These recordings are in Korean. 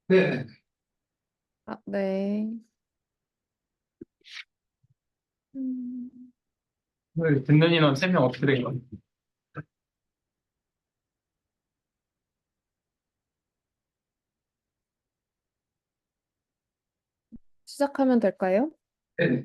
네. 아, 네. 음, 오늘 듣는 인원 3명 어떻게 된 거예요? 시작하면 될까요? 네.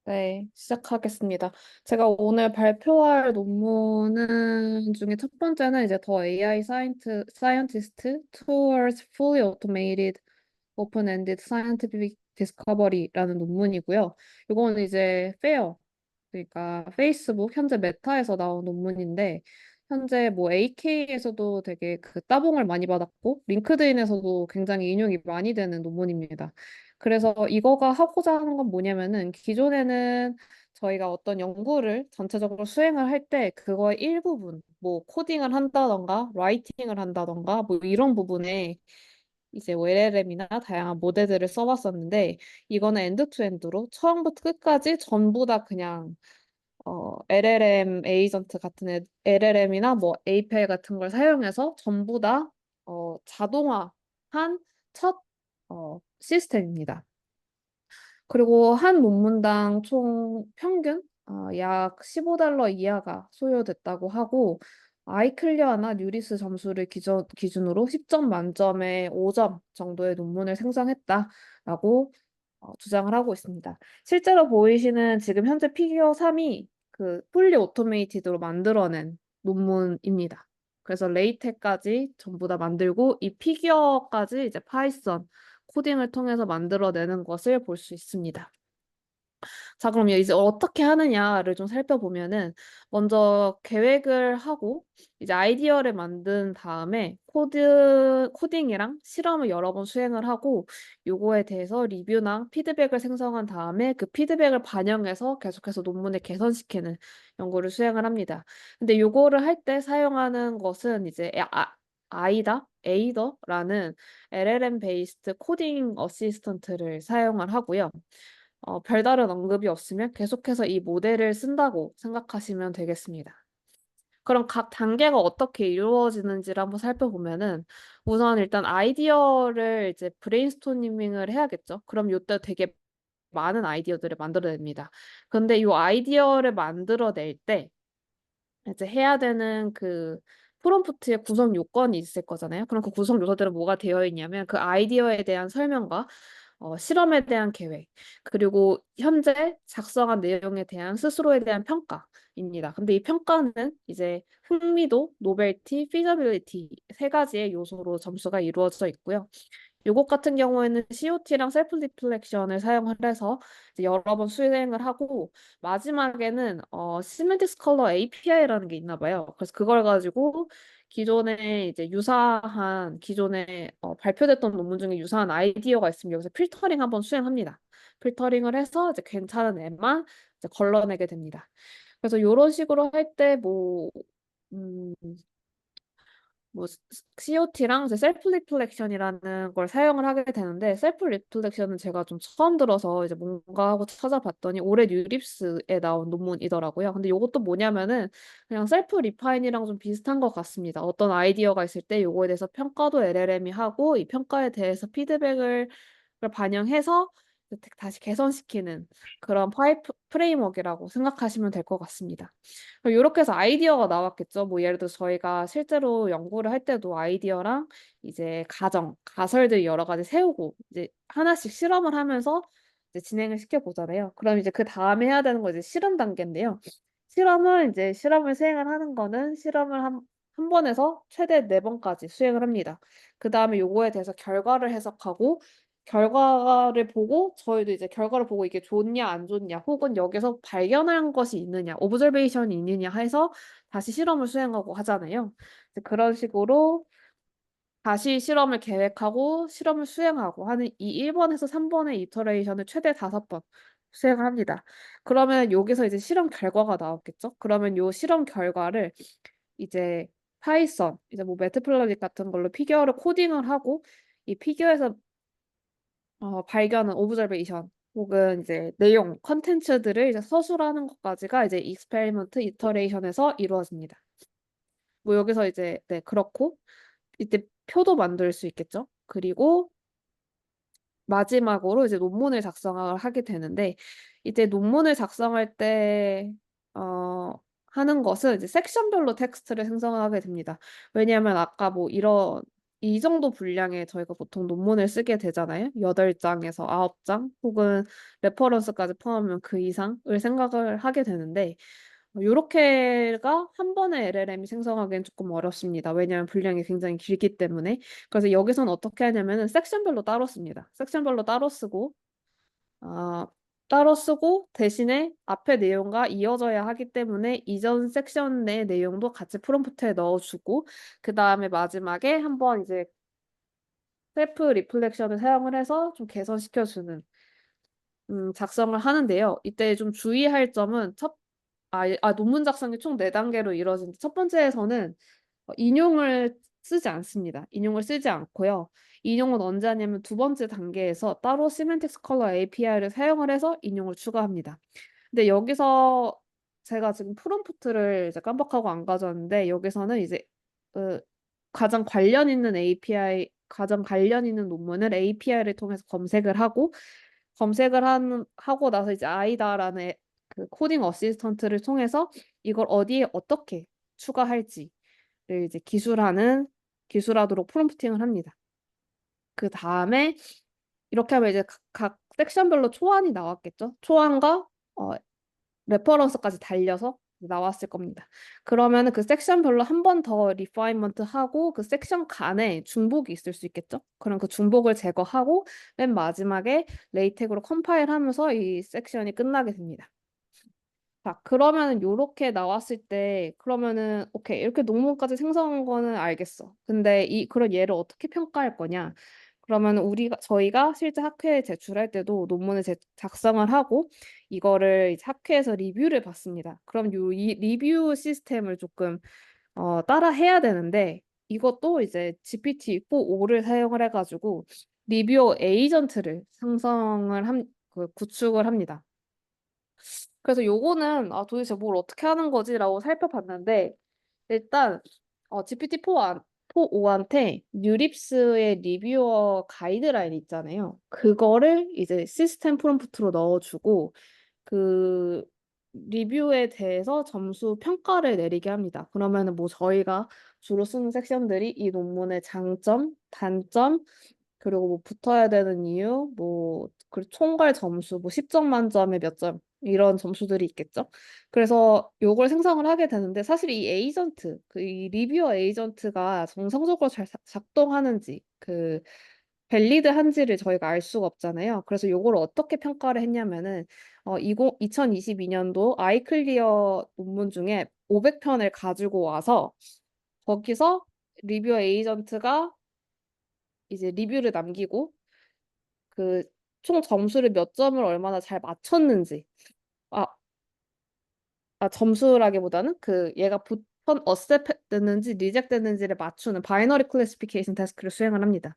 네, 시작하겠습니다. 제가 오늘 발표할 논문은 중에 첫 번째는 이제 더 AI Scientist Towards Fully Automated Open-Ended Scientific Discovery라는 논문이고요. 이거는 이제 그러니까 페이스북 현재 메타에서 나온 논문인데 현재 뭐 AK에서도 되게 그 따봉을 많이 받았고 링크드인에서도 굉장히 인용이 많이 되는 논문입니다. 그래서 이거가 하고자 하는 건 뭐냐면은 기존에는 저희가 어떤 연구를 전체적으로 수행을 할 때 그거의 일부분 뭐 코딩을 한다던가 라이팅을 한다던가 뭐 이런 부분에 이제 뭐 LLM이나 다양한 모델들을 써봤었는데 이거는 엔드투엔드로 처음부터 끝까지 전부 다 그냥 LLM 에이전트 같은 LLM이나 뭐 API 같은 걸 사용해서 전부 다 자동화한 첫 시스템입니다. 그리고 한 논문당 총 평균 약 15달러 이하가 소요됐다고 하고 아이클리어나 뉴리스 점수를 기준으로 10점 만점에 5점 정도의 논문을 생성했다라고 주장을 하고 있습니다. 실제로 보이시는 지금 현재 피규어 3이 그 풀리 오토메이티드로 만들어낸 논문입니다. 그래서 레이텍까지 전부 다 만들고 이 피규어까지 이제 파이썬 코딩을 통해서 만들어내는 것을 볼 수 있습니다. 자, 그럼 이제 어떻게 하느냐를 좀 살펴보면은 먼저 계획을 하고 이제 아이디어를 만든 다음에 코딩이랑 실험을 여러 번 수행을 하고 요거에 대해서 리뷰나 피드백을 생성한 다음에 그 피드백을 반영해서 계속해서 논문을 개선시키는 연구를 수행을 합니다. 근데 요거를 할 때 사용하는 것은 이제 에이더라는 LLM 베이스드 코딩 어시스턴트를 사용을 하고요. 별다른 언급이 없으면 계속해서 이 모델을 쓴다고 생각하시면 되겠습니다. 그럼 각 단계가 어떻게 이루어지는지를 한번 살펴보면은 우선 일단 아이디어를 이제 브레인스토밍을 해야겠죠. 그럼 이때 되게 많은 아이디어들을 만들어냅니다. 근데 이 아이디어를 만들어낼 때 이제 해야 되는 그 프롬프트의 구성 요건이 있을 거잖아요. 그럼 그 구성 요소들은 뭐가 되어 있냐면 그 아이디어에 대한 설명과 실험에 대한 계획, 그리고 현재 작성한 내용에 대한 스스로에 대한 평가입니다. 근데 이 평가는 이제 흥미도, 노벨티, 피저빌리티 세 가지의 요소로 점수가 이루어져 있고요. 요것 같은 경우에는 COT랑 셀프 리플렉션을 사용을 해서 이제 여러 번 수행을 하고 마지막에는 시멘틱스 컬러 API라는 게 있나 봐요. 그래서 그걸 가지고 기존에 이제 유사한 기존에 발표됐던 논문 중에 유사한 아이디어가 있으면 여기서 필터링 한번 수행합니다. 필터링을 해서 이제 괜찮은 애만 이제 걸러내게 됩니다. 그래서 이런 식으로 할 때 음, 뭐 COT랑 셀프 리플렉션이라는 걸 사용을 하게 되는데 셀프 리플렉션은 제가 좀 처음 들어서 이제 뭔가 하고 찾아봤더니 올해 뉴립스에 나온 논문이더라고요. 근데 이것도 뭐냐면은 그냥 셀프 리파인이랑 좀 비슷한 것 같습니다. 어떤 아이디어가 있을 때 요거에 대해서 평가도 LLM이 하고 이 평가에 대해서 피드백을 반영해서 다시 개선시키는 그런 프레임워크라고 생각하시면 될 것 같습니다. 이렇게 해서 아이디어가 나왔겠죠. 뭐 예를 들어 저희가 실제로 연구를 할 때도 아이디어랑 이제 가설들 여러 가지 세우고 이제 하나씩 실험을 하면서 이제 진행을 시켜보잖아요. 그럼 이제 그 다음에 해야 되는 거 이제 실험 단계인데요. 실험을 수행을 하는 거는 실험을 한 번에서 최대 네 번까지 수행을 합니다. 그 다음에 요거에 대해서 결과를 해석하고 결과를 보고 저희도 이제 결과를 보고 이게 좋냐 안 좋냐 혹은 여기서 발견한 것이 있느냐 오브저베이션이 있느냐 해서 다시 실험을 수행하고 하잖아요. 이제 그런 식으로 다시 실험을 계획하고 실험을 수행하고 하는 이 1번에서 3번의 이터레이션을 최대 5번 수행을 합니다. 그러면 여기서 이제 실험 결과가 나왔겠죠? 그러면 요 실험 결과를 이제 파이썬, 이제 뭐 매트플로직 같은 걸로 피규어를 코딩을 하고 이 피규어에서 발견한 오브저베이션 혹은 이제 내용, 컨텐츠들을 이제 서술하는 것까지가 이제 익스페리먼트 이터레이션에서 이루어집니다. 뭐 여기서 이제 네 그렇고 이때 표도 만들 수 있겠죠. 그리고 마지막으로 이제 논문을 작성을 하게 되는데, 이제 논문을 작성할 때, 어, 하는 것은 이제 섹션별로 텍스트를 생성하게 됩니다. 왜냐하면 아까 뭐 이 정도 분량의 저희가 보통 논문을 쓰게 되잖아요. 8장에서 9장 혹은 레퍼런스까지 포함하면 그 이상을 생각을 하게 되는데, 요렇게가 한 번에 LLM이 생성하기엔 조금 어렵습니다. 왜냐하면 분량이 굉장히 길기 때문에. 그래서 여기서는 어떻게 하냐면은 섹션별로 따로 씁니다. 섹션별로 아, 따로 쓰고 대신에 앞에 내용과 이어져야 하기 때문에 이전 섹션 내 내용도 같이 프롬프트에 넣어주고 그 다음에 마지막에 한번 이제 셀프 리플렉션을 사용을 해서 좀 개선시켜주는 작성을 하는데요. 이때 좀 주의할 점은 논문 작성이 총 4단계로 이루어진데 첫 번째에서는 인용을 쓰지 않습니다. 인용을 쓰지 않고요. 인용은 언제 하냐면 두 번째 단계에서 따로 시멘틱스 컬러 API를 사용을 해서 인용을 추가합니다. 근데 여기서 제가 지금 프롬프트를 이제 깜빡하고 안 가져왔는데 여기서는 이제 가장 관련 있는 논문을 API를 통해서 하고 나서 이제 아이다라는 그 코딩 어시스턴트를 통해서 이걸 어디에 어떻게 추가할지를 이제 기술하도록 프롬프팅을 합니다. 그 다음에 이렇게 하면 이제 각 섹션별로 초안이 나왔겠죠? 초안과 레퍼런스까지 달려서 나왔을 겁니다. 그러면 그 섹션별로 한 번 더 리파인먼트 하고 그 섹션 간에 중복이 있을 수 있겠죠? 그럼 그 중복을 제거하고 맨 마지막에 레이텍으로 컴파일하면서 이 섹션이 끝나게 됩니다. 자, 그러면은 요렇게 나왔을 때 그러면은 오케이 이렇게 논문까지 생성한 거는 알겠어. 근데 그런 얘를 어떻게 평가할 거냐? 그러면 저희가 실제 학회에 제출할 때도 논문을 작성을 하고 이거를 이제 학회에서 리뷰를 받습니다. 그럼 이 리뷰 시스템을 조금 따라 해야 되는데 이것도 이제 GPT-4.5를 사용을 해가지고 리뷰어 에이전트를 구축을 합니다. 그래서 요거는 도대체 뭘 어떻게 하는 거지라고 살펴봤는데 일단 GPT-4.5한테 뉴립스의 리뷰어 가이드라인 있잖아요. 그거를 이제 시스템 프롬프트로 넣어주고 그 리뷰에 대해서 점수 평가를 내리게 합니다. 그러면은 뭐 저희가 주로 쓰는 섹션들이 이 논문의 장점, 단점, 그리고 뭐 붙어야 되는 이유, 그리고 총괄 점수, 뭐 10점 만점에 몇 점, 이런 점수들이 있겠죠. 그래서 요걸 생성을 하게 되는데 사실 이 이 리뷰어 에이전트가 정상적으로 잘 작동하는지, 밸리드한지를 저희가 알 수가 없잖아요. 그래서 요걸 어떻게 평가를 했냐면은, 2022년도 아이클리어 논문 중에 500편을 가지고 와서 거기서 리뷰어 에이전트가 이제 리뷰를 남기고 그 총 점수를 몇 점을 얼마나 잘 맞췄는지 아, 점수라기보다는 얘가 어셉트 됐는지 리젝트 됐는지를 맞추는 바이너리 클래시피케이션 태스크를 수행을 합니다.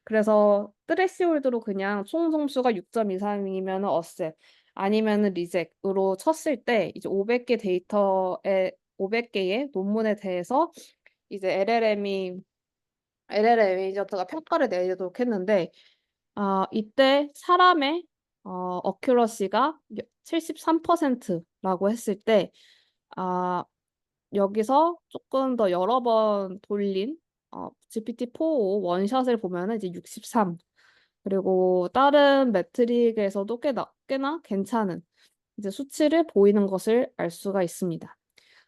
그래서 스레시홀드로 그냥 총 점수가 6점 이상이면 어셉 아니면은 리젝으로 쳤을 때 이제 500개의 논문에 대해서 이제 LLM 에이전트가 평가를 내리도록 했는데 이때 사람의 어큐러시가 73%라고 했을 때 여기서 조금 더 여러 번 돌린 GPT-4 원샷을 보면은 이제 63. 그리고 다른 매트릭에서도 꽤나 괜찮은 이제 수치를 보이는 것을 알 수가 있습니다.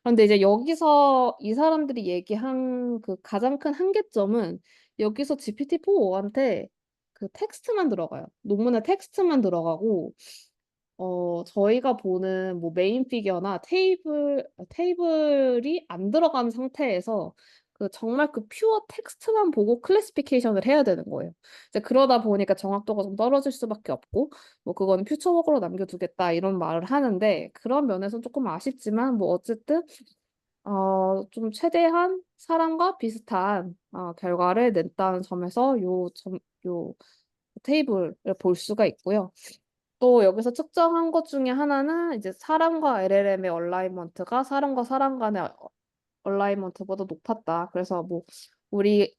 그런데 이제 여기서 이 사람들이 얘기한 그 가장 큰 한계점은 여기서 GPT-4한테 그 텍스트만 들어가요. 논문에 텍스트만 들어가고 저희가 보는 뭐 메인 피겨나 테이블이 안 들어간 상태에서 정말 퓨어 텍스트만 보고 클래시피케이션을 해야 되는 거예요. 이제 그러다 보니까 정확도가 좀 떨어질 수밖에 없고, 뭐 그거는 퓨처워크로 남겨두겠다 이런 말을 하는데, 그런 면에서 조금 아쉽지만, 뭐 어쨌든, 좀 최대한 사람과 비슷한 결과를 냈다는 점에서 요 테이블을 볼 수가 있고요. 또 여기서 측정한 것 중에 하나는 이제 사람과 LLM의 얼라이먼트가 사람과 사람 간의 얼라이먼트보다 높았다. 그래서 뭐 우리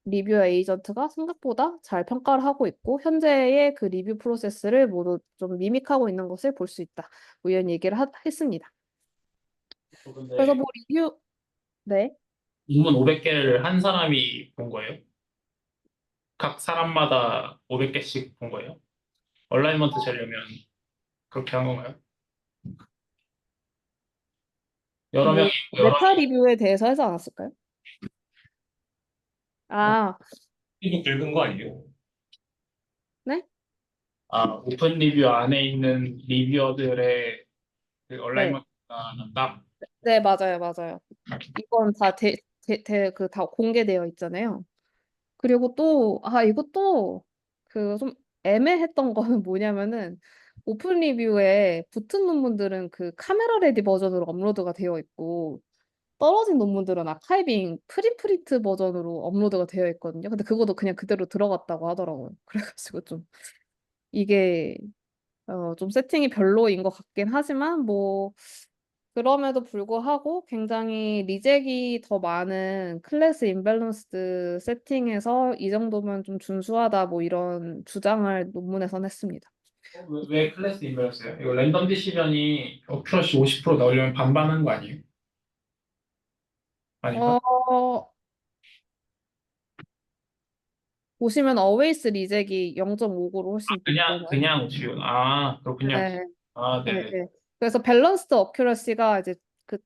리뷰 에이전트가 생각보다 잘 평가를 하고 있고 현재의 그 리뷰 프로세스를 모두 좀 미믹하고 있는 것을 볼 수 있다. 뭐 이런 얘기를 했습니다. 그래서 근데 뭐 리뷰 네. 논문 500개를 한 사람이 본 거예요? 각 사람마다 500개씩 본 거예요? 얼라이먼트 재려면 그렇게 한 건가요? 여러 명이 뭐 있고 여러 메타 리뷰에 대해서 하지 않았을까요? 아, 명이 긁은 거 아니에요? 네? 아, 오픈 리뷰 안에 있는 리뷰어들의 그 네. 얼라이먼트가 난다? 네, 맞아요, 맞아요. 이건 다 그 다 공개되어 있잖아요. 그리고 또, 이것도 그 좀 애매했던 거는 뭐냐면은 오픈 리뷰에 붙은 논문들은 그 카메라 레디 버전으로 업로드가 되어 있고 떨어진 논문들은 아카이빙 프린트 버전으로 업로드가 되어 있거든요. 근데 그것도 그냥 그대로 들어갔다고 하더라고요. 그래가지고 좀 이게 좀 세팅이 별로인 것 같긴 하지만 뭐 그럼에도 불구하고 굉장히 리젝이 더 많은 클래스 임밸런스드 세팅에서 이 정도면 좀 준수하다 뭐 이런 주장을 논문에선 했습니다. 왜 클래스 인버스예요? 이거 랜덤 디시전이 어큐러시 50% 나오려면 반반하는 거 아니에요? 아닌가? 어, 보시면 어웨이스 리젝이 0.59로 훨씬 높잖아요. 그냥 지금 그렇군요. 네, 아, 네, 네네. 네. 그래서 밸런스드 어큐러시가 이제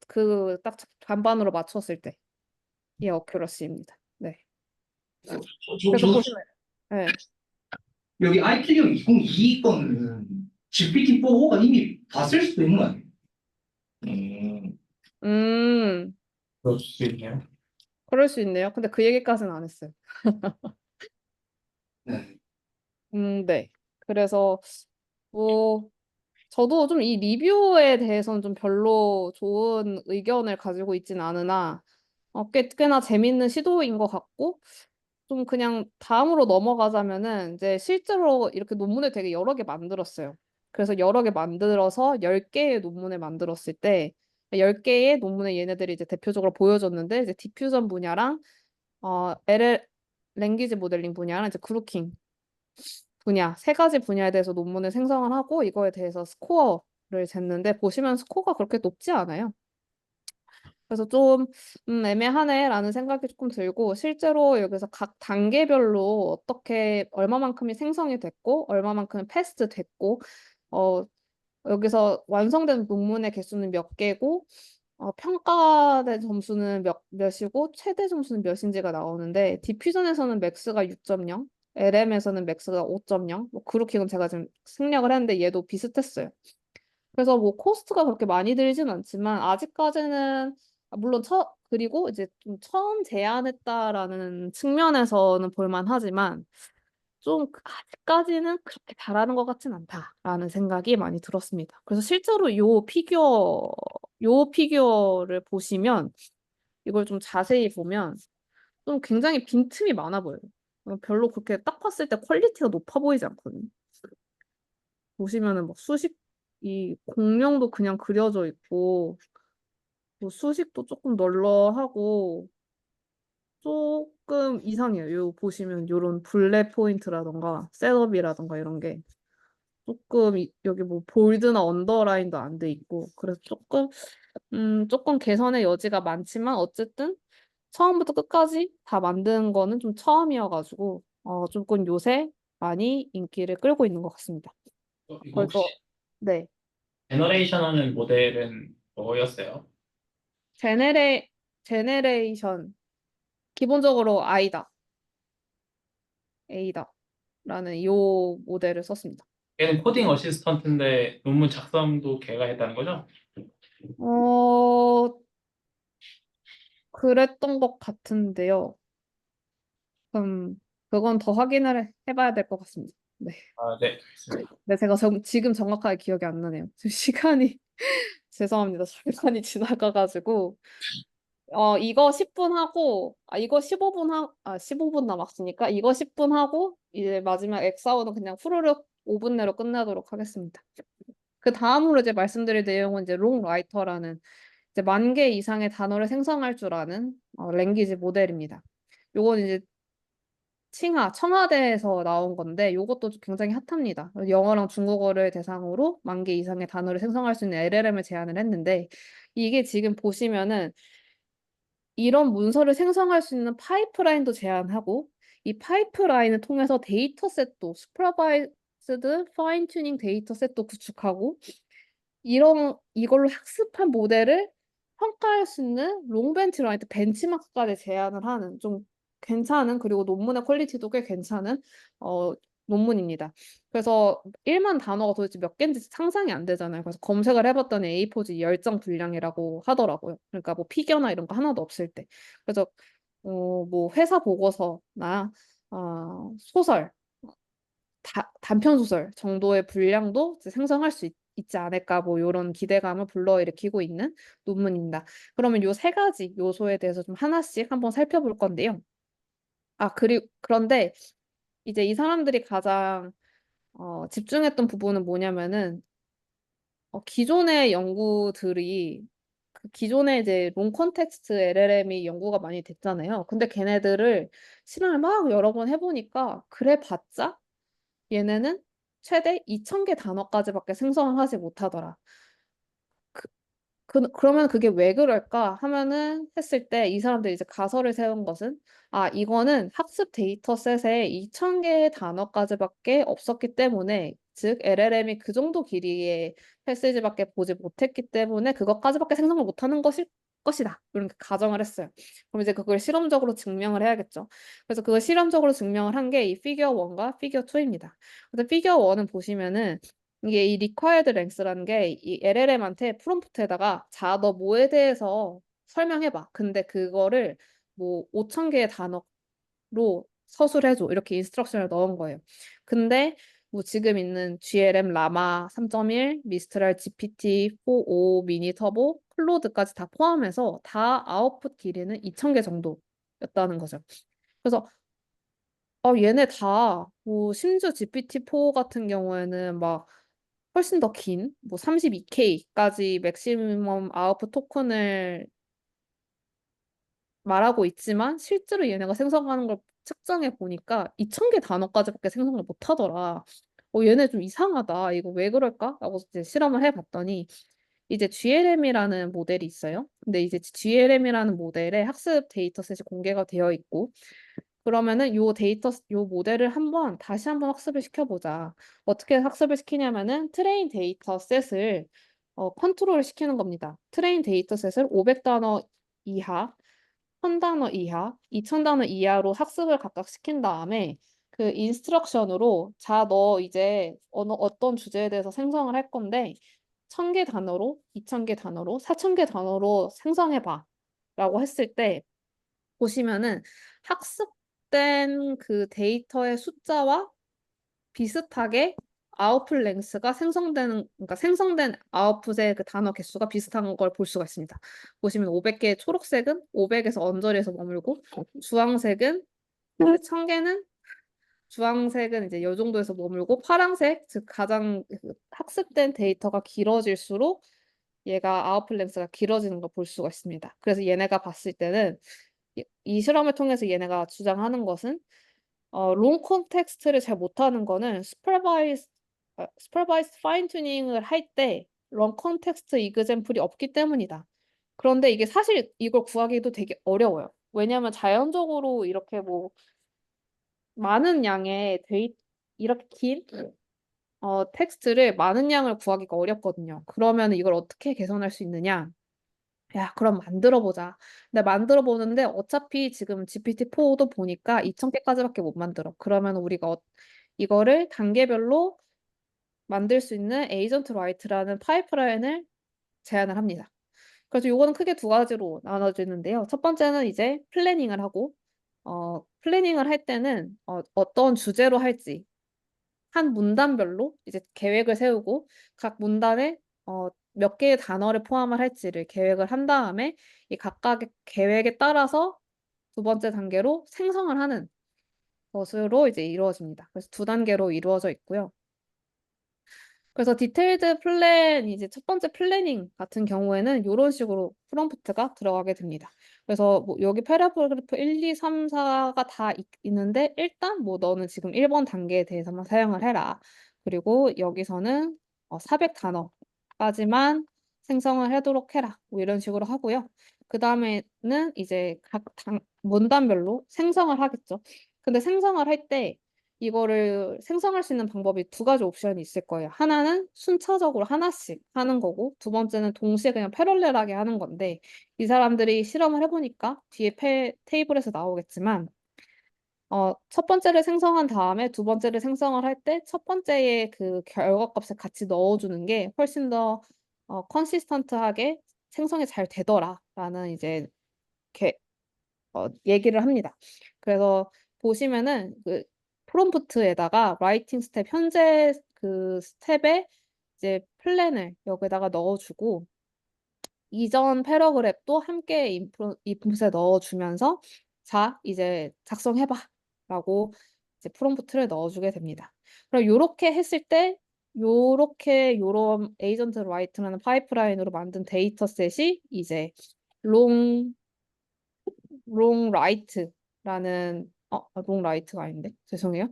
그 딱 반반으로 맞췄을 때의 어큐러시입니다. 네. 그래서 저 보시면 네. 여기 아이클리오 2022 거는 GPT-4가 이미 봤을 수도 있는 거 아니에요? 음, 그럴 수 있네요. 그럴 수 있네요. 근데 그 얘기까지는 안 했어요. 네. 네. 그래서 뭐 저도 좀 이 리뷰에 대해서는 좀 별로 좋은 의견을 가지고 있진 않으나 꽤나 재밌는 시도인 것 같고 좀 그냥 다음으로 넘어가자면은 이제 실제로 이렇게 논문을 되게 여러 개 만들었어요. 그래서 여러 개 만들어서 10개의 논문을 만들었을 때 10개의 논문을 얘네들이 이제 대표적으로 보여줬는데 이제 디퓨전 분야랑 LL 랭귀지 모델링 분야랑 이제 그루킹 분야 세 가지 분야에 대해서 논문을 생성을 하고 이거에 대해서 스코어를 쟀는데 보시면 스코어가 그렇게 높지 않아요. 그래서 좀 애매하네라는 생각이 조금 들고 실제로 여기서 각 단계별로 어떻게 얼마만큼이 생성이 됐고 얼마만큼이 패스트 됐고 어 여기서 완성된 논문의 개수는 몇 개고 평가된 점수는 몇이고 최대 점수는 몇인지가 나오는데 디퓨전에서는 맥스가 6.0 LM에서는 맥스가 5.0 뭐 그렇게는 제가 지금 생략을 했는데 얘도 비슷했어요. 그래서 뭐 코스트가 그렇게 많이 들진 않지만 아직까지는 물론 그리고 이제 좀 처음 제안했다라는 측면에서는 볼만하지만 좀 아직까지는 그렇게 잘하는 것 같진 않다라는 생각이 많이 들었습니다. 그래서 실제로 요 피규어를 보시면 이걸 좀 자세히 보면 좀 굉장히 빈틈이 많아 보여요. 별로 그렇게 딱 봤을 때 퀄리티가 높아 보이지 않거든요. 보시면은 막 이 공룡도 그냥 그려져 있고 뭐 수식도 조금 널널하고 조금 이상해요. 요 보시면 요런 블랙 포인트라던가 셋업이라던가 이런 게 조금 여기 뭐 볼드나 언더라인도 안 돼 있고 그래서 조금 개선의 여지가 많지만 어쨌든 처음부터 끝까지 다 만드는 거는 좀 처음이어가지고 조금 요새 많이 인기를 끌고 있는 것 같습니다. 이거 혹시 그래서 네. 제너레이션 하는 모델은 뭐였어요? 제네레 제네레이션 기본적으로 A다라는 요 모델을 썼습니다. 걔는 코딩 어시스턴트인데 논문 작성도 걔가 했다는 거죠? 어 그랬던 것 같은데요. 음 그건 더 확인을 해봐야 될 것 같습니다. 네. 아, 네, 알겠습니다. 네, 제가 지금 정확하게 기억이 안 나네요. 지금 시간이 죄송합니다. 시간이 지나가가지고 이거 10분 하고 이거 15분 남았으니까 이거 10분 하고 이제 마지막 엑사오는 그냥 후루룩 5분 내로 끝내도록 하겠습니다. 그 다음으로 이제 말씀드릴 내용은 이제 롱라이터라는 이제 10,000개 이상의 단어를 생성할 줄 아는 랭귀지 모델입니다. 요건 이제 청와대에서 나온 건데 이것도 굉장히 핫합니다. 영어랑 중국어를 대상으로 10,000개 이상의 단어를 생성할 수 있는 LLM을 제안을 했는데 이게 지금 보시면은 이런 문서를 생성할 수 있는 파이프라인도 제안하고 이 파이프라인을 통해서 데이터셋도 슈퍼바이즈드 파인 튜닝 데이터셋도 구축하고 이걸로 학습한 모델을 평가할 수 있는 롱벤치라이트 벤치마크까지 제안을 하는 좀 괜찮은 그리고 논문의 퀄리티도 꽤 괜찮은 어, 논문입니다. 그래서 1만 단어가 도대체 몇 개인지 상상이 안 되잖아요. 그래서 검색을 해봤더니 A4지 10장 분량이라고 하더라고요. 그러니까 뭐 피겨나 이런 거 하나도 없을 때. 그래서 뭐 회사 보고서나 소설 단편 소설 정도의 분량도 이제 생성할 수 있지 않을까 뭐 이런 기대감을 불러일으키고 있는 논문입니다. 그러면 요 세 가지 요소에 대해서 좀 하나씩 한번 살펴볼 건데요. 그런데 이제 이 사람들이 가장 집중했던 부분은 뭐냐면은 기존의 연구들이 그 기존에 이제 롱 컨텍스트 LLM이 연구가 많이 됐잖아요. 근데 걔네들을 실험을 막 여러 번 해보니까 그래 봤자 얘네는 최대 2,000개 단어까지밖에 생성을 하지 못하더라. 그러면 그게 왜 그럴까 하면은 했을 때 이 사람들이 이제 가설을 세운 것은 이거는 학습 데이터셋에 2,000개의 단어까지밖에 없었기 때문에 즉 LLM이 그 정도 길이의 패시지밖에 보지 못했기 때문에 그것까지밖에 생성을 못하는 것이다. 이렇게 가정을 했어요. 그럼 이제 그걸 실험적으로 증명을 해야겠죠. 그래서 그걸 실험적으로 증명을 한 게 이 피겨 1과 피겨 2입니다. 근데 피겨 1은 보시면은 이게 이 required length라는 게 이 LLM한테 프롬프트에다가 자, 너 뭐에 대해서 설명해봐. 근데 그거를 뭐 5,000개의 단어로 서술해줘. 이렇게 인스트럭션을 넣은 거예요. 근데 뭐 지금 있는 GLM 라마 3.1, 미스트랄 GPT 4.5, 미니 터보, 클로드까지 다 포함해서 다 아웃풋 길이는 2,000개 정도였다는 거죠. 그래서 얘네 다 뭐 심지어 GPT-4 같은 경우에는 막 훨씬 더 뭐 32K까지 맥시멈 아웃풋 토큰을 말하고 있지만 실제로 얘네가 생성하는 걸 측정해 보니까 2,000개 단어까지밖에 생성을 못 하더라. 얘네 좀 이상하다. 이거 왜 그럴까? 라고 이제 실험을 해봤더니 이제 GLM이라는 모델이 있어요. 근데 이제 GLM이라는 모델에 학습 데이터셋이 공개가 되어 있고 그러면은 요 모델을 다시 한번 학습을 시켜보자. 어떻게 학습을 시키냐면은 트레인 데이터셋을 컨트롤 시키는 겁니다. 트레인 데이터셋을 500단어 이하, 1,000단어 이하, 2,000단어 이하로 학습을 각각 시킨 다음에 그 인스트럭션으로 자, 너 이제 어떤 주제에 대해서 생성을 할 건데 1,000개 단어로, 2,000개 단어로, 4,000개 단어로 생성해봐. 라고 했을 때 보시면은 학습된 그 데이터의 숫자와 비슷하게 아웃풋 랭스가 그러니까 생성된 아웃풋의 그 단어 개수가 비슷한 걸 볼 수가 있습니다. 보시면 500개 초록색은 500에서 언저리에서 머물고 주황색은 1,000개는 주황색은 이제 요 정도에서 머물고 파란색 즉 가장 그 학습된 데이터가 길어질수록 얘가 아웃풋 랭스가 길어지는 걸 볼 수가 있습니다. 그래서 얘네가 봤을 때는 이 실험을 통해서 얘네가 주장하는 것은 롱 콘텍스트를 잘 못하는 거는 슈퍼바이스 파인 튜닝을 할 때 롱 콘텍스트 이그젬플이 없기 때문이다. 그런데 이게 사실 이걸 구하기도 되게 어려워요. 왜냐하면 자연적으로 이렇게 뭐 많은 양의 이렇게 긴 텍스트를 많은 양을 구하기가 어렵거든요. 그러면 이걸 어떻게 개선할 수 있느냐? 야, 그럼 만들어 보자. 근데 만들어 보는데 어차피 지금 GPT-4도 보니까 2,000개까지밖에 못 만들어. 그러면 우리가 이거를 단계별로 만들 수 있는 에이전트 라이트라는 파이프라인을 제안을 합니다. 그래서 요거는 크게 두 가지로 나눠지는데요. 첫 번째는 이제 플래닝을 하고, 플래닝을 할 때는 어떤 주제로 할지 한 문단별로 이제 계획을 세우고 각 문단에 몇 개의 단어를 포함을 할지를 계획을 한 다음에 이 각각의 계획에 따라서 두 번째 단계로 생성을 하는 것으로 이제 이루어집니다. 그래서 두 단계로 이루어져 있고요. 그래서 디테일드 플랜, 이제 첫 번째 플래닝 같은 경우에는 이런 식으로 프롬프트가 들어가게 됩니다. 그래서 뭐 여기 패러그래프 1, 2, 3, 4가 다 있는데 일단 뭐 너는 지금 1번 단계에 대해서만 사용을 해라. 그리고 여기서는 400단어까지만 생성을 하도록 해라. 뭐 이런 식으로 하고요. 그 다음에는 이제 각 문단별로 생성을 하겠죠. 근데 생성을 할 때 이거를 생성할 수 있는 방법이 두 가지 옵션이 있을 거예요. 하나는 순차적으로 하나씩 하는 거고, 두 번째는 동시에 그냥 패럴렐하게 하는 건데, 이 사람들이 실험을 해보니까 뒤에 테이블에서 나오겠지만, 첫 번째를 생성한 다음에 두 번째를 생성을 할 때 첫 번째의 그 결과값을 같이 넣어주는 게 훨씬 더 컨시스턴트하게 생성이 잘 되더라라는 이제 이렇게 얘기를 합니다. 그래서 보시면은 그 프롬프트에다가 라이팅 스텝 현재 그 스텝에 이제 플랜을 여기다가 넣어주고 이전 패러그랩도 함께 인풋에 넣어주면서 자 이제 작성해봐라고 이제 프롬프트를 넣어주게 됩니다. 그럼 요렇게 했을 때 요런 에이전트 라이트라는 파이프라인으로 만든 데이터셋이 이제 롱 롱라이트라는 롱라이트가 아닌데 죄송해요.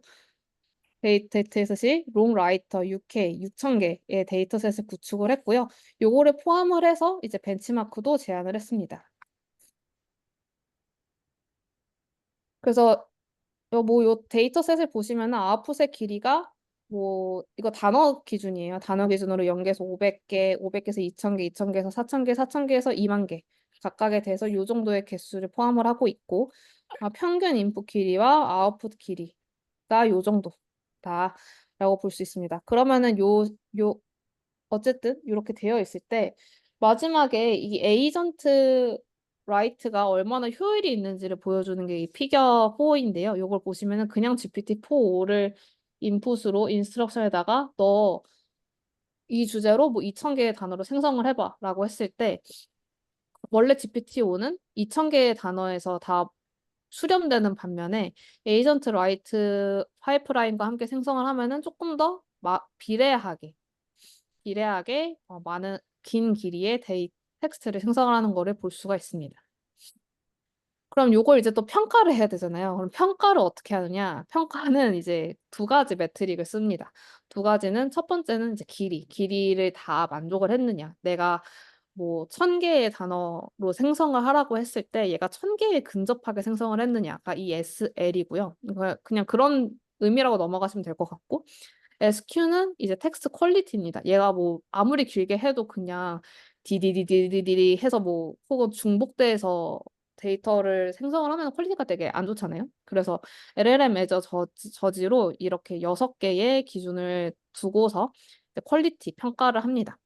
데이터셋이 롱라이터 6,000개의 데이터셋을 구축을 했고요. 요거를 포함을 해서 이제 벤치마크도 제안을 했습니다. 그래서 요 데이터셋을 보시면은 아웃풋의 길이가 뭐 이거 단어 기준이에요. 단어 기준으로 0개에서 500개, 500개에서 2000개, 2000개에서 4000개, 4000개에서 2만 개 각각에 대해서 요 정도의 개수를 포함을 하고 있고 평균 인풋 길이와 아웃풋 길이가 요 정도다라고 볼 수 있습니다. 그러면은 어쨌든 이렇게 되어 있을 때 마지막에 이 에이전트 라이트가 얼마나 효율이 있는지를 보여주는 게 이 피겨 4인데요. 이걸 보시면은 그냥 GPT-4를 인풋으로 인스트럭션에다가 너 이 주제로 뭐 2000개의 단어로 생성을 해봐라고 했을 때 원래 GPT-5는 2000개의 단어에서 다 수렴되는 반면에 에이전트 라이트 파이프라인과 함께 생성을 하면은 조금 더 비례하게 많은 긴 길이의 텍스트를 생성을 하는 거를 볼 수가 있습니다. 그럼 요걸 이제 또 평가를 해야 되잖아요. 그럼 평가를 어떻게 하느냐? 평가는 이제 두 가지 매트릭을 씁니다. 두 가지는 첫 번째는 이제 길이를 다 만족을 했느냐. 내가 뭐 1000개의 단어로 생성을 하라고 했을 때 얘가 1000개에 근접하게 생성을 했느냐가 이 SL이고요. 그냥 그런 의미라고 넘어가시면 될 것 같고 SQ는 이제 텍스트 퀄리티입니다. 얘가 뭐 아무리 길게 해도 그냥 디디디디디디 해서 뭐 혹은 중복돼서 데이터를 생성을 하면 퀄리티가 되게 안 좋잖아요. 그래서 LLM 애저 저지로 이렇게 6개의 기준을 두고서 퀄리티 평가를 합니다.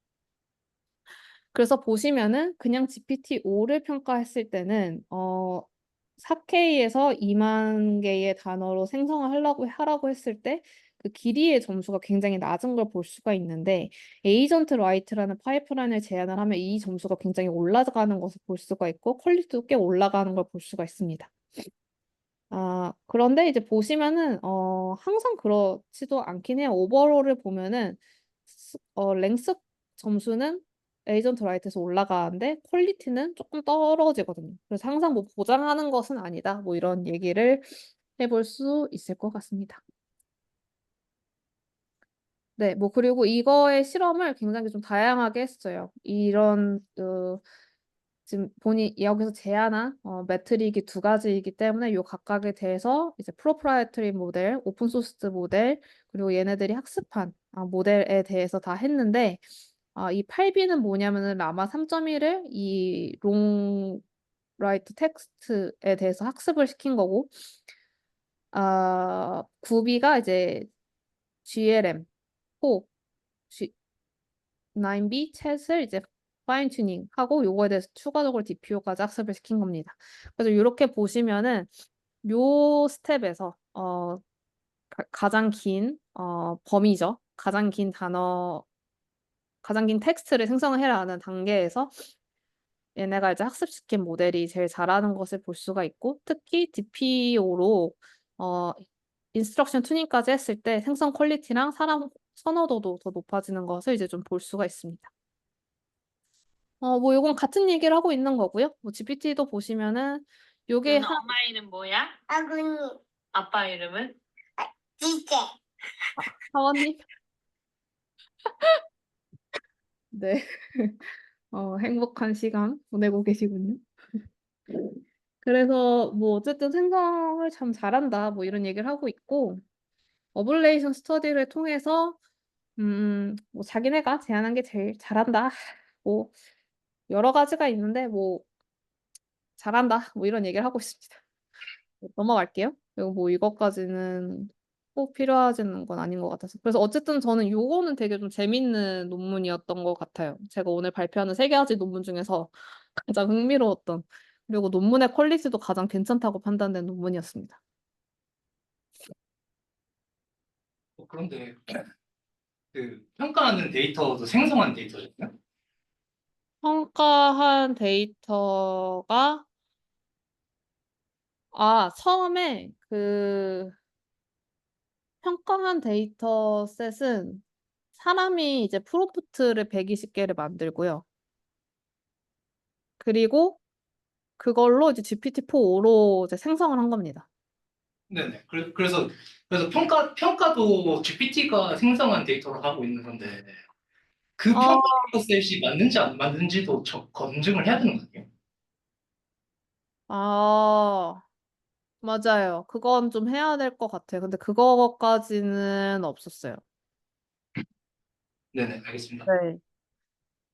그래서 보시면은 그냥 GPT-5를 평가했을 때는 4K에서 2만 개의 단어로 생성을 하라고 했을 때 그 길이의 점수가 굉장히 낮은 걸 볼 수가 있는데 에이전트 라이트라는 파이프라인을 제안을 하면 이 점수가 굉장히 올라가는 것을 볼 수가 있고 퀄리티도 꽤 올라가는 걸 볼 수가 있습니다. 그런데 이제 보시면은 항상 그렇지도 않긴 해요. 오버롤을 보면은 랭스 점수는 에이전트 라이트에서 올라가는데 퀄리티는 조금 떨어지거든요. 그래서 항상 뭐 보장하는 것은 아니다. 뭐 이런 얘기를 해볼 수 있을 것 같습니다. 네, 뭐 그리고 이거의 실험을 굉장히 좀 다양하게 했어요. 이런 지금 여기서 제안한 매트릭이 두 가지이기 때문에 요 각각에 대해서 이제 프로프라이터리 모델, 오픈 소스 모델, 그리고 얘네들이 학습한 모델에 대해서 다 했는데 이 8B는 뭐냐면은 라마 3.1을 이 롱 라이트 텍스트에 대해서 학습을 시킨 거고 9B가 이제 GLM, 9B 챗을 이제 파인 튜닝 하고 요거에 대해서 추가적으로 DPO까지 학습을 시킨 겁니다. 그래서 이렇게 보시면은 요 스텝에서 가장 긴 범위죠. 가장 긴 텍스트를 생성을 해라 하는 단계에서 얘네가 이제 학습시킨 모델이 제일 잘하는 것을 볼 수가 있고 특히 DPO로 인스트럭션 튜닝까지 했을 때 생성 퀄리티랑 사람 선호도도 더 높아지는 것을 이제 좀 볼 수가 있습니다. 뭐 이건 같은 얘기를 하고 있는 거고요. 뭐 GPT도 보시면은 요게 누나 엄마 이름 뭐야? 아군이 아빠 이름은? 지제 사원님. 네. 행복한 시간 보내고 계시군요. 그래서 뭐 어쨌든 생성을 참 잘한다 뭐 이런 얘기를 하고 있고 어블레이션 스터디를 통해서 뭐 자기네가 제안한 게 제일 잘한다 뭐 여러 가지가 있는데 뭐 잘한다 뭐 이런 얘기를 하고 있습니다. 넘어갈게요. 그리고 뭐 이것까지는 꼭 필요하지는 건 아닌 것 같아서. 그래서 어쨌든 저는 요거는 되게 좀 재밌는 논문이었던 것 같아요. 제가 오늘 발표하는 3가지 논문 중에서 가장 흥미로웠던, 그리고 논문의 퀄리티도 가장 괜찮다고 판단된 논문이었습니다. 그런데 그 평가하는 데이터도 생성한 데이터잖아요. 평가한 데이터가, 처음에 그 평가한 데이터셋은 사람이 이제 프롬프트를 120개를 만들고요. 그리고 그걸로 이제 GPT-4로 이제 생성을 한 겁니다. 네네. 그래서 평가도 GPT가 생성한 데이터로 하고 있는 건데 그 어, 평가 데이터셋이 맞는지 안 맞는지도 검증을 해야 되는 거 아니에요? 아, 맞아요. 그건 좀 해야 될 것 같아요. 근데 그거까지는 없었어요. 네네, 알겠습니다. 네.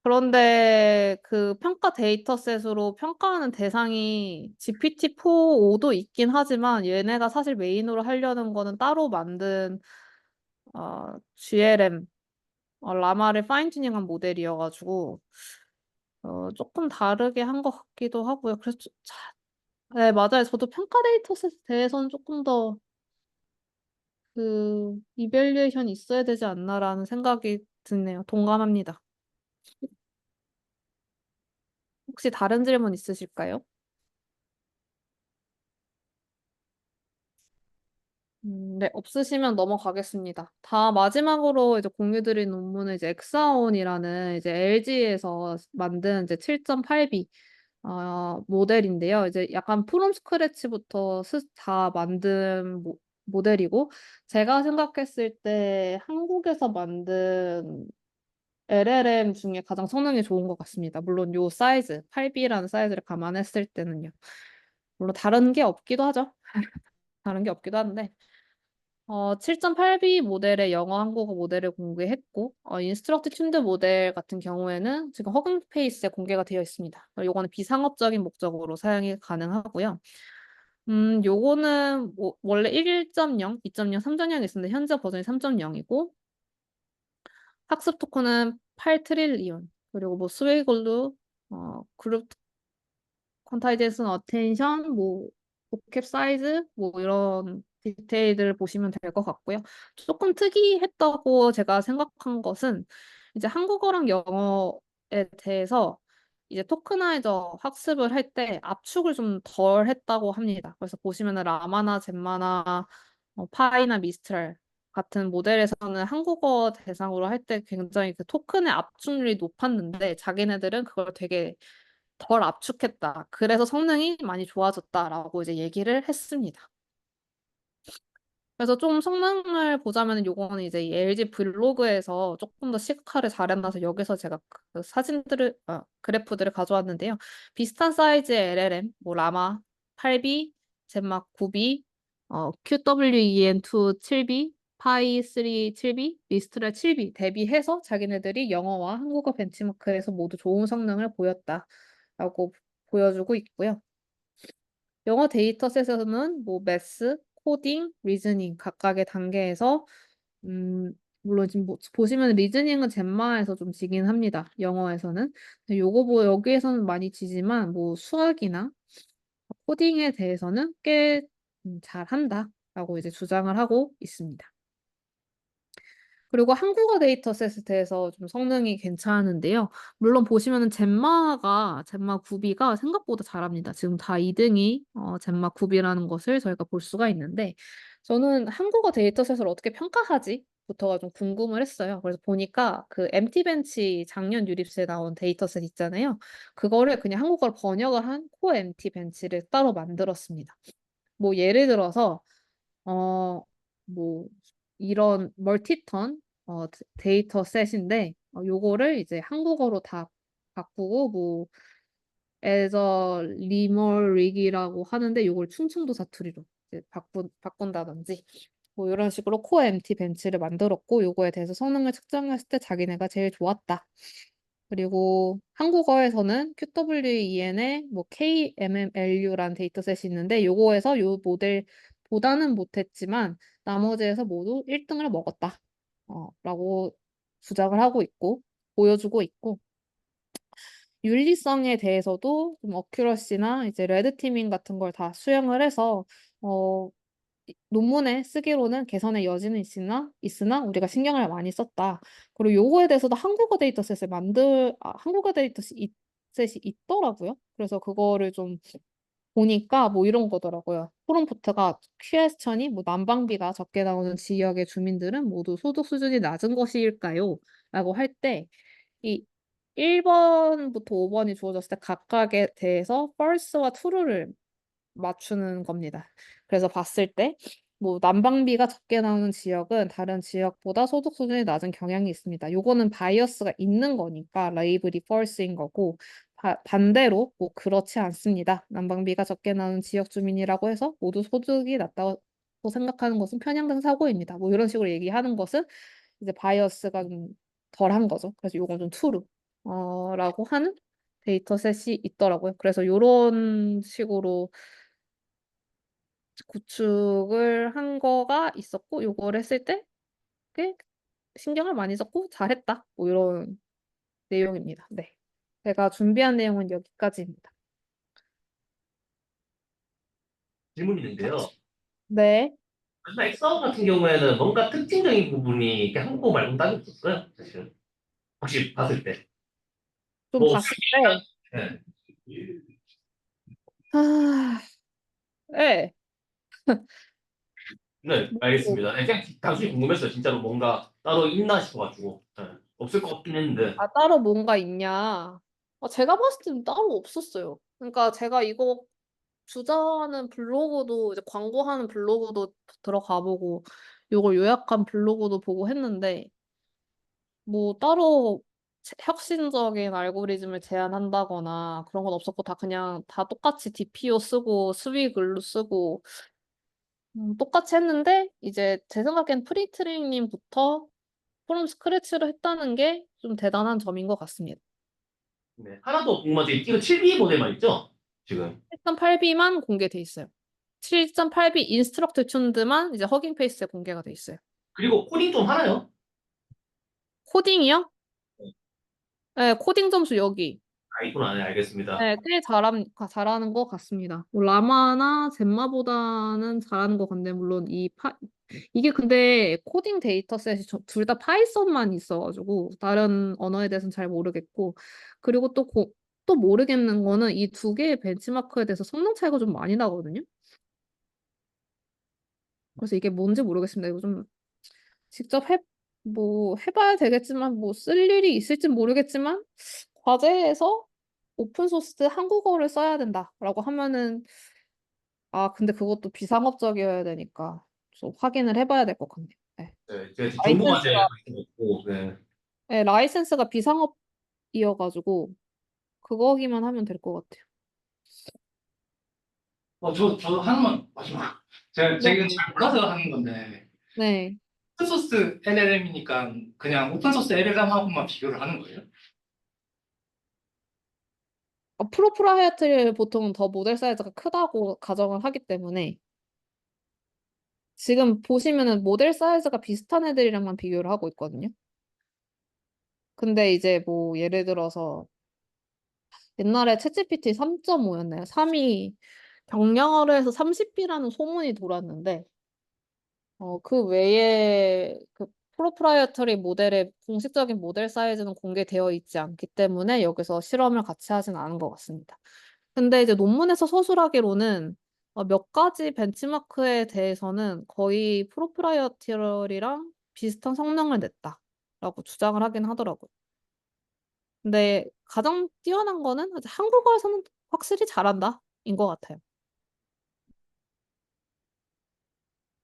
그런데 그 평가 데이터셋으로 평가하는 대상이 GPT-4.5도 있긴 하지만 얘네가 사실 메인으로 하려는 거는 따로 만든 GLM, 라마를 파인 튜닝한 모델이어가지고 조금 다르게 한 것 같기도 하고요. 그래서 네, 맞아요. 저도 평가 데이터셋에 대해서는 조금 더 이밸류에이션이 있어야 되지 않나라는 생각이 드네요. 동감합니다. 혹시 다른 질문 있으실까요? 네, 없으시면 넘어가겠습니다. 다 마지막으로 이제 공유드린 논문은 이제 엑사온이라는 이제 LG에서 만든 이제 7.8B 모델인데요. 이제 약간 프롬 스크래치부터 다 만든 모델이고, 제가 생각했을 때 한국에서 만든 LLM 중에 가장 성능이 좋은 것 같습니다. 물론 요 사이즈, 8B라는 사이즈를 감안했을 때는요. 물론 다른 게 없기도 하죠. 다른 게 없기도 한데. 7.8B 모델의 영어, 한국어 모델을 공개했고, 인스트럭트 튠드 모델 같은 경우에는 지금 허깅 페이스에 공개가 되어 있습니다. 요거는 비상업적인 목적으로 사용이 가능하고요. 요거는 뭐 원래 1.0, 2.0, 3.0이 있었는데 현재 버전이 3.0이고, 학습 토큰은 8트릴리온, 그리고 뭐 스웨이글루, 그룹 퀀타이제이션 어텐션, 뭐 보캡 사이즈, 뭐 이런 디테일들을 보시면 될 것 같고요. 조금 특이했다고 제가 생각한 것은 이제 한국어랑 영어에 대해서 이제 토크나이저 학습을 할 때 압축을 좀 덜 했다고 합니다. 그래서 보시면은 라마나 젬마나 파이나 미스트랄 같은 모델에서는 한국어 대상으로 할 때 굉장히 그 토큰의 압축률이 높았는데 자기네들은 그걸 되게 덜 압축했다. 그래서 성능이 많이 좋아졌다라고 이제 얘기를 했습니다. 그래서 좀 성능을 보자면 요거는 이제 이 LG 블로그에서 조금 더 시각화를 잘해놔서 여기서 제가 그 사진들을, 그래프들을 가져왔는데요. 비슷한 사이즈의 LLM, 뭐 라마 8B, 젠막 9B, QWEN2 7B, 파이 3 7B, 미스트랄 7B 대비해서 자기네들이 영어와 한국어 벤치마크에서 모두 좋은 성능을 보였다라고 보여주고 있고요. 영어 데이터셋에서는 뭐 매스, 코딩, 리즈닝 각각의 단계에서 물론 지금 보시면 리즈닝은 젬마에서 좀 지긴 합니다. 영어에서는. 근데 요거 뭐 여기에서는 많이 지지만 뭐 수학이나 코딩에 대해서는 꽤 잘한다라고 이제 주장을 하고 있습니다. 그리고 한국어 데이터셋에 대해서 좀 성능이 괜찮은데요. 물론 보시면은 젬마 9B가 생각보다 잘합니다. 지금 다 2등이 젬마 9B라는 것을 저희가 볼 수가 있는데 저는 한국어 데이터셋을 어떻게 평가하지? 데이터셋부터가 좀 궁금을 했어요. 그래서 보니까 그 MT벤치 작년 유립스에 나온 데이터셋 있잖아요. 그거를 그냥 한국어로 번역을 한 코어 MT벤치를 따로 만들었습니다. 뭐 예를 들어서 뭐 이런 멀티턴 데이터셋인데 요거를 이제 한국어로 다 바꾸고 뭐 as a limerick이라고 하는데 요걸 충청도 사투리로 이제 바꾼다든지 뭐 이런 식으로 코어 MT 벤치를 만들었고 요거에 대해서 성능을 측정했을 때 자기네가 제일 좋았다. 그리고 한국어에서는 QWEN의 뭐 KMMLU라는 데이터셋이 있는데 요거에서 요 모델보다는 못했지만 나머지에서 모두 1등을 먹었다. 라고 주장을 하고 있고 보여주고 있고 윤리성에 대해서도 좀 어큐러시나 이제 레드티밍 같은 걸 다 수행을 해서 논문에 쓰기로는 개선의 여지는 있으나 우리가 신경을 많이 썼다. 그리고 요거에 대해서도 한국어 데이터셋이 있더라고요. 그래서 그거를 좀 보니까 뭐 이런 거더라고요. 프롬프트가 퀘스천이 뭐 난방비가 적게 나오는 지역의 주민들은 모두 소득 수준이 낮은 것일까요? 라고 할 때 이 1번부터 5번이 주어졌을 때 각각에 대해서 false와 true를 맞추는 겁니다. 그래서 봤을 때 뭐 난방비가 적게 나오는 지역은 다른 지역보다 소득 수준이 낮은 경향이 있습니다. 요거는 바이어스가 있는 거니까 레이블이 false인 거고 반대로 뭐 그렇지 않습니다. 난방비가 적게 나오는 지역 주민이라고 해서 모두 소득이 낮다고 생각하는 것은 편향된 사고입니다. 뭐 이런 식으로 얘기하는 것은 이제 바이어스가 좀 덜한 거죠. 그래서 요건 좀 true 라고 하는 데이터셋이 있더라고요. 그래서 요런 식으로 구축을 한 거가 있었고 요걸 했을 때 꽤 신경을 많이 썼고 잘했다. 뭐 이런 내용입니다. 네. 제가 준비한 내용은 여기까지입니다. 질문이 있는데요. 네. 그래서 엑사우 같은 경우에는 뭔가 특징적인 부분이 이렇게 한국어 말고 따로 없었어요, 사실은. 혹시 봤을 때. 좀 뭐, 봤을 때 네. 네. 네, 뭐 알겠습니다. 네, 그냥 단순히 궁금했어요. 진짜로 뭔가 따로 있나 싶어가지고. 네. 없을 것 같긴 했는데. 따로 뭔가 있냐? 제가 봤을 때는 따로 없었어요. 그러니까 제가 이거 주장하는 블로그도 이제 광고하는 블로그도 들어가 보고 요걸 요약한 블로그도 보고 했는데 뭐 따로 혁신적인 알고리즘을 제안한다거나 그런 건 없었고 다 그냥 다 똑같이 DPO 쓰고 스위글로 쓰고 똑같이 했는데 이제 제 생각엔 프리트레이닝부터 프롬 스크래치를 했다는 게 좀 대단한 점인 것 같습니다. 네. 하나 더 궁금한 게 이거 7B 모델만 있죠? 지금. 7.8b만 공개돼 있어요. 7.8b 인스트럭트 튠드만 이제 허깅 페이스에 공개가 돼 있어요. 그리고 코딩 좀 하나요? 코딩이요? 네, 코딩 점수 여기. 있구나. 네, 알겠습니다. 네, 꽤 잘하는 것 같습니다. 뭐 라마나 젬마보다는 잘하는 것 같네. 물론 이게 근데 코딩 데이터셋이 둘 다 파이썬만 있어가지고 다른 언어에 대해서는 잘 모르겠고 그리고 또 모르겠는 거는 이 두 개의 벤치마크에 대해서 성능 차이가 좀 많이 나거든요. 그래서 이게 뭔지 모르겠습니다. 이거 좀 직접 해봐야 되겠지만 뭐 쓸 일이 있을지 모르겠지만 과제에서 오픈소스 한국어를 써야 된다라고 하면은 근데 그것도 비상업적이어야 되니까 좀 확인을 해봐야 될 것 같네요. 네. 네, 제가 정보과제 라이센스가 있고, 네. 네, 라이센스가 비상업이어가지고 그거기만 하면 될 것 같아요. 저 하나만 마지막. 제가 이건 잘 몰라서 하는 건데 네. 오픈소스 LLM이니까 그냥 오픈소스 LLM하고만 비교를 하는 거예요? 프로프라이어티를 보통은 더 모델 사이즈가 크다고 가정을 하기 때문에 지금 보시면은 모델 사이즈가 비슷한 애들이랑만 비교를 하고 있거든요. 근데 이제 뭐 예를 들어서 옛날에 챗GPT 3.5였나요? 3이 경량화로 해서 30B라는 소문이 돌았는데 그 외에 그 프로프라이어터리 모델의 공식적인 모델 사이즈는 공개되어 있지 않기 때문에 여기서 실험을 같이 하진 않은 것 같습니다. 근데 이제 논문에서 서술하기로는 몇 가지 벤치마크에 대해서는 거의 프로프라이어티랑 비슷한 성능을 냈다라고 주장을 하긴 하더라고요. 근데 가장 뛰어난 거는 이제 한국어에서는 확실히 잘한다인 것 같아요.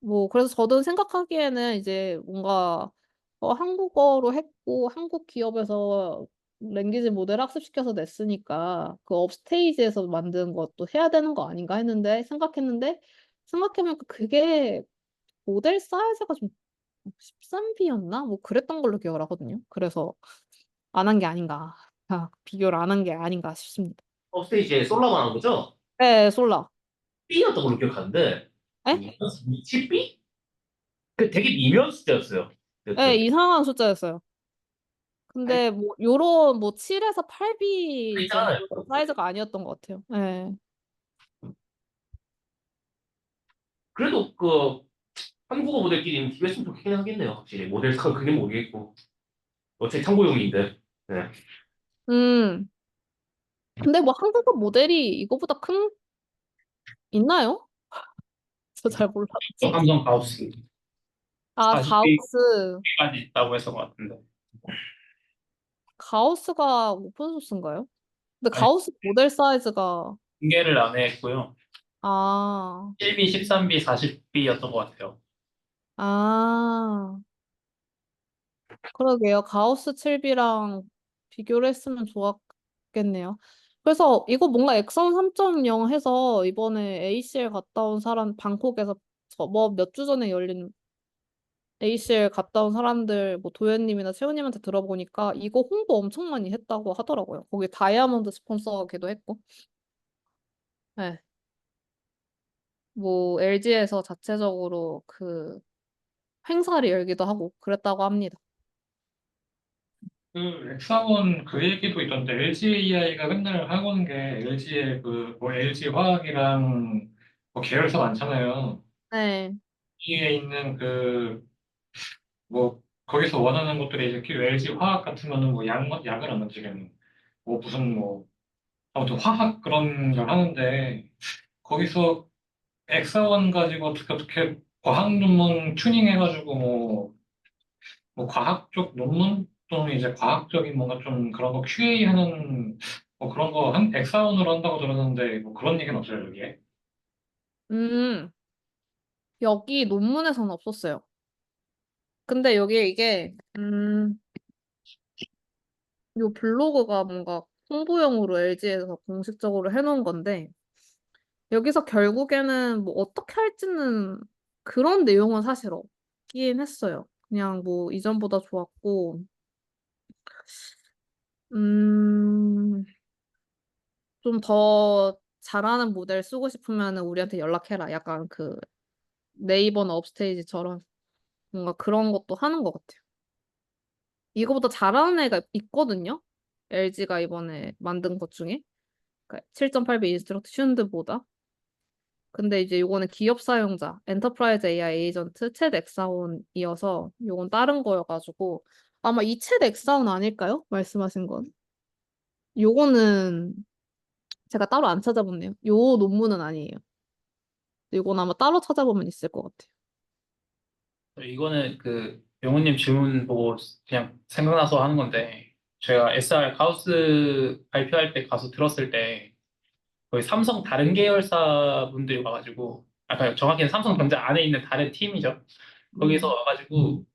뭐 그래서 저도 생각하기에는 이제 뭔가 한국어로 했고 한국 기업에서 랭귀지 모델 학습시켜서 냈으니까 그 업스테이지에서 만든 것도 해야 되는 거 아닌가 했는데 생각해보니까 그게 모델 사이즈가 좀 13B였나? 뭐 그랬던 걸로 기억을 하거든요. 그래서 안 한 게 아닌가. 비교를 안 한 게 아닌가 싶습니다. 업스테이지에 솔라만 한 거죠? 네, 솔라. B였던 걸로 기억하는데 에? 10B? 그 되게 미묘한 숫자였어요. 네, 여튼 이상한 숫자였어요. 근데 뭐 요런 뭐 7에서 8B 정도 있잖아요. 사이즈가 아니었던 것 같아요. 네. 그래도 그 한국어 모델끼리는 비교했으면 좋긴 하겠네요. 확실히 모델 사 그게 모르겠고 어차피 참고용인데. 네. 음. 근데 뭐 한국어 모델이 이거보다 큰 있나요? 저 잘 몰라. 삼성 가우스 아, 40B까지 가우스. 있다고 해서 같은데. 가우스가 오픈 소스인가요? 근데 아니, 가우스 모델 사이즈가 공개를 안 했고요. 아, 7B, 13B, 40B였던 것 같아요. 아, 그러게요. 가우스 7B랑 비교를 했으면 좋았겠네요. 그래서 이거 뭔가 엑선 3.0 해서 이번에 ACL 갔다 온 사람, 방콕에서 뭐 몇 주 전에 열린 ACL 갔다 온 사람들, 뭐 도현님이나 채우님한테 들어보니까 이거 홍보 엄청 많이 했다고 하더라고요. 거기 다이아몬드 스폰서기도 했고. 네. 뭐 LG에서 자체적으로 그 행사를 열기도 하고 그랬다고 합니다. 그 엑사원 그 얘기도 있던데 LGAI가 맨날 하고 있는 게 LG의 그 뭐 LG 화학이랑 뭐 계열사 많잖아요. 네. 여기에 있는 그 뭐 거기서 원하는 것들이 이제 LG 화학 같으면은 뭐 약을 안 만들겠는 뭐 무슨 뭐 아무튼 화학 그런 걸 하는데 거기서 엑사원 가지고 어떻게 과학 논문 튜닝해가지고 뭐 과학 쪽 논문 또는 이제 과학적인 뭔가 좀 그런 거 QA 하는 뭐 그런 거 한 엑사원으로 한다고 들었는데 뭐 그런 얘기는 없어요 여기에. 음, 여기 논문에서는 없었어요. 근데 여기 이게, 요 블로그가 뭔가 홍보용으로 LG에서 공식적으로 해놓은 건데, 여기서 결국에는 뭐 어떻게 할지는 그런 내용은 사실 없긴 했어요. 그냥 뭐 이전보다 좋았고, 음, 좀 더 잘하는 모델 쓰고 싶으면 우리한테 연락해라. 약간 그 네이버나 업스테이지처럼 뭔가 그런 것도 하는 것 같아요. 이거보다 잘하는 애가 있거든요. LG가 이번에 만든 것 중에. 그러니까 7.8배 인스트럭트 튠드보다. 근데 이제 요거는 기업 사용자, 엔터프라이즈 AI 에이전트, 챗 엑사온이어서 요건 다른 거여가지고 아마 이 챗 엑사온 아닐까요? 말씀하신 건. 요거는 제가 따로 안 찾아봤네요. 요 논문은 아니에요. 이건 아마 따로 찾아보면 있을 것 같아요. 이거는 그 영훈님 질문 보고 그냥 생각나서 하는 건데, 제가 SR 가우스 발표할 때 가서 들었을 때 거기 삼성 다른 계열사 분들이 와가지고, 아까 정확히는 삼성전자 안에 있는 다른 팀이죠. 거기서 와가지고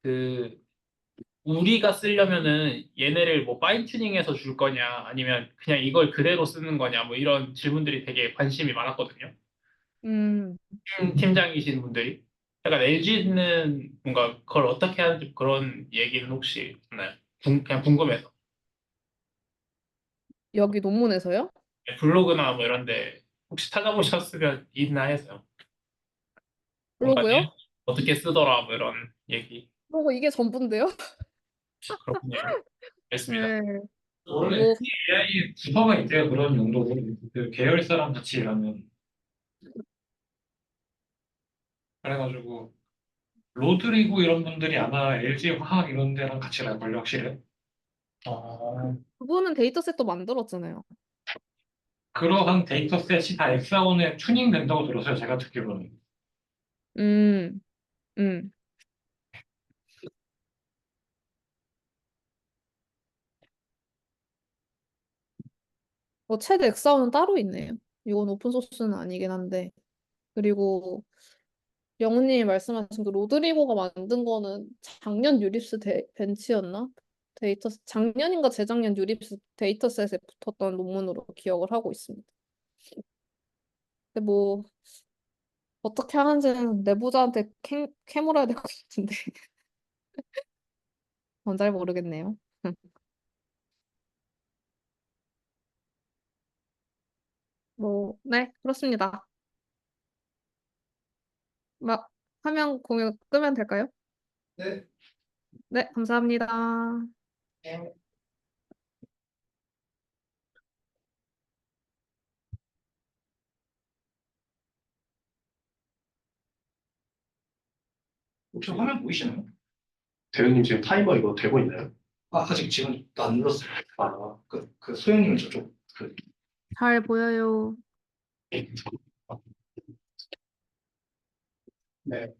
그 우리가 쓰려면은 얘네를 뭐 파인 튜닝해서 줄 거냐 아니면 그냥 이걸 그대로 쓰는 거냐 뭐 이런 질문들이 되게 관심이 많았거든요. 음, 팀장이신 분들이. 약간 LG는 뭔가 그걸 어떻게 하는지 그런 얘기는 혹시 있나요? 그냥 궁금해서. 여기 논문에서요? 블로그나 뭐 이런데 혹시 찾아보셨으면 있나 해서요. 뭔가 블로그요? 어떻게 쓰더라 뭐 이런 얘기. 블로그 이게 전부인데요? 그렇군요. 알겠습니다. 네. 원래 뭐, AI 부서가 있대요 그런 용도로 그 계열사랑 같이 일하는. 그래가지고 로드리고 이런 분들이 아마 LG 화학 이런 데랑 같이 일할 걸요 확실히. 어, 그분은 데이터셋도 만들었잖아요. 그러한 데이터셋이 다 엑사원에 튜닝 된다고 들었어요 제가 듣기로는. 음, 음. 챗 엑사오는 따로 있네요. 이건 오픈 소스는 아니긴 한데. 그리고 영훈님이 말씀하신 그 로드리고가 만든 거는 작년 유립스 벤치였나? 작년인가 재작년 유립스 데이터셋에 붙었던 논문으로 기억을 하고 있습니다. 근데 뭐 어떻게 하는지는 내부자한테 캐물어야 될 것 같은데 전 잘 모르겠네요. 뭐, 네, 그렇습니다. 막 화면 공유 끄면 될까요? 네. 네, 감사합니다. 혹시 화면 보이시나요? 대현님 지금 타이머 이거 되고 있나요? 아직 지금 안 눌렀어요. 그 소영님은 저쪽 잘 보여요. 네.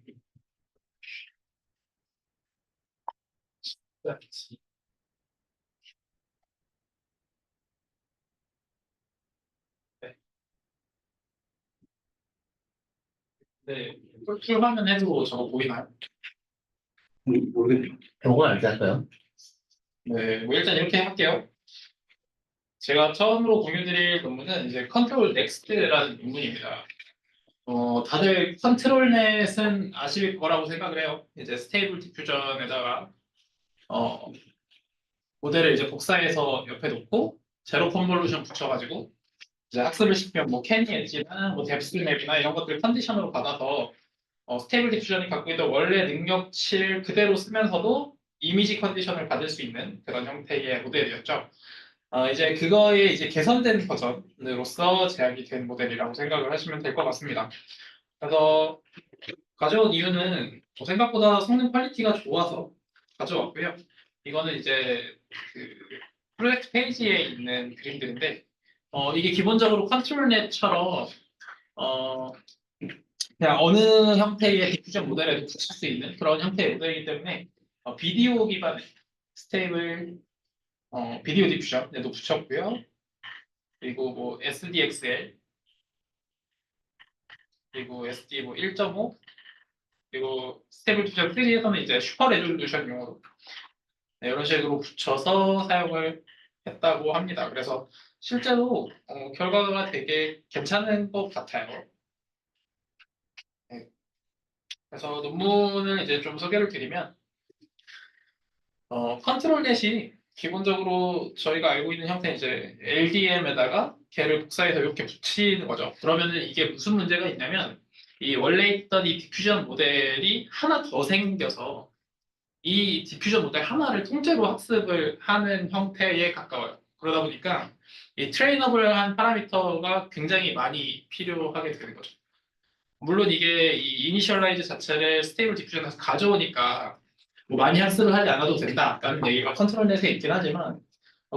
네, 풀화면 해도 저거 보이나요? 모르겠네요. 요건 알지 할까요? 네, 뭐 일단 이렇게 할게요. 제가 처음으로 공유드릴 논문은 이제 컨트롤 넥스트라는 논문입니다. 다들 컨트롤 넷은 아실 거라고 생각을 해요. 이제 스테이블 디퓨전에다가 모델을 이제 복사해서 옆에 놓고 제로 컨볼루션 붙여가지고 이제 학습을 시키면 뭐 캐니 엣지나 뭐 뎁스 맵이나 이런 것들 컨디션으로 받아서 스테이블 디퓨전이 갖고 있던 원래 능력치를 그대로 쓰면서도 이미지 컨디션을 받을 수 있는 그런 형태의 모델이었죠. 이제 그거의 이제 개선된 버전으로서 제약이 된 모델이라고 생각을 하시면 될 것 같습니다. 그래서 가져온 이유는 생각보다 성능 퀄리티가 좋아서 가져왔고요. 이거는 이제 그 프로젝트 페이지에 있는 그림들인데 이게 기본적으로 컨트롤넷처럼 그냥 어느 형태의 디퓨전 모델에도 붙일 수 있는 그런 형태의 모델이기 때문에 비디오 기반의 스테이블 비디오 디퓨전에도 붙였고요. 그리고 뭐 SDXL 그리고 SD 뭐 1.5 그리고 스테이블 디퓨전 3에서는 이제 슈퍼 레졸루션용으로 이런 식으로 붙여서 사용을 했다고 합니다. 그래서 실제로 결과가 되게 괜찮은 것 같아요. 네. 그래서 논문을 이제 좀 소개를 드리면 컨트롤 넷이 기본적으로 저희가 알고 있는 형태는 이제 LDM에다가 걔를 복사해서 이렇게 붙이는 거죠. 그러면은 이게 무슨 문제가 있냐면 이 원래 있던 이 디퓨전 모델이 하나 더 생겨서 이 디퓨전 모델 하나를 통째로 학습을 하는 형태에 가까워요. 그러다 보니까 이 트레이너블한 파라미터가 굉장히 많이 필요하게 되는 거죠. 물론 이게 이 이니셜라이즈 자체를 스테이블 디퓨전에서 가져오니까 뭐 많이 학습을 하지 않아도 된다라는 얘기가 컨트롤넷에 있긴 하지만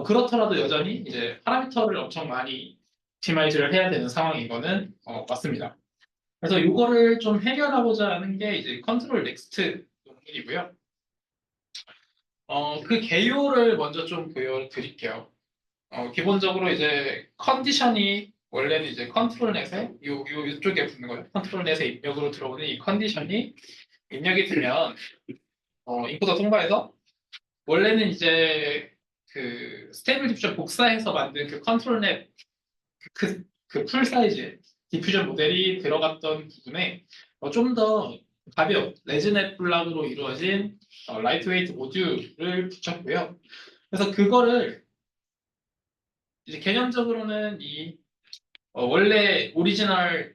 그렇더라도 여전히 이제 파라미터를 엄청 많이 옵티마이즈를 해야 되는 상황인 거는 맞습니다. 그래서 이거를 좀 해결하고자 하는 게 이제 컨트롤 넥스트 논문이고요. 그 개요를 먼저 좀 보여드릴게요. 기본적으로 이제 컨디션이 원래는 이제 컨트롤넷에 이쪽에 붙는 거예요. 컨트롤넷에 입력으로 들어오는 이 컨디션이 입력이 되면 인코더 통과해서 원래는 이제 그 스테이블 디퓨전 복사해서 만든 그 컨트롤넷 그 풀 사이즈 디퓨전 모델이 들어갔던 부분에 좀 더 가벼운 레즈넷 블락으로 이루어진 라이트웨이트 모듈을 붙였고요. 그래서 그거를 이제 개념적으로는 이 원래 오리지널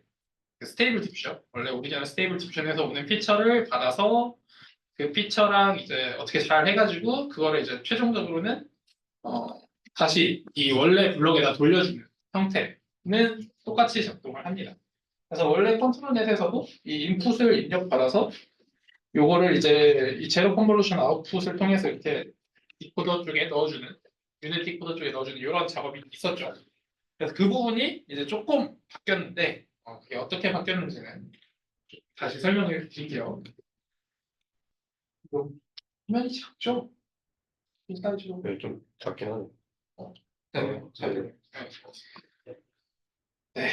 스테이블 디퓨전, 원래 오리지널 스테이블 디퓨전에서 오는 피처를 받아서 그 피처랑 이제 어떻게 잘 해가지고 그거를 이제 최종적으로는 어, 다시 이 원래 블록에다 돌려주는 형태는 똑같이 작동을 합니다. 그래서 원래 컨트롤넷에서도 이 인풋을 입력받아서 요거를 이제 이 제로 컨볼루션 아웃풋을 통해서 이렇게 디코더 쪽에 넣어주는 유닛 디코더 쪽에 넣어주는 이런 작업이 있었죠. 그래서 그 부분이 이제 조금 바뀌었는데 그게 어떻게 바뀌었는지는 다시 설명을 드릴게요. 화면이 작죠? 이 사이즈로. 네, 좀 작긴 하네. 네, 잘 돼요. 네.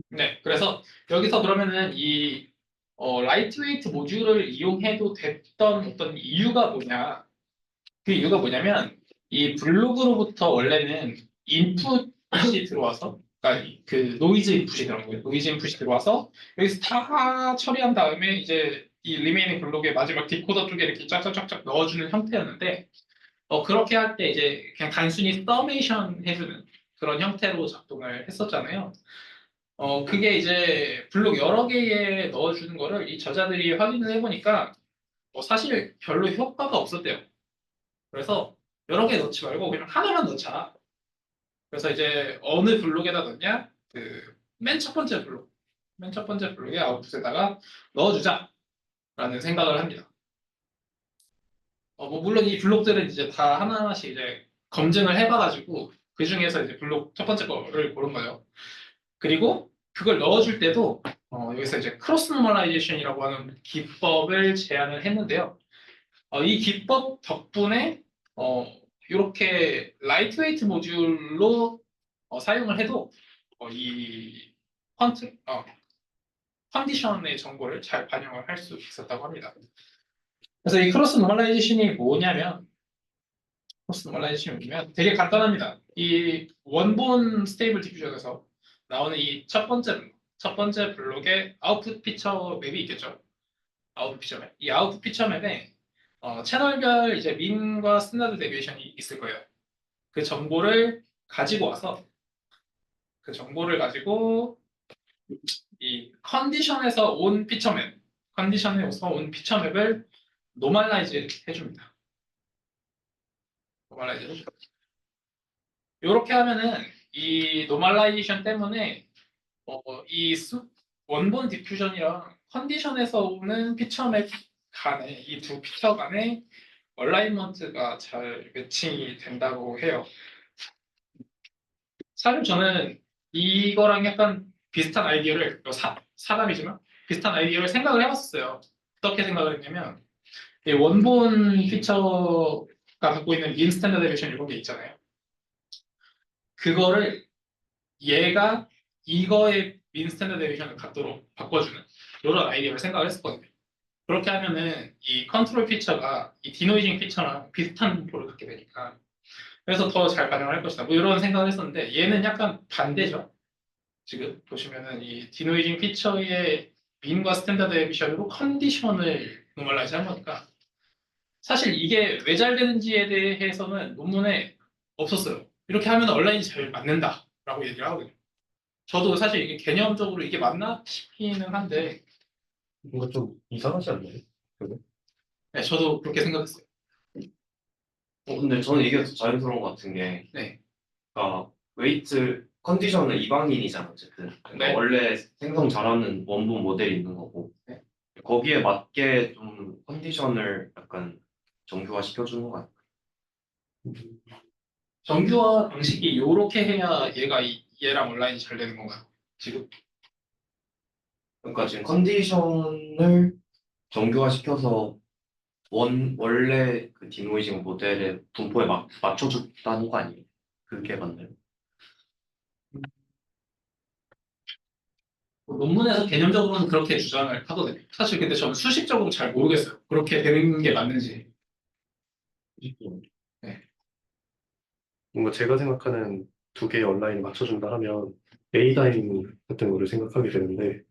네, 그래서 여기서 그러면은 이 라이트웨이트 모듈을 이용해도 됐던 어떤 이유가 뭐냐? 그 이유가 뭐냐면 이 블록으로부터 원래는 인풋이 들어와서, 그러니까 그 노이즈 인풋이 들어온 거예요. 노이즈 인풋이 들어와서 여기서 다 처리한 다음에 이제 이 리메이닝 블록의 마지막 디코더 쪽에 이렇게 쫙쫙쫙쫙 넣어주는 형태였는데, 그렇게 할 때 이제 그냥 단순히 서메이션 해주는 그런 형태로 작동을 했었잖아요. 그게 이제 블록 여러 개에 넣어주는 거를 이 저자들이 확인을 해보니까 사실 별로 효과가 없었대요. 그래서 여러 개 넣지 말고 그냥 하나만 넣자. 그래서 이제 어느 블록에다 넣냐? 그 맨 첫 번째 블록, 맨 첫 번째 블록의 아웃풋에다가 넣어주자라는 생각을 합니다. 뭐 물론 이 블록들은 이제 다 하나하나씩 이제 검증을 해봐가지고 그 중에서 이제 블록 첫 번째 거를 고른 거예요. 그리고 그걸 넣어줄 때도 여기서 이제 크로스 노멀라이제이션이라고 하는 기법을 제안을 했는데요. 이 기법 덕분에 이렇게 라이트웨이트 모듈로 사용을 해도 이 컨디션의 정보를 잘 반영을 할 수 있었다고 합니다. 그래서 이 크로스 노멀라이제이션이 뭐냐면 되게 간단합니다. 이 원본 스테이블 디퓨전에서 나오는 이 첫 번째 블록에 아웃풋 피처 맵이 있겠죠. 아웃풋 피처 맵. 이 아웃풋 피처 맵에 채널별 이제 민과 스탠다드 데비에이션이 있을 거예요. 그 정보를 가지고 와서 그 정보를 가지고 이 컨디션에서 온 피처 맵을 노멀라이즈 해줍니다. 노멀라이즈 해줍니다. 이렇게 하면은 이 노멀라이제이션 때문에 이 원본 디퓨전이랑 컨디션에서 오는 피처 맵 간에 이 두 피처 간에 얼라이먼트가 잘 매칭이 된다고 해요. 사실 저는 이거랑 약간 비슷한 아이디어를 사담이지만 비슷한 아이디어를 생각을 해봤어요. 어떻게 생각을 했냐면 이 원본 피처가 갖고 있는 민 스탠다드 데비에이션 이런 게 있잖아요. 그거를 얘가 이거의 민 스탠다드 데비에이션을 갖도록 바꿔주는 이런 아이디어를 생각을 했었거든요. 그렇게 하면은 이 컨트롤 피처가 이 디노이징 피처랑 비슷한 분포를 갖게 되니까 그래서 더 잘 반영을 할 것이다. 뭐 이런 생각을 했었는데 얘는 약간 반대죠. 지금 보시면은 이 디노이징 피처의 민과 스탠다드 데비에이션으로 컨디션을 노멀라이즈 한 거니까 사실 이게 왜 잘 되는지에 대해서는 논문에 없었어요. 이렇게 하면 온라인이 잘 맞는다라고 얘기를 하거든요. 저도 사실 이게 개념적으로 이게 맞나 싶기는 한데 뭔가 좀 이상하지 않나요? 네, 저도 그렇게 생각했어요. 근데 저는 이게 더 자연스러운 것 같은 게, 네. 그러니까 웨이트 컨디션은 이방인이잖아, 어쨌든. 그러니까 네. 원래 생성 잘하는 원본 모델이 있는 거고, 네. 거기에 맞게 좀 컨디션을 약간 정교화 시켜주는 거 아니야? 정규화 방식이 이렇게 해야 얘랑 온라인이 잘 되는 건가요? 지금? 그러니까 지금 컨디션을 정교화 시켜서 원래 그 디노이징 모델의 분포에 맞춰줬다는 거 아니에요? 그게 맞나요? 논문에서 개념적으로는 그렇게 주장을 하거든요. 사실 근데 저는 수식적으로 잘 모르겠어요. 그렇게 되는 게 맞는지. 뭔가 제가 생각하는 두 개의 온라인을 맞춰준다 하면 A다임 같은 거를 생각하게 되는데,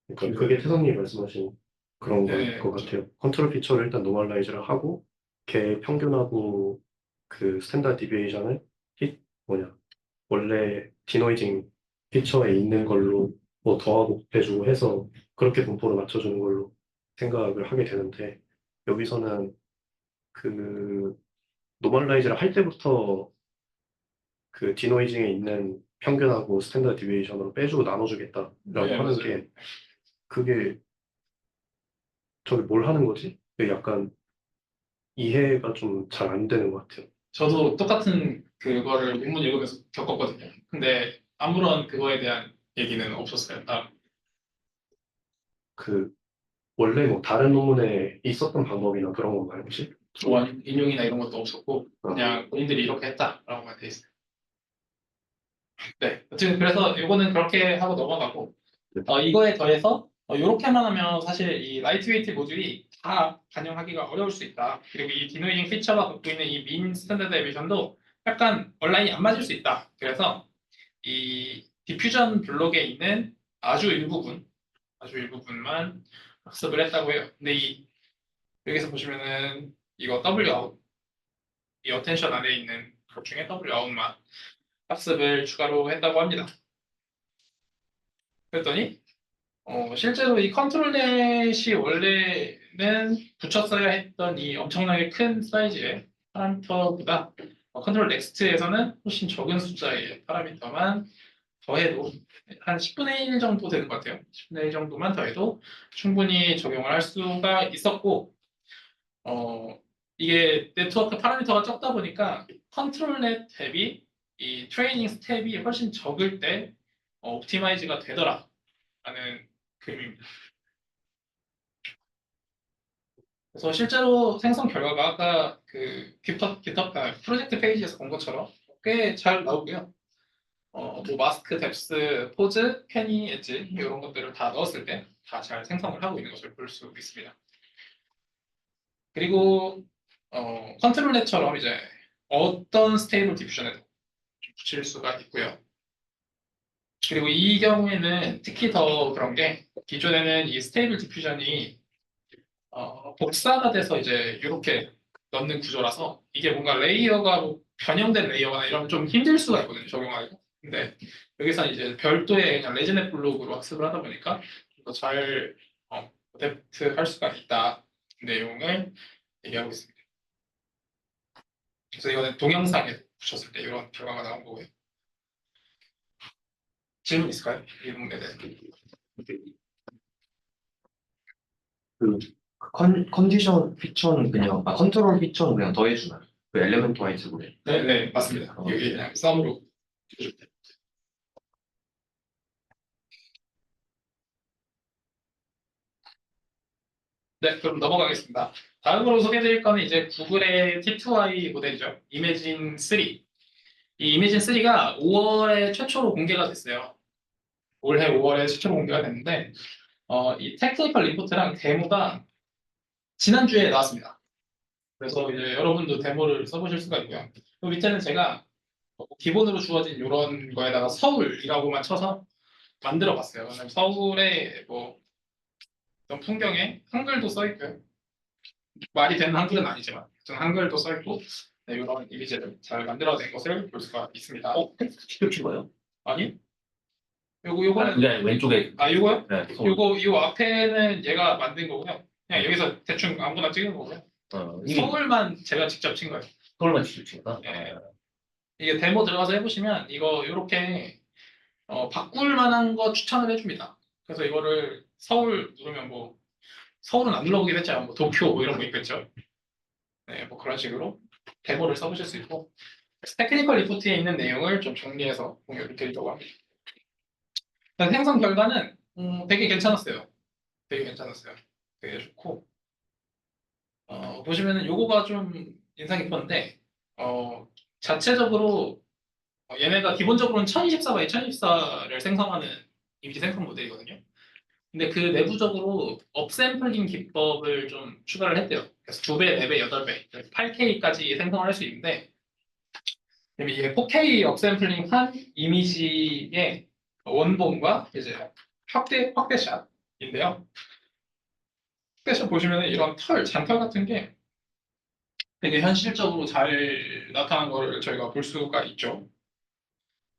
그러니까 그게 태성님이 말씀하신 그런 네, 거일 것 같아요. 컨트롤 피처를 일단 노멀라이즈를 하고, 걔 평균하고 그 스탠다드 디비에이션을 원래 디노이징 피처에 있는 걸로 뭐 더하고 곱해주고 해서 그렇게 분포를 맞춰주는 걸로 생각을 하게 되는데, 여기서는 그 노멀라이즈를 할 때부터 그 디노이징에 있는 평균하고 스탠다드 디비에이션으로 빼주고 나눠주겠다라고 네, 하는 맞아요. 게, 그게 저게 뭘 하는 거지? 그게 약간 이해가 좀 잘 안 되는 것 같아요. 저도 똑같은 그거를 논문 읽으면서 겪었거든요. 근데 아무런 그거에 대한 얘기는 없었어요. 그 원래 뭐 다른 논문에 있었던 방법이나 그런 건가요, 혹시? 조언, 인용이나 이런 것도 없었고 그냥 본인들이 이렇게 했다라고만 돼 있어요. 네, 어쨌든 그래서 이거는 그렇게 하고 넘어가고 이거에 더해서 이렇게만 하면 사실 이 라이트웨이트 모듈이 다 반영하기가 어려울 수 있다. 그리고 이 디노이징 피처가 갖고 있는 이 민 스탠다드 에미션도 약간 온라인이 안 맞을 수 있다. 그래서 이 디퓨전 블록에 있는 아주 일부분만 학습을 했다고 해요. 근데 여기서 보시면은 이거 WOUT, 이 어텐션 안에 있는 것 중에 WOUT만 학습을 추가로 했다고 합니다. 그랬더니 실제로 이 컨트롤넷이 원래는 붙였어야 했던 이 엄청나게 큰 사이즈의 파라미터보다 컨트롤 넥스트에서는 훨씬 적은 숫자의 파라미터만 더해도 한 10분의 1 정도 되는 것 같아요. 10분의 1 정도만 더해도 충분히 적용을 할 수가 있었고 이게 네트워크 파라미터가 적다 보니까 컨트롤넷 대비 이 트레이닝 스텝이 훨씬 적을 때 옵티마이즈가 되더라 라는 그림입니다. 그래서 실제로 생성 결과가 아까 그 GitHub 프로젝트 페이지에서 본 것처럼 꽤 잘 나오고요. 뭐 마스크, 뎁스, 포즈, 캐니, 엣지 이런 것들을 다 넣었을 때 다 잘 생성을 하고 있는 것을 볼 수 있습니다. 그리고 컨트롤넷처럼 이제 어떤 스테이블 디퓨전에도 붙일 수가 있고요. 그리고 이 경우에는 특히 더 그런 게 기존에는 이 스테이블 디퓨전이 복사가 돼서 이제 이렇게 넣는 구조라서 이게 뭔가 레이어가 뭐 변형된 레이어거나 이러면 좀 힘들 수가 있거든요, 적용하기가. 근데 여기서 이제 별도의 그냥 레지넷 블록으로 학습을 하다 보니까 더 잘 어댑트 할 수가 있다 내용을 얘기하고 있습니다. 그래서 이거는 동영상에 붙였을 때 이런 결과가 나온 거고요. 질문 있을까요? 이 부분에 대해서. 컨디션 피처는 그냥 컨트롤 피처는 그냥 더해주나요? 그 엘리멘트 화이트보다. 네, 맞습니다. 여기 그냥 썸으로 해주면 돼요. 네, 그럼 넘어가겠습니다. 다음으로 소개해드릴 거는 이제 구글의 T2i 모델이죠. 이매진 3. 이 이매진 3가 5월에 최초로 공개가 됐어요. 올해 5월에 최초로 공개가 됐는데 이 테크니컬 리포트랑 데모가 지난주에 나왔습니다. 그래서 이제 여러분도 데모를 써보실 수가 있고요. 그 밑에는 제가 기본으로 주어진 이런 거에다가 서울이라고만 쳐서 만들어 봤어요. 서울의 뭐 어떤 풍경에 한글도 써 있고요. 말이 되는 한글은 아니지만 저는 한글도 써 있고 네, 이런 이미지를 잘 만들어낸 것을 볼 수가 있습니다. 직접 찍어요? 아니? 요거는 그게 왼쪽에. 요거요? 네, 요 앞에는 얘가 만든 거고요. 그냥 여기서 대충 아무거나 찍은 거고요. 이게 서울만 제가 직접 친 거예요. 서울만 직접 찍었다. 예. 이게 데모 들어가서 해보시면 이거 이렇게 바꿀 만한 거 추천을 해줍니다. 그래서 이거를 서울 누르면 뭐 서울은 안 눌러보긴 했지만 뭐 도쿄 뭐 이런 거 있겠죠. 네, 뭐 그런 식으로 데모를 써보실 수 있고 테크니컬 리포트에 있는 내용을 좀 정리해서 공유를 드리려고 합니다. 일단 생성 결과는 되게 괜찮았어요. 되게 괜찮았어요. 되게 좋고 보시면은 요거가 좀 인상 깊었는데 자체적으로 얘네가 기본적으로는 1024 x 1024를 생성하는 이미지 생성 모델이거든요. 근데 그 내부적으로 업샘플링 기법을 좀 추가를 했대요. 그래서 2배, 4배, 8배, 8K까지 생성을 할 수 있는데 이게 4K 업샘플링한 이미지의 원본과 이제 확대샷인데요. 확대샷 보시면 이런 잔털 같은 게 되게 현실적으로 잘 나타난 걸 저희가 볼 수가 있죠.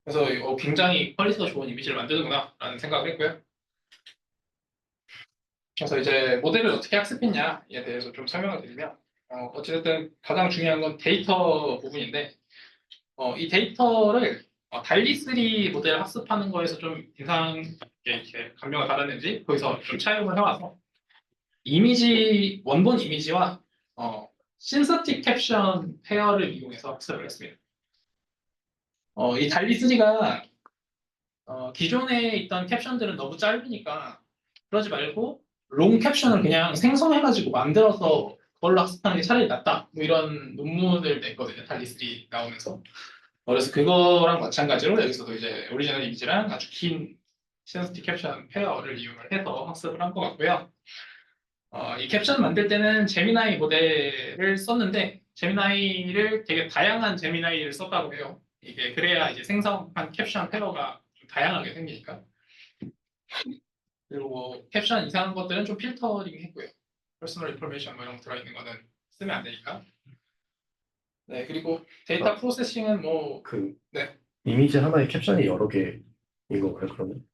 그래서 굉장히 퀄리티가 좋은 이미지를 만드는구나 라는 생각을 했고요. 그래서 이제 모델을 어떻게 학습했냐에 대해서 좀 설명을 드리면 어쨌든 가장 중요한 건 데이터 부분인데 이 데이터를 달리3 모델 학습하는 거에서 좀 인상 이렇게 감명을 받았는지 거기서 좀 차용을 해와서 원본 이미지와 신서틱 캡션 페어를 이용해서 학습을 했습니다. 이 달리3가 기존에 있던 캡션들은 너무 짧으니까 그러지 말고 롱 캡션을 그냥 생성해가지고 만들어서 그걸로 학습하는 게 차라리 낫다. 뭐 이런 논문을 냈거든요. 달리3 나오면서. 그래서 그거랑 마찬가지로 여기서도 이제 오리지널 이미지랑 아주 긴 시너스티 캡션 페어를 이용을 해서 학습을 한 것 같고요. 이 캡션 만들 때는 제미나이 모델을 썼는데 제미나이를 되게 다양한 제미나이를 썼다고 해요. 이게 그래야 이제 생성한 캡션 페어가 좀 다양하게 생기니까. 그리고 뭐 캡션 이상한 것들은 좀 필터링 했고요. 퍼스널 인포메이션 뭐 이런 거 들어있는 거는 쓰면 안 되니까. 네, 그리고 데이터 프로세싱은 뭐 그 네. 이미지 하나에 캡션이 여러 개인 건가요, 그러면?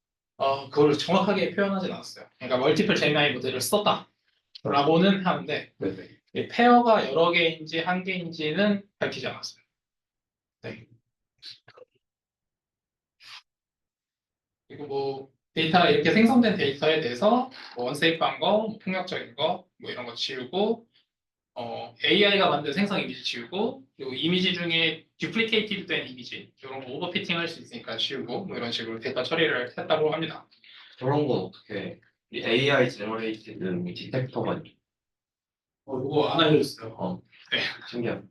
그걸 정확하게 표현하진 않았어요. 그러니까 멀티플 제미나이 모델을 썼다라고는 하는데 네네. 이 페어가 여러 개인지 한 개인지는 밝히지 않았어요. 네. 그리고 뭐 데이터 이렇게 생성된 데이터에 대해서 뭐 언세이프한 거, 뭐 폭력적인 거, 뭐 이런 거 지우고 AI가 만든 생성 이미지 지우고 그리고 이미지 중에 듀플리케이티드 된 이미지 이런 거 오버피팅 할 수 있으니까 지우고 뭐 이런 식으로 데이터 처리를 했다고 합니다. 저런 건 어떻게 이 AI 제너레이티드 디텍터가 있죠? 이거 안 알려줬어요. 신기하다.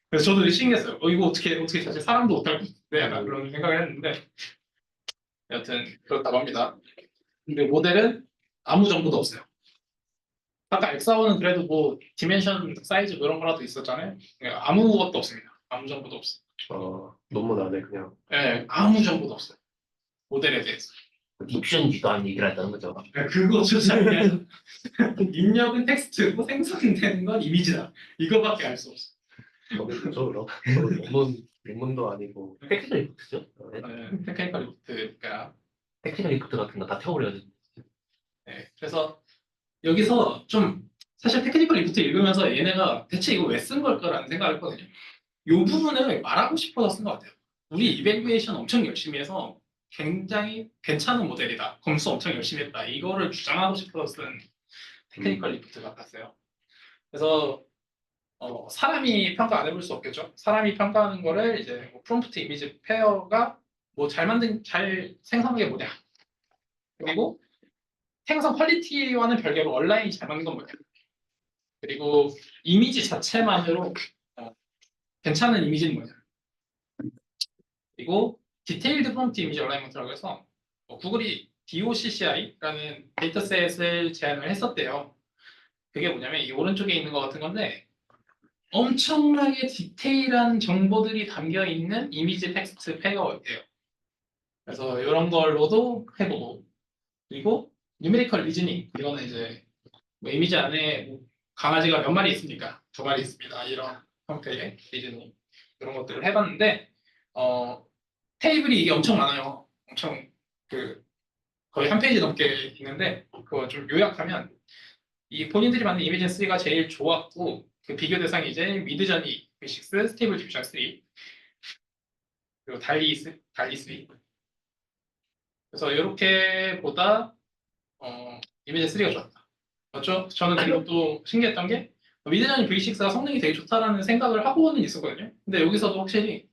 그래서 저도 신기했어요. 이거 어떻게 사실 사람도 못할 것 같은데 약간 그런 생각을 했는데 여튼 그렇다고 합니다. 근데 모델은 아무 정보도 없어요. 아까 엑사원은 그래도 뭐 디멘션 사이즈 뭐 이런 거라도 있었잖아요. 아무것도 없습니다. 아무 정보도 없어요. 논문 안에 그냥 네, 아무 정보도 없어요. 모델에 대해서. 딥션지도 안 얘기를 했다는 거죠. 그거조차 그냥 입력은 텍스트고 생성되는 건 이미지다. 이거밖에 알 수 없어. 그죠, 그럼. 논문도 아니고. 테크니컬 리프트죠. 테크니컬 리프트가. 테크니컬 리프트 같은 거 다 태워버려야 돼. 네, 그래서 여기서 좀 사실 테크니컬 리프트 읽으면서 얘네가 대체 이거 왜 쓴 걸까라는 생각을 했거든요. 이 부분을 말하고 싶어서 쓴 것 같아요. 우리 이밸류에이션 엄청 열심히 해서 굉장히 괜찮은 모델이다. 검수 엄청 열심히 했다. 이거를 주장하고 싶어서 쓴 테크니컬 리프트 같았어요. 그래서 사람이 평가 안 해볼 수 없겠죠. 사람이 평가하는 거를 이제 뭐 프롬프트 이미지 페어가 뭐 잘 생성한 게 뭐냐. 그리고 생성 퀄리티와는 별개로 온라인이 잘 맞는 건 뭐냐. 그리고 이미지 자체만으로 괜찮은 이미지는 뭐냐. 그리고 디테일드 프롬프트 이미지 얼라이먼트라고 해서 구글이 DOCCI라는 데이터셋을 제안을 했었대요. 그게 뭐냐면 이 오른쪽에 있는 것 같은 건데 엄청나게 디테일한 정보들이 담겨 있는 이미지 텍스트 페어예요. 그래서 이런 걸로도 해보고 그리고 뉴메리컬 리즈닝 이거는 이제 뭐 이미지 안에 뭐 강아지가 몇 마리 있습니까? 2마리 있습니다. 이런 형태의 리즈닝 이런 것들을 해봤는데 테이블이 이게 엄청 많아요. 엄청 거의 한 페이지 넘게 있는데 그거 좀 요약하면 이 본인들이 만든 이미지 3가 제일 좋았고 그 비교 대상이 이제 미드저니 V6, 스테이블 디퓨전 3 그리고 달리 3 그래서 이렇게 보다 이미지 3가 좋았다. 맞죠? 저는 그리고 또 신기했던 게 미드저니 V6가 성능이 되게 좋다라는 생각을 하고는 있었거든요. 근데 여기서도 확실히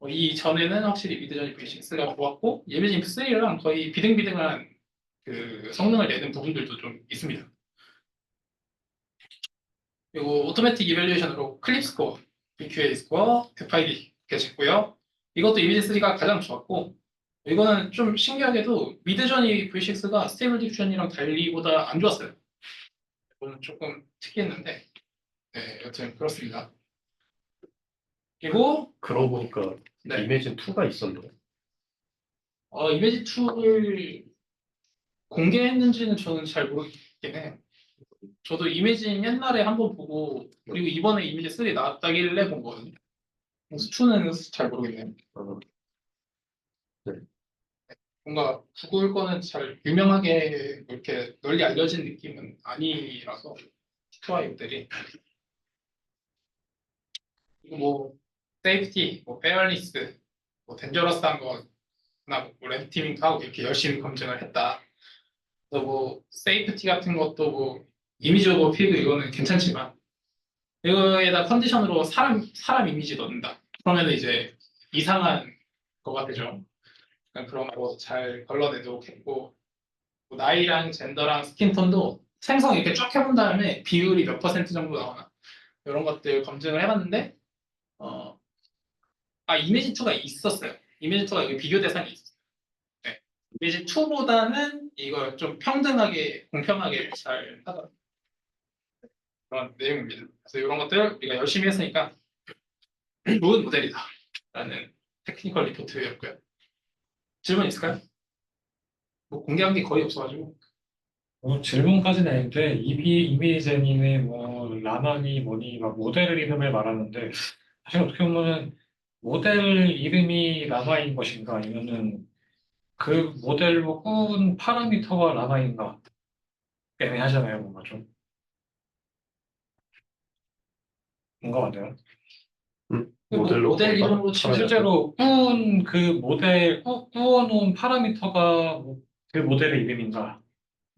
이 전에는 확실히 미드저니 V6가 좋았고 이미지 3랑 거의 비등비등한 그 성능을 내는 부분들도 좀 있습니다. 그리고 오토매틱 이밸류에이션으로 클립 스코어, BQA 스코어, FID 이렇게 쟀고요. 이것도 이미지 3가 가장 좋았고 이거는 좀 신기하게도 미드저니 V6가 스테이블 디퓨전이랑 달리보다 안 좋았어요. 이거는 조금 특이했는데 네, 여튼 그렇습니다. 그리고 그러고 보니까 네. 이미진 2가 있었네요. 이미지 2를 공개했는지는 저는 잘 모르겠긴 해요. 저도 이미진 옛날에 한번 보고 그리고 이번에 이미지 3 나왔다길래 본 거거든요. 그래서 2는 잘 모르겠네요. 네. 뭔가 구글 거는 잘 유명하게 이렇게 널리 알려진 느낌은 아니라서 T2I들이 그리고 뭐 세이프티, 뭐 페어리스, 뭐 덴저러스한 거나 뭐 렌티밍하고 이렇게 열심히 검증을 했다. 그래서 뭐 세이프티 같은 것도 뭐 이미지 오버 피드 이거는 괜찮지만 이거에다 컨디션으로 사람 이미지 넣는다. 그러면 이제 이상한 거가 되죠. 그러니까 그런 거 잘 걸러내도록 했고 뭐 나이랑 젠더랑 스킨톤도 생성 이렇게 쫙 해본 다음에 비율이 몇 퍼센트 정도 나오나 이런 것들 검증을 해봤는데 이미지 2가 있었어요. 이미지 2가 여기 비교 대상이 있었어요. 네. 이미지 2보다는 이걸 좀 평등하게 공평하게 잘 하더라고요. 그런 내용입니다. 그래서 이런 것들 우리가 열심히 했으니까 좋은 모델이다 라는 테크니컬 리포트였고요. 질문 있을까요? 뭐 공개한 게 거의 없어가지고. 질문까지는 아닌데 이미제님의 뭐 라마니 뭐니 막 모델 이름을 말하는데 사실 어떻게 보면은 모델 이름이 라마인 것인가 아니면은 그 모델로 꾼 파라미터가 라마인가 애매하잖아요. 뭔가 좀 뭔가 맞나요? 모델로 모델 꾼 이름으로 치면 실제로 꾼 그 모델 꾸어놓은 파라미터가 그 모델의 이름인가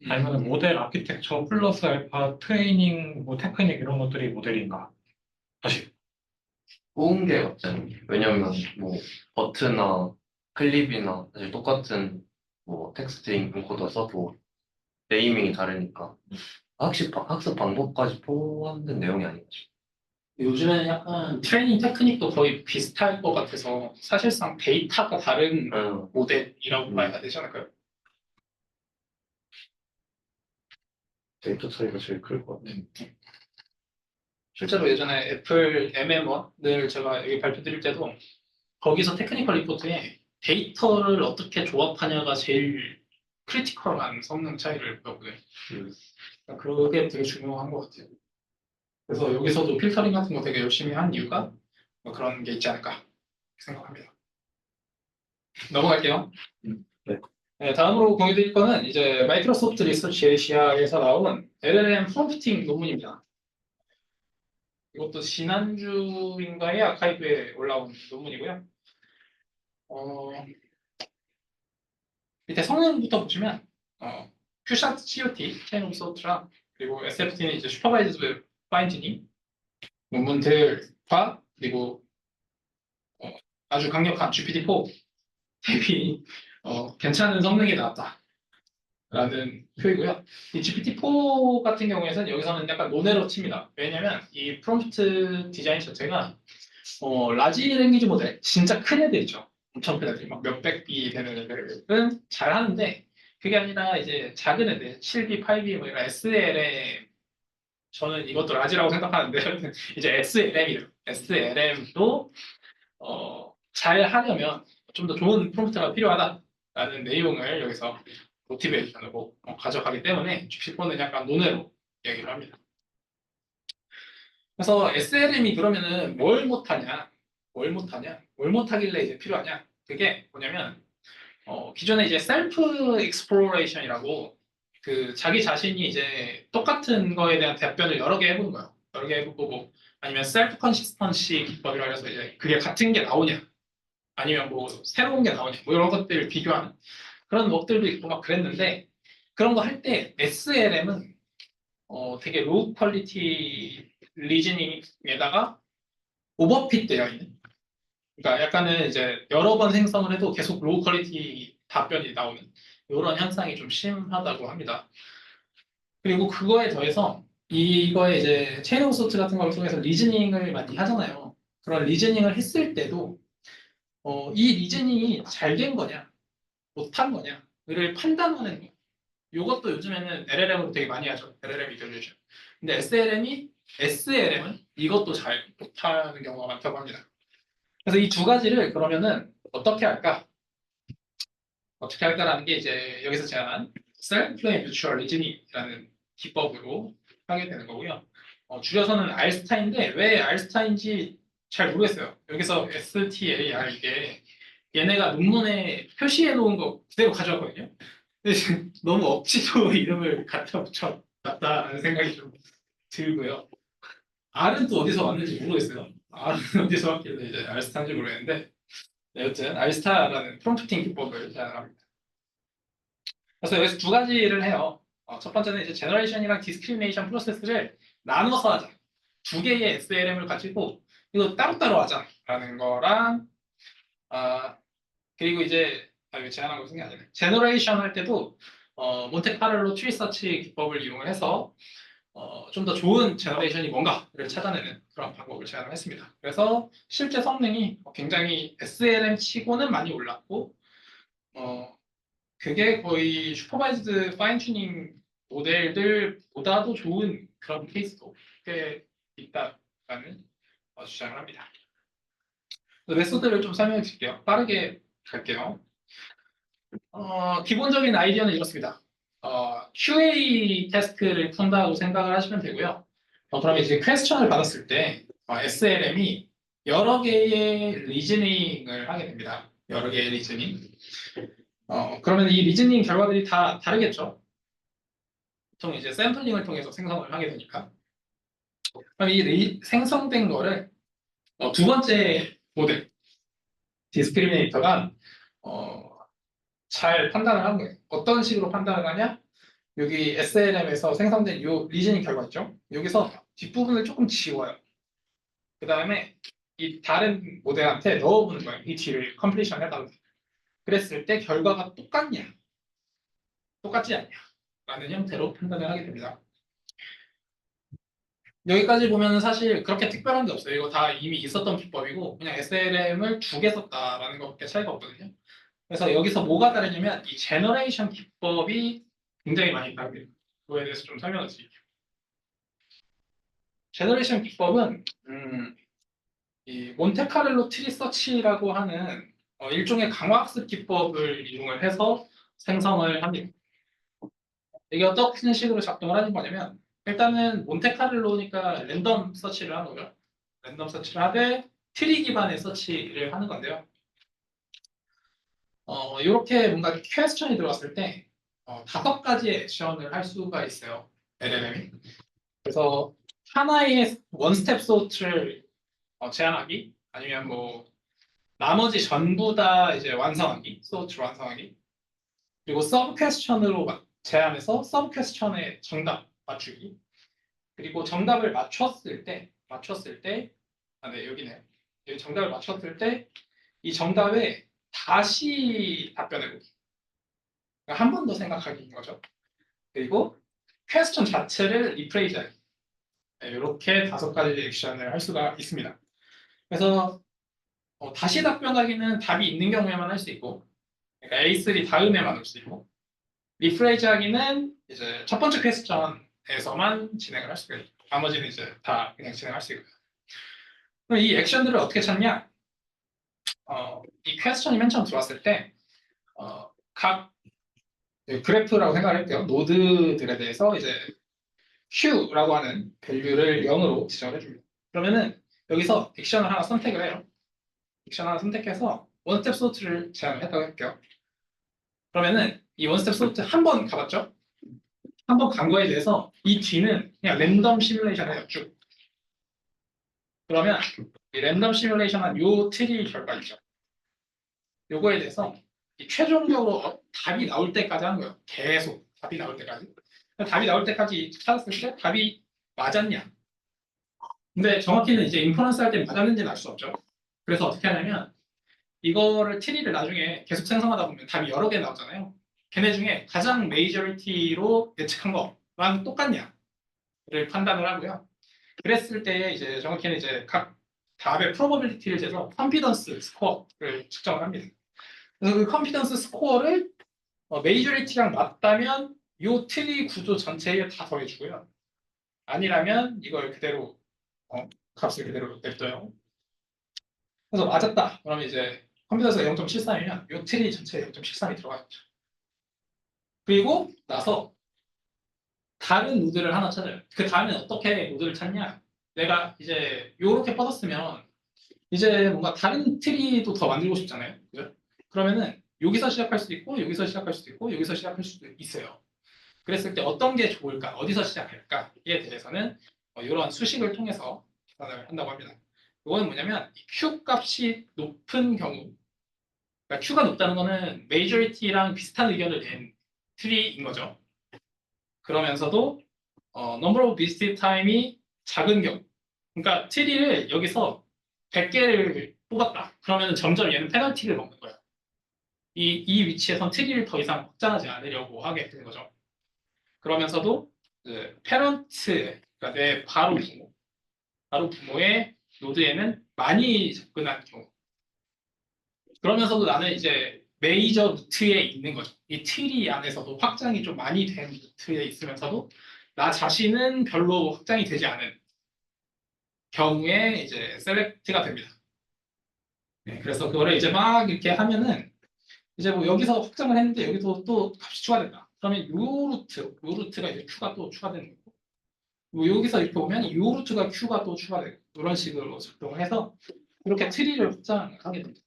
아니면 모델 아키텍처 플러스 알파 트레이닝 뭐 테크닉 이런 것들이 모델인가 사실 꼬은 게 맞잖아요. 왜냐면 뭐 버트나 클립이나 사실 똑같은 뭐 텍스트 인코더 써도 네이밍이 다르니까 학습 방법까지 포함된 내용이 아니죠. 요즘에는 약간 트레이닝 테크닉도 거의 비슷할 것 같아서 사실상 데이터가 다른 모델이라고 봐야 되지 않을까요? 데이터 차이가 제일 클 것 같아요. 실제로 예전에 애플 MM1을 제가 여기 발표드릴 때도 거기서 테크니컬 리포트에 데이터를 어떻게 조합하냐가 제일 크리티컬한 성능 차이를 보였고요. 그러니까 그게 되게 중요한 것 같아요. 그래서 여기서도 필터링 같은 거 되게 열심히 한 이유가 뭐 그런 게 있지 않을까 생각합니다. 넘어갈게요. 네. 네, 다음으로 공유드릴 거는 이제 마이크로소프트 리서치 에이시아에서 나온 LLM 프롬프팅 논문입니다. 이것도 지난주인가의 아카이브에 올라온 논문이고요. 밑에 성능부터 보시면 큐샷 COT, 체인 오브 소트랑 그리고 SFT는 이제 슈퍼바이즈드 파인튜닝 논문들과 그리고 아주 강력한 GPT-4 대비 괜찮은 성능이 나왔다. 라는 표이고요. 이 GPT-4 같은 경우에는 여기서는 약간 논외로 칩니다. 왜냐면 이 프롬프트 디자인 자체가 라지 랭귀지 모델, 진짜 큰 애들 있죠. 엄청 큰 애들, 막 몇백 비 되는 애들은 잘 하는데 그게 아니라 이제 작은 애들, 7B, 8B 뭐 이런 SLM 저는 이것도 라지라고 생각하는데 이제 SLM이에요. SLM도 잘 하려면 좀 더 좋은 프롬프트가 필요하다라는 내용을 여기서 모티베이션으로 가져가기 때문에 GPT-4는 약간 논외로 얘기를 합니다. 그래서 SLM이 그러면은 뭘 못하냐? 뭘 못하길래 이제 필요하냐? 그게 뭐냐면 기존에 이제 셀프 익스플로레이션이라고 그 자기 자신이 이제 똑같은 거에 대한 답변을 여러 개 해보는 거예요. 여러 개 해보고 뭐 아니면 셀프 컨시스턴시 기법이라 해서 이제 그게 같은 게 나오냐? 아니면 뭐 새로운 게 나오냐? 뭐 이런 것들을 비교하는 그런 것들도 있고 막 그랬는데 그런 거 할 때 SLM은 되게 로우 퀄리티 리즈닝에다가 오버핏 되어 있는 그러니까 약간은 이제 여러 번 생성을 해도 계속 로우 퀄리티 답변이 나오는 이런 현상이 좀 심하다고 합니다. 그리고 그거에 더해서 이거에 이제 체인 오브 소트 같은 걸 통해서 리즈닝을 많이 하잖아요. 그런 리즈닝을 했을 때도 이 리즈닝이 잘 된 거냐 못한 거냐를 판단하는 거. 이것도 요즘에는 LLM으로 되게 많이 하죠. LLM 이퀄레이션. 근데 SLM은 이것도 잘 못하는 경우가 많다고 합니다. 그래서 이 두 가지를 그러면은 어떻게 할까? 어떻게 할까라는 게 이제 여기서 제안한 셀프 뮤추얼 리즈닝이라는 기법으로 하게 되는 거고요. 줄여서는 알스타인데 왜 알스타인지 잘 모르겠어요. 여기서 STAR 이게 얘네가 논문에 표시해 놓은 거 그대로 가져왔거든요. 근데 지금 너무 억지로 이름을 갖다 붙여놨다는 생각이 좀 들고요. R은 또 어디서 왔는지 모르겠어요. R은 어디서 왔길래 이제 알스타인지 모르겠는데 네, 여튼 알스타라는 프롬프팅 기법을 제안합니다. 그래서 여기서 두 가지를 해요. 첫 번째는 이제 제너레이션이랑 디스크리미네이션 프로세스를 나눠서 하자. 두 개의 SLM을 가지고 이거 따로따로 하자라는 거랑 그리고 이제 이거 제안한 거 생각이 안 나네. 제너레이션 할 때도 몬테카를로 트리 서치 기법을 이용을 해서 좀 더 좋은 제너레이션이 뭔가를 찾아내는 그런 방법을 제안을 했습니다. 그래서 실제 성능이 굉장히 SLM 치고는 많이 올랐고, 그게 거의 슈퍼바이즈드 파인 튜닝 모델들보다도 좋은 그런 케이스도 꽤 있다라는 주장을 합니다. 메소드를 좀 설명해 드릴게요. 빠르게 갈게요. 기본적인 아이디어는 이렇습니다. QA 테스트를 푼다고 생각을 하시면 되고요. 그러면 이제 퀘스천을 받았을 때 SLM이 여러 개의 리즈닝을 하게 됩니다. 여러 개의 리즈닝. 그러면 이 리즈닝 결과들이 다 다르겠죠. 보통 이제 샘플링을 통해서 생성을 하게 되니까. 그럼 이 생성된 거를 두 번째 모델, 디스크리미네이터가 잘 판단을 한 거예요. 어떤 식으로 판단을 하냐? 여기 SLM에서 생성된 이 리즈닝 결과 있죠? 여기서 뒷부분을 조금 지워요. 그 다음에 이 다른 모델한테 넣어보는 거예요. 이 뒤를 컴플리션 해달라. 그랬을 때 결과가 똑같냐? 똑같지 않냐? 라는 형태로 판단을 하게 됩니다. 여기까지 보면 사실 그렇게 특별한 게 없어요. 이거 다 이미 있었던 기법이고 그냥 SLM을 두 개 썼다라는 것밖에 차이가 없거든요. 그래서 여기서 뭐가 다르냐면 이 제너레이션 기법이 굉장히 많이 다릅니다. 그거에 대해서 좀 설명을 드릴게요. 제너레이션 기법은 이 몬테카를로 트리 서치라고 하는 일종의 강화학습 기법을 이용을 해서 생성을 합니다. 이게 어떤 식으로 작동을 하는 거냐면 일단은 몬테카를로니까 랜덤 서치를 하는 거죠. 랜덤 서치를 하되 트리 기반의 서치를 하는 건데요. 이렇게 뭔가 퀘스천이 들어왔을 때 5가지의 액션을 할 수가 있어요. LLM이. 그래서 하나의 원스텝 소트를 제안하기 아니면 뭐 나머지 전부 다 이제 완성하기, 소트 완성하기. 그리고 서브 퀘스천으로 제안해서 서브 퀘스천의 정답 맞추기. 그리고 정답을 맞췄을 때 네, 여기네요. 여기 정답을 맞췄을 때 이 정답에 다시 답변해보기. 그러니까 한 번 더 생각하기인 거죠. 그리고 퀘스천 자체를 리프레이즈하기. 네, 이렇게 5가지 액션을 할 수가 있습니다. 그래서 다시 답변하기는 답이 있는 경우에만 할 수 있고, 그러니까 A3 다음에만 할 수 있고, 리프레이즈하기는 이제 첫 번째 퀘스천에서만 진행을 할 수가 있고, 나머지는 이제 다 그냥 진행할 수 있고요. 그럼 이 액션들을 어떻게 찾냐? 이 퀘스천이 맨 처음 들어왔을 때, 각 그래프라고 생각을 할게요. 노드들에 대해서 이제 Q라고 하는 밸류를 0으로 지정을 해줍니다. 그러면은 여기서 액션을 하나 선택을 해요. 액션 하나 선택해서 원스텝 소트를 제안을 했다고 할게요. 그러면은 이 원스텝 소트 한 번 가봤죠? 한 번 간 거에 대해서 이 뒤는 그냥 랜덤 시뮬레이션을 해요. 쭉. 그러면 이 랜덤 시뮬레이션한 요 트리 결과 있죠. 요거에 대해서 이 최종적으로 답이 나올 때까지 하는 거예요. 계속 답이 나올 때까지. 답이 나올 때까지 찾았을 때 답이 맞았냐? 근데 정확히는 이제 인퍼런스 할 때 맞았는지는 알 수 없죠. 그래서 어떻게 하냐면 이거를 트리를 나중에 계속 생성하다 보면 답이 여러 개 나오잖아요. 걔네 중에 가장 메이저리티로 예측한 거랑 똑같냐를 판단을 하고요. 그랬을 때 이제 정확히는 이제 각 답의 프로버빌리티를 재서 컨피던스 스코어를 측정을 합니다. 그래서 그 컨피던스 스코어를 메이저리티랑 맞다면 이 트리 구조 전체에 다 더해주고요. 아니라면 이걸 그대로 값을 그대로 냅둬요. 그래서 맞았다. 그러면 이제 컴퓨터에서 0.73이면 이 트리 전체에 0.73이 들어가겠죠. 그리고 나서 다른 노드를 하나 찾아요. 그 다음에 어떻게 노드를 찾냐? 내가 이제 이렇게 뻗었으면 이제 뭔가 다른 트리도 더 만들고 싶잖아요. 그죠? 그러면은 여기서 시작할 수도 있고 여기서 시작할 수도 있고 여기서 시작할 수도 있어요. 그랬을 때 어떤 게 좋을까? 어디서 시작할까에 대해서는 이런 수식을 통해서 계산을 한다고 합니다. 이거는 뭐냐면 Q 값이 높은 경우, 그러니까 Q가 높다는 거는 메이저리티랑 비슷한 의견을 낸 트리인 거죠. 그러면서도 number of visited time이 작은 경우, 그러니까 트리를 여기서 100개를 뽑았다. 그러면 점점 얘는 페널티를 먹는 거예요. 이 위치에선 트리를 더 이상 확장하지 않으려고 하게 되는 거죠. 그러면서도 그 페런트, 그러니까 내 바로 부모의 노드에는 많이 접근하는 경우. 그러면서도 나는 이제 메이저 루트에 있는 거죠. 이 트리 안에서도 확장이 좀 많이 된 루트에 있으면서도 나 자신은 별로 확장이 되지 않은 경우에 이제 셀렉트가 됩니다. 네, 그래서 그거를 이제 막 이렇게 하면은 이제 뭐 여기서 확장을 했는데 여기서 또 값이 추가된다. 그러면 요 루트가 이제 Q가 또 추가되는 거고, 뭐 여기서 이렇게 보면 요 루트가 Q가 또 추가되고 이런 식으로 작동을 해서 이렇게 트리를 확장하게 됩니다.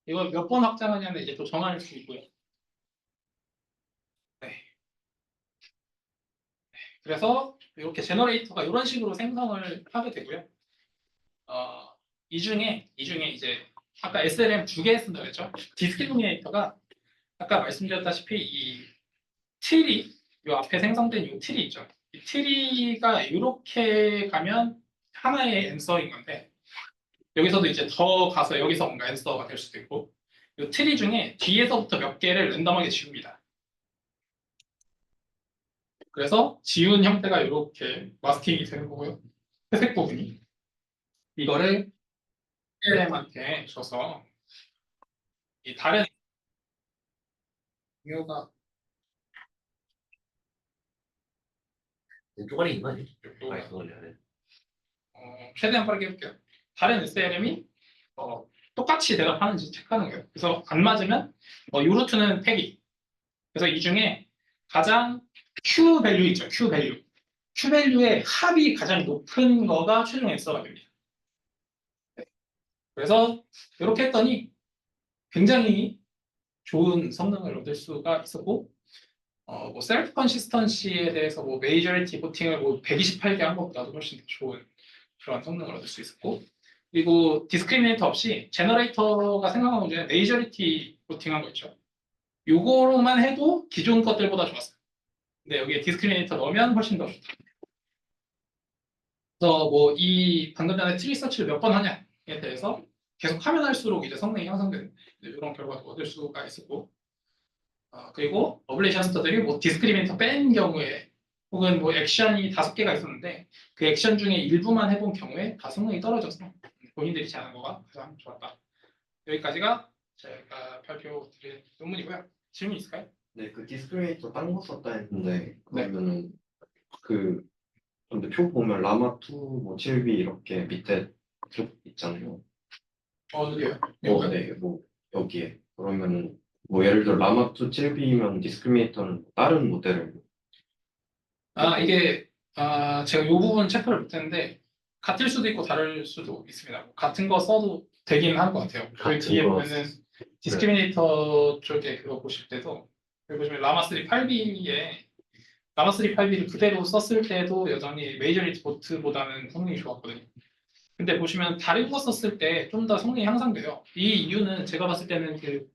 이걸 몇 번 확장하냐는 이제 또 정할 수 있고요. 네. 그래서 이렇게 제너레이터가 이런 식으로 생성을 하게 되고요. 이 중에 이제 아까 SLM 2개 쓴다고 했죠. 디스크리미네이터가 아까 말씀드렸다시피 이 트리, 요 앞에 생성된 이 트리 있죠. 이 트리가 이렇게 가면 하나의 앤서인 건데 여기서도 이제 더 가서 여기서 뭔가 앤서가 될 수도 있고 이 트리 중에 뒤에서부터 몇 개를 랜덤하게 지웁니다. 그래서 지운 형태가 이렇게 마스킹이 되는 거고요. 회색 부분이 이거를 SLM한테 줘서 이 다른 이유가 왼쪽 안에 있는 거 아니에요? 요 아, 그걸 해야 돼. 최대한 빠르게 해볼게요. 다른 SLM이 똑같이 대답하는지 체크하는 거예요. 그래서 안 맞으면 이 루트는 폐기. 그래서 이 중에 가장 Q 밸류 있죠. Q 밸류. Q 밸류의 합이 가장 높은 거가 최종 앤서가 됩니다. 네. 그래서 이렇게 했더니 굉장히 좋은 성능을 얻을 수가 있었고 뭐 셀프 컨시스턴시에 대해서 뭐 메이저리티 보팅을 뭐 128개 한 것보다도 훨씬 더 좋은 그런 성능을 얻을 수 있었고 그리고 디스크리미네이터 없이 제너레이터가 생각한 것 중에 메이저리티 보팅한 거 있죠. 요거로만 해도 기존 것들보다 좋았어요. 근데 여기에 디스크리미네이터 넣으면 훨씬 더 좋다. 그래서 뭐 이 방금 전에 트리 서치를 몇 번 하냐에 대해서 계속 하면 할수록 이제 성능이 향상되는 이런 결과도 얻을 수가 있었고 그리고 어블레이션스터들이 뭐 디스크리미네이터 뺀 경우에 혹은 뭐 액션이 5개가 있었는데 그 액션 중에 일부만 해본 경우에 다 성능이 떨어져서 본인들이 제안한 거가 가장 좋았다. 여기까지가 제가 발표드린 논문이고요. 질문 있을까요? 네, 그 디스크리미네이터 딴 거 썼다 했는데 그러면은 그 근데 표 보면 라마2 뭐 7B 이렇게 밑에 쭉 있잖아요. 어디요? 네, 뭐 여기에 그러면은 뭐 예를 들어 라마2 7B면 디스크리미네이터는 다른 모델을 이게 제가 이 부분 체크를 못했는데 같을 수도 있고 다를 수도 있습니다. 뭐 같은 거 써도 되긴 할 것 같아요. 그 같은 뒤에 거 보면은 디스크리미네이터 쪽에 그거 보실 때도 여기 보시면 라마3 8B에 라마3 8B를 그대로 썼을 때도 여전히 메이저리티 보트보다는 성능이 좋았거든요. 근데 보시면 다른 거 썼을 때 좀 더 성능이 향상돼요. 이 이유는 제가 봤을 때는 그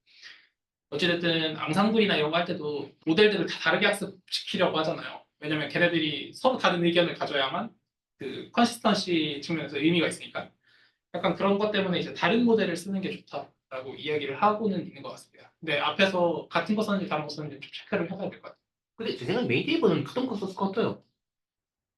어찌됐든 앙상블이나 이런 거 할 때도 모델들을 다 다르게 학습시키려고 하잖아요. 왜냐면 걔네들이 서로 다른 의견을 가져야만 그 컨시스턴시 측면에서 의미가 있으니까 약간 그런 것 때문에 이제 다른 모델을 쓰는 게 좋다라고 이야기를 하고는 있는 것 같습니다. 근데 앞에서 같은 거 썼는지 다른 거 썼는지 좀 체크를 해봐야 될 것 같아요. 근데 제 생각에 메인 테이블은 같은 거 썼을 것 같아요.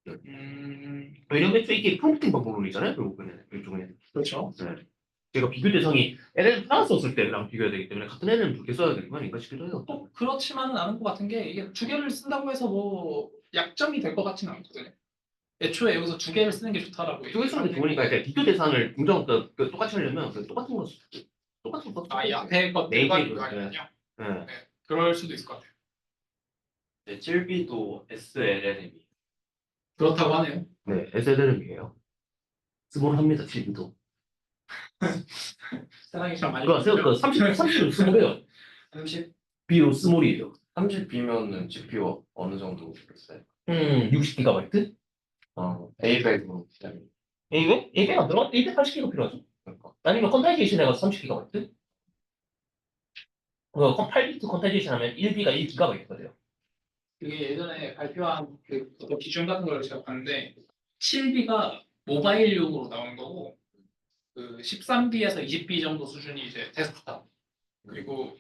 음, 왜냐면 이게 프롬프팅 방법론이잖아요. 결국에는 일종의. 그렇죠. 네. 제가 비교 대상이 LLM 하나 썼을 때랑 비교해야 되기 때문에 같은 LLM 2개 써야 되는 거 아닌가 싶기도 해요. 또 그렇지만은 않은 것 같은 게 이게 2개를 쓴다고 해서 뭐 약점이 될 것 같지는 않거든요. 애초에 여기서 2개를 쓰는 게 좋다라고. 2개 쓰는 게 좋으니까 이제 비교 대상을 똑같이 하려면 똑같은 거 똑같은 거 이 앞에 것들과 메인 테이블. 비교하면요. 네. 네, 그럴 수도 있을 것 같아요. 네, 7B도 SLLM이. 그렇다고 하네요. 네, SLM이에요. 스몰합니다, TV도. 사랑이 참 많이. 그 30은 스몰이에요. 30, 비로 스몰이에요. 30B면은 GPU 어느 정도 있어요? 60GB? A100으로 시작이. A100? A100 안 들어가? A100 80GB 필요하죠. 그러니까. 아니면 컨타이제이션 해가지고 30GB? 그 8비트 컨타이제이션 하면 1B가 1GB가 돼요. 그게 예전에 발표한 그 어떤 기준 같은 걸 제가 봤는데 7B가 모바일용으로 나온 거고 그 13B에서 20B 정도 수준이 이제 데스크탑 그리고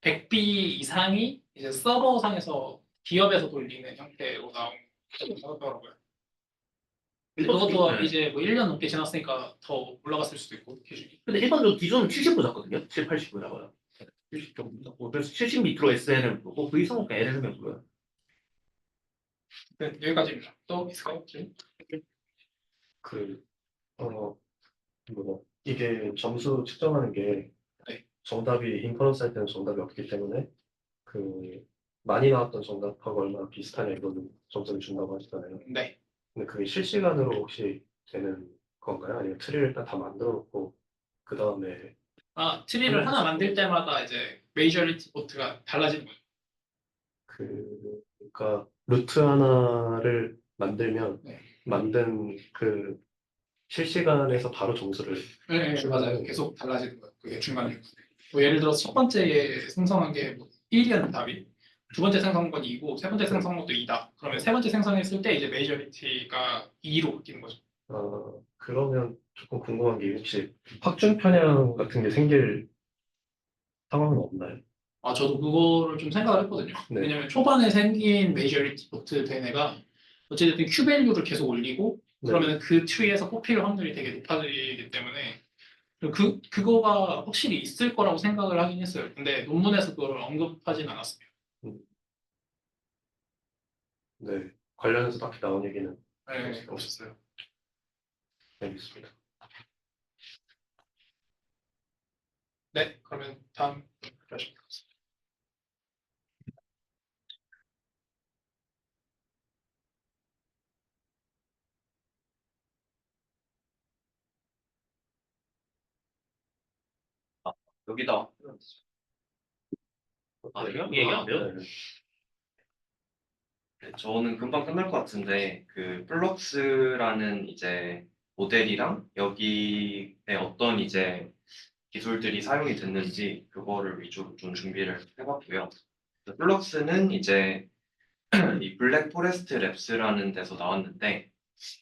100B 이상이 이제 서버상에서 기업에서 돌리는 형태로 나온 나왔더라고요. 일반 그것도 네. 이제 뭐 1년 넘게 지났으니까 더 올라갔을 수도 있고 기준이. 근데 일반적으로 기존은 70 보셨거든요. 70, 80 보다가요. 70 정도 보고 그래서 70 밑으로 SN을 보고 그 이상은 LLM을 보여요. 네, 여기까지입니다. 또 있을까요? 질문? 그, 이게 점수 측정하는 게 네. 정답이 인퍼런스 할 때는 정답이 없기 때문에 그 많이 나왔던 정답하고 얼마나 비슷하냐 이거는 점수를 준다고 하시잖아요. 네. 근데 그게 실시간으로 혹시 되는 건가요? 아니면 트리를 일단 다 만들어 놓고 그 다음에 트리를 하나 만들 때마다 이제 메이저리티 보트가 달라지는 거죠. 그러니까 루트 하나를 만들면 네. 만든 그 실시간에서 바로 점수를 네, 맞아요. 계속 달라지는 거예요. 그게 중간에. 뭐 예를 들어서 첫 번째에 생성한 게뭐 1이었는 답이, 두 번째 생성한 건 2고, 세 번째 생성한 것도 2다. 그러면 세 번째 생성했을 때 이제 메이저리티가 2로 바뀌는 거죠. 그러면 조금 궁금한 게 혹시 확증 편향 같은 게 생길 상황은 없나요? 저도 그거를 좀 생각을 했거든요. 네. 왜냐면 초반에 생긴 메이저리티 보트 된 애가 어쨌든 Q 밸류를 계속 올리고, 네. 그러면 그 트리에서 뽑힐 확률이 되게 높아지기 때문에 그거가 확실히 있을 거라고 생각을 하긴 했어요. 근데 논문에서 그걸 언급하진 않았어요. 네. 관련해서 딱히 나온 얘기는 네, 없었어요. 알겠습니다. 네, 그러면 다음 발표하시면 되겠습니다. 여기다. 얘기하면 네. 네, 저는 금방 끝날 것 같은데 그 플럭스라는 이제 모델이랑 여기에 어떤 이제 기술들이 사용이 됐는지 그거를 위주로 좀 준비를 해봤고요. 플럭스는 이제 이 블랙 포레스트 랩스라는 데서 나왔는데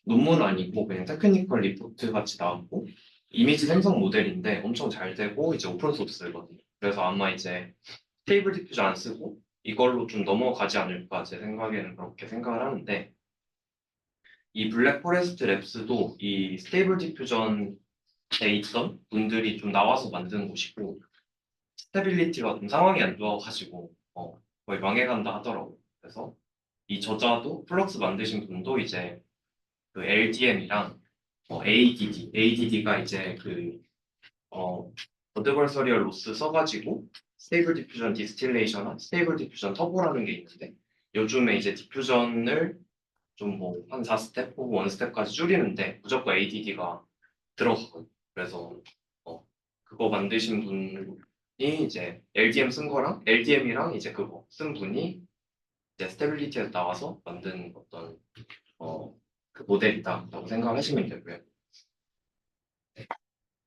논문 아니고 그냥 테크니컬 리포트 같이 나왔고 이미지 생성 모델인데 엄청 잘 되고 이제 오픈 소스거든요. 그래서 아마 이제 스테이블 디퓨저 안 쓰고 이걸로 좀 넘어가지 않을까 제 생각에는 그렇게 생각을 하는데 이 블랙 포레스트 랩스도 이 스테이블 디퓨전에 있던 분들이 좀 나와서 만든 곳이고 스테빌리티가 좀 상황이 안 좋아가지고 거의 망해간다 하더라고요. 그래서 이 저자도 플럭스 만드신 분도 이제 그 LDM이랑 ADD가 이제 그 어드버서리얼 로스 써가지고 스테이블 디퓨전 디스틸레이션과 스테이블 디퓨전 터보라는 게 있는데 요즘에 이제 디퓨전을 좀 뭐 한 4스텝 혹은 1스텝까지 줄이는데 무조건 ADD가 들어가거든요. 그래서 그거 만드신 분이 이제 LDM 쓴 거랑 LDM이랑 이제 그거 쓴 분이 이제 스테빌리티에서 나와서 만든 어떤 그 모델이다라고 생각하시면 되고요.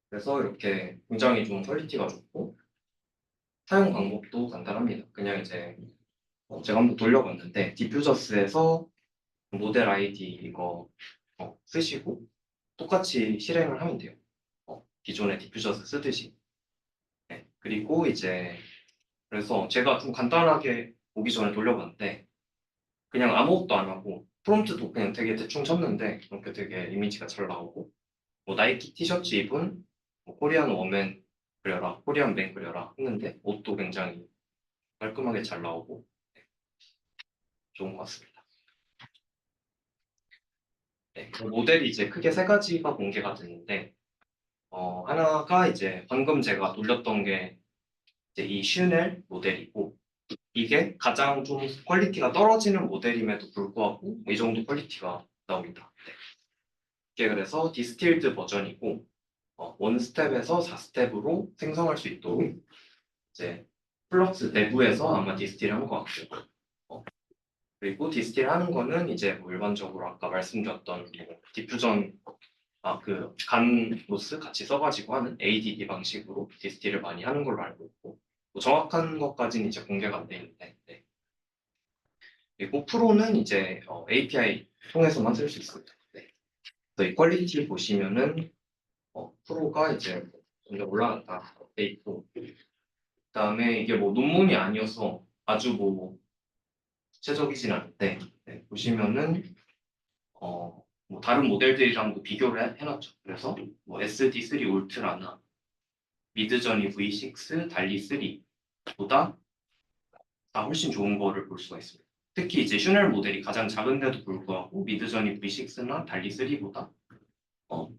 그래서 이렇게 굉장히 좀 퀄리티가 좋고 사용 방법도 간단합니다. 그냥 이제 제가 한번 돌려봤는데 디퓨저스에서 모델 아이디 이거 쓰시고 똑같이 실행을 하면 돼요. 기존의 디퓨저스 쓰듯이. 네. 그리고 이제 그래서 제가 좀 간단하게 보기 전에 돌려봤는데 그냥 아무것도 안 하고 프롬프트도 그냥 되게 대충 쳤는데 그렇게 되게 이미지가 잘 나오고 뭐 나이키 티셔츠 입은 뭐 코리안 워맨 그려라, 코리안 맨 그려라 했는데 옷도 굉장히 깔끔하게 잘 나오고 좋은 것 같습니다. 네, 그 모델이 이제 크게 세 가지가 공개가 됐는데 하나가 이제 방금 제가 돌렸던 게 이제 이 슈넬 모델이고 이게 가장 좀 퀄리티가 떨어지는 모델임에도 불구하고 이 정도 퀄리티가 나옵니다. 네. 이게 그래서 디스틸드 버전이고 원 스텝에서 4스텝으로 생성할 수 있도록 이제 플럭스 내부에서 아마 디스틸 한 것 같고요. 그리고 디스틸 하는 거는 이제 뭐 일반적으로 아까 말씀드렸던 뭐 디퓨전 그 간 로스 같이 써가지고 하는 ADD 방식으로 디스틸을 많이 하는 걸로 알고 있고 뭐 정확한 것까지는 이제 공개가 안 돼 있는데 네. 그리고 프로는 이제 API 통해서만 쓸 수 있습니다. 네. 그래서 이 퀄리티 보시면은 프로가 이제 점점 올라갔다 돼 있고 그다음에 이게 뭐 논문이 아니어서 아주 뭐 구체적이진 않은데 보시면은 뭐 다른 모델들이랑도 비교를 해놨죠. 그래서 뭐 SD3 울트라나 미드저니 V6, 달리 3보다 다 훨씬 좋은 거를 볼 수가 있습니다. 특히 이제 슈넬 모델이 가장 작은데도 불구하고 미드저니 V6나 달리 3보다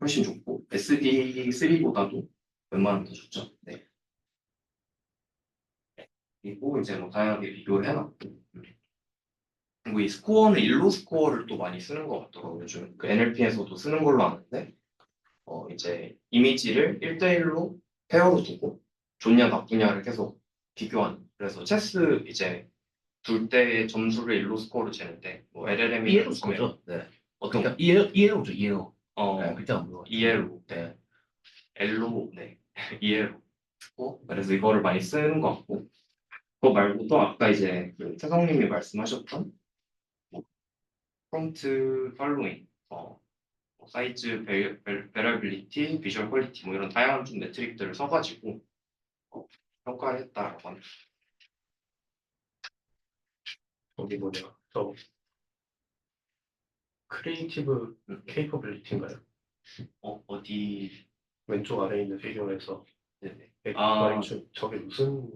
훨씬 좋고 SD3보다도 웬만하면 더 좋죠. 네. 그리고 이제 뭐 다양하게 비교를 해놨고 그리고 이 스코어는 일로 스코어를 또 많이 쓰는 것 같더라고요. 요즘 그 NLP에서도 쓰는 걸로 아는데 이제 이미지를 1대1로 페어로 두고 좋냐 나쁘냐를 계속 비교하는. 그래서 체스 이제 둘 때의 점수를 일로 스코어로 재는데 뭐 LLM이 이해로 거죠. 네. 어떤 그러니까 이해로죠, 이해로. 어 네, 글자 안 보여. EL로 네. L로 네 EL로 그래서 이거를 많이 쓰는 것 같고 그거 말고도 아까 이제 그 태성님이 말씀하셨던 뭐 프롬프트 팔로잉 사이즈, 베러빌리티, 비주얼 퀄리티 뭐 이런 다양한 좀 매트릭들을 써가지고 평가를 했다라고 합니다. 여기 뭐냐, 저 크리에이티브 케이퍼빌리티인가요? 어디 왼쪽 아래에 있는 비디오에서 네네. 저게 무슨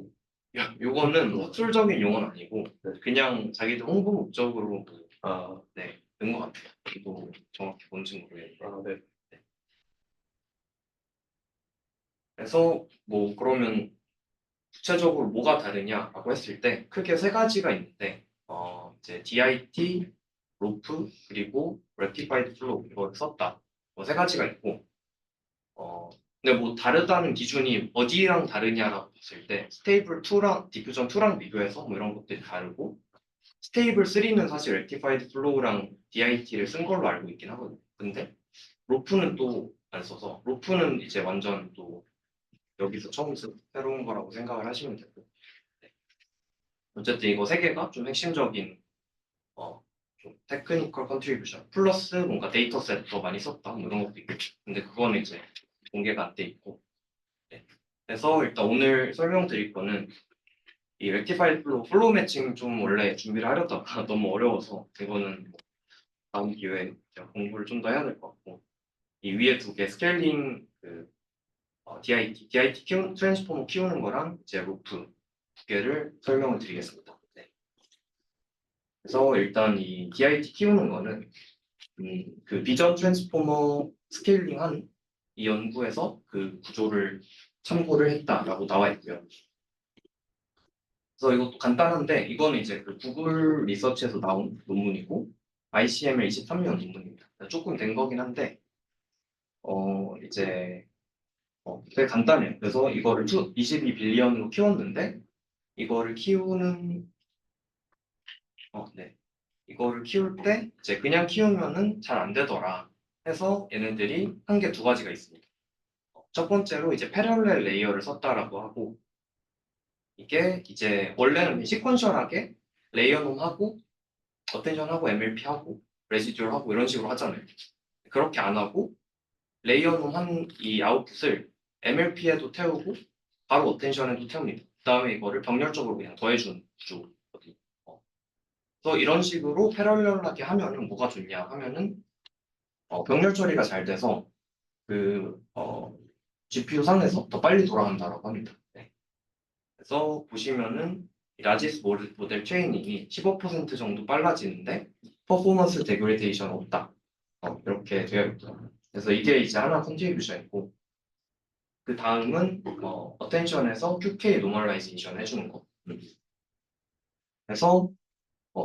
요거는 학술적인 용어는 아니고 네. 그냥 자기들 홍보 목적으로 아, 낸 것 같아요. 이거 정확히 뭔지 모르겠는데. 네. 그래서 뭐 그러면 구체적으로 뭐가 다르냐라고 했을 때 크게 세 가지가 있는데 이제 DIT, 로프 그리고 Rectified Flow 이걸 썼다. 세 가지가 있고 근데 뭐 다르다는 기준이 어디랑 다르냐라고 봤을 때 스테이블 2랑 디퓨전 2랑 비교해서 뭐 이런 것들이 다르고 스테이블 3는 사실 Rectified Flow랑 DIT를 쓴 걸로 알고 있긴 하거든요. 근데 로프는 또 안 써서 로프는 이제 완전 또 여기서 처음 새로운 거라고 생각을 하시면 되고 네. 어쨌든 이거 세 개가 좀 핵심적인 좀 테크니컬 컨트리뷰션 플러스 뭔가 데이터셋 더 많이 썼다 뭐 이런 것도 있겠죠. 근데 그거는 이제 공개가 안 돼 있고 네. 그래서 일단 오늘 설명드릴 거는 이 렉티파이드 플로우 매칭 좀 원래 준비를 하려다가 너무 어려워서 이거는 다음 기회에 제가 공부를 좀 더 해야 될 것 같고 이 위에 두 개 스케일링 그 DIT 트랜스포머 키우는 거랑 이제 로프 두 개를 설명을 드리겠습니다. 네. 그래서 일단 이 DIT 키우는 거는 그 비전 트랜스포머 스케일링한 이 연구에서 그 구조를 참고를 했다라고 나와 있고요. 그래서 이것도 간단한데 이거는 이제 그 구글 리서치에서 나온 논문이고 ICML 23년 논문입니다. 조금 된 거긴 한데 이제 되게 간단해요. 그래서 이거를 22빌리언으로 키웠는데 이거를 키우는 이거를 키울 때 이제 그냥 키우면은 잘 안 되더라 해서 얘네들이 한 개 두 가지가 있습니다. 첫 번째로 이제 패럴렐 레이어를 썼다라고 하고 이게 이제 원래는 시퀀셜하게 레이어놈하고 어텐션하고 MLP하고 레지듀얼하고 이런 식으로 하잖아요. 그렇게 안 하고 레이어놈 한 이 아웃풋을 MLP에도 태우고 바로 어텐션에도 태웁니다. 그 다음에 이거를 병렬적으로 그냥 더해주는 구조거든요. 그래서 이런 식으로 패럴렐하게 하면은 뭐가 좋냐 하면은 병렬 처리가 잘 돼서 그 GPU 상에서 더 빨리 돌아간다라고 합니다. 네. 그래서 보시면은 라지스 모델 트레이닝이 15% 정도 빨라지는데 퍼포먼스 데그레데이션 없다. 이렇게 되어 있고요. 그래서 이게 이제 하나 컨트리뷰션이고 그 다음은 어텐션에서 QK 노멀라이제이션 해주는 거. 그래서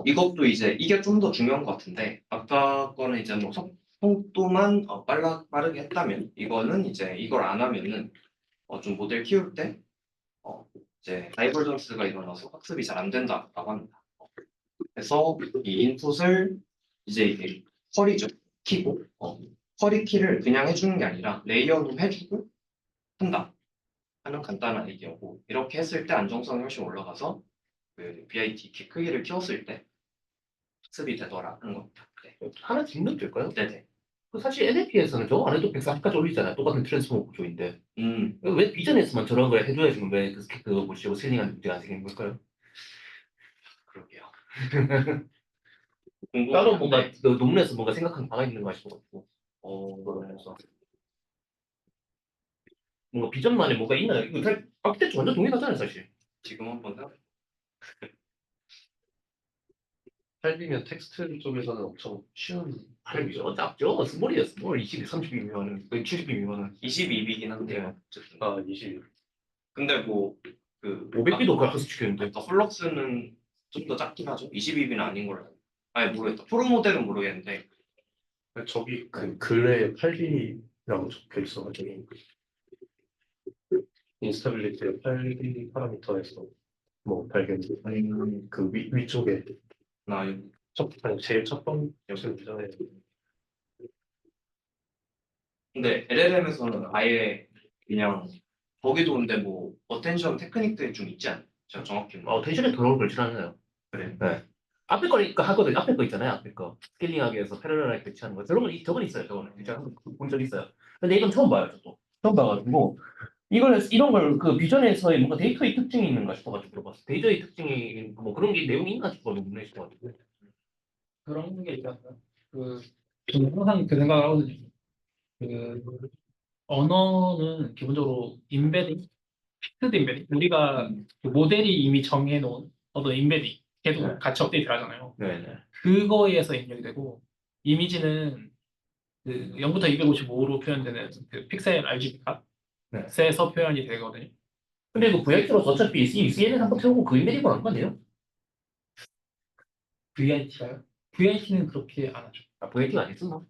이것도 이제 이게 좀 더 중요한 것 같은데 아까 거는 이제 뭐 속도만 빠르게 했다면 이거는 이제 이걸 안 하면은 좀 모델 키울 때 이제 다이버전스가 일어나서 학습이 잘 안 된다라고 합니다. 그래서 이 인풋을 이제 이게 쿼리죠. 키고 쿼리 키를 그냥 해주는 게 아니라 레이어룸 해주고 한다 하는 간단한 아이디어고 이렇게 했을 때 안정성이 훨씬 올라가서 그 BIT 키 크기를 키웠을 때 학습이 되더라 하는 겁니다. 네. 하나 질문 될까요? 네네. 그 사실 NLP에서는 저거 안 해도 140까지 올리잖아요. 똑같은 트랜스포머 구조인데. 왜 비전에서만 저런 걸 해줘야지 왜 그거 보시고 스케일링하는 문제가 생긴 걸까요? 그러게요. 따로 뭔가 그 논문에서 뭔가 생각한 바가 있는 거 싶어가지고 그러면서 뭔가 비전만에 뭐가 있나요? 이거 사실 아키텍처 완전 동일하잖아요 사실. 지금 한번 생각. 8비면 텍스트 쪽에서는 엄청 쉬운 팔이죠. 작죠. 스몰이에요. 스몰 20, 30비 미만은 70비 미만은 22비긴 한데요. 어쨌든. 20. 근데 뭐 그 500비도 가까이 시키는데 아까 플럭스는 좀 더 작긴 하죠. 22비는 아닌 걸로. 아니 모르겠다. 프로 모델은 모르겠는데 저기 그 근래에 8B라고 적혀 있어가지고 인스타빌리티 8B 파라미터에서 뭐 발견 그 위쪽에 나 여기 아니 제일 첫 번째 문장에 근데 LLM에서는 아예 그냥 거기도 근데 뭐 어텐션 테크닉들이 좀 있지 않아요? 제가 정확히 텐션에 더러운 걸 싫어하나요? 그래. 네. 앞에 거니까 하거든요. 앞에 거 있잖아요. 앞에 거 스케일링하기 위해서 패러렐하게 배치하는 거. 저건 있어요. 저거는 제가 본 적 있어요. 근데 이건 처음 봐요. 저도 처음 봐가지고 이런 걸 그 비전에서의 뭔가 데이터의 특징이 있는가 싶어가지고 물어봤어요. 데이터의 특징이 뭐 그런 게 내용이 있나 싶어가지고 문제 싶어가지고. 그런 게 있잖아요. 저는 항상 그 생각을 하거든요. 그 언어는 기본적으로 인베딩, 픽스드 인베딩. 우리가 그 모델이 이미 정해놓은 어떤 인베딩 계속 네. 같이 업데이트 하잖아요. 네네. 그거에서 입력이 되고 이미지는 그 0부터 255로 표현되는 그 픽셀 RGB 네. 값에서 표현이 되거든요. 근데 이거 VIT로서 어차피 CNN 한번 태우고 그 이메일이고 한 거네요. VIT가요? VIT는 그렇게 안 하죠. 아 VIT가 아니었나?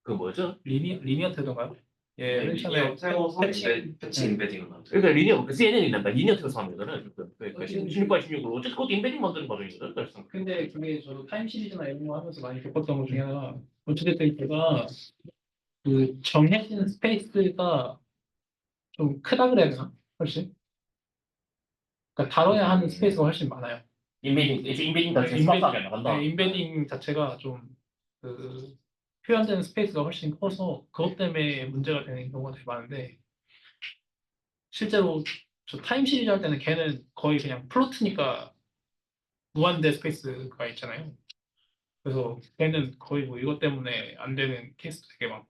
그 뭐죠? 리니어 테더인가요? 예, 맨 처음에 태워서 패치. 패치 인베딩을 만들어. 그러니까 리니어 CNN이 난다. 리니어 태워서 하는 거잖아요. 그러니까 16과 16으로 어쨌든 그것도 인베딩 만드는 과정이거든. 그래서 근데 그게 저도 타임 시리즈나 이런 거 하면서 많이 겪었던 것 중에 하나가 어찌됐든 제가 그 정해진 스페이스가 좀 크다 그래야 되나? 훨씬? 그러니까 다뤄야 하는 스페이스가 훨씬 많아요. 인베딩 자체 인베딩, 수학하게 나간다. 네, 인베딩 자체가 좀 그 표현되는 스페이스가 훨씬 커서 그것 때문에 문제가 되는 경우가 되게 많은데 실제로 저 타임 시리즈 할 때는 걔는 거의 그냥 플로트니까 무한대 스페이스가 있잖아요. 그래서 걔는 거의 뭐 이것 때문에 안 되는 케이스도 되게 많고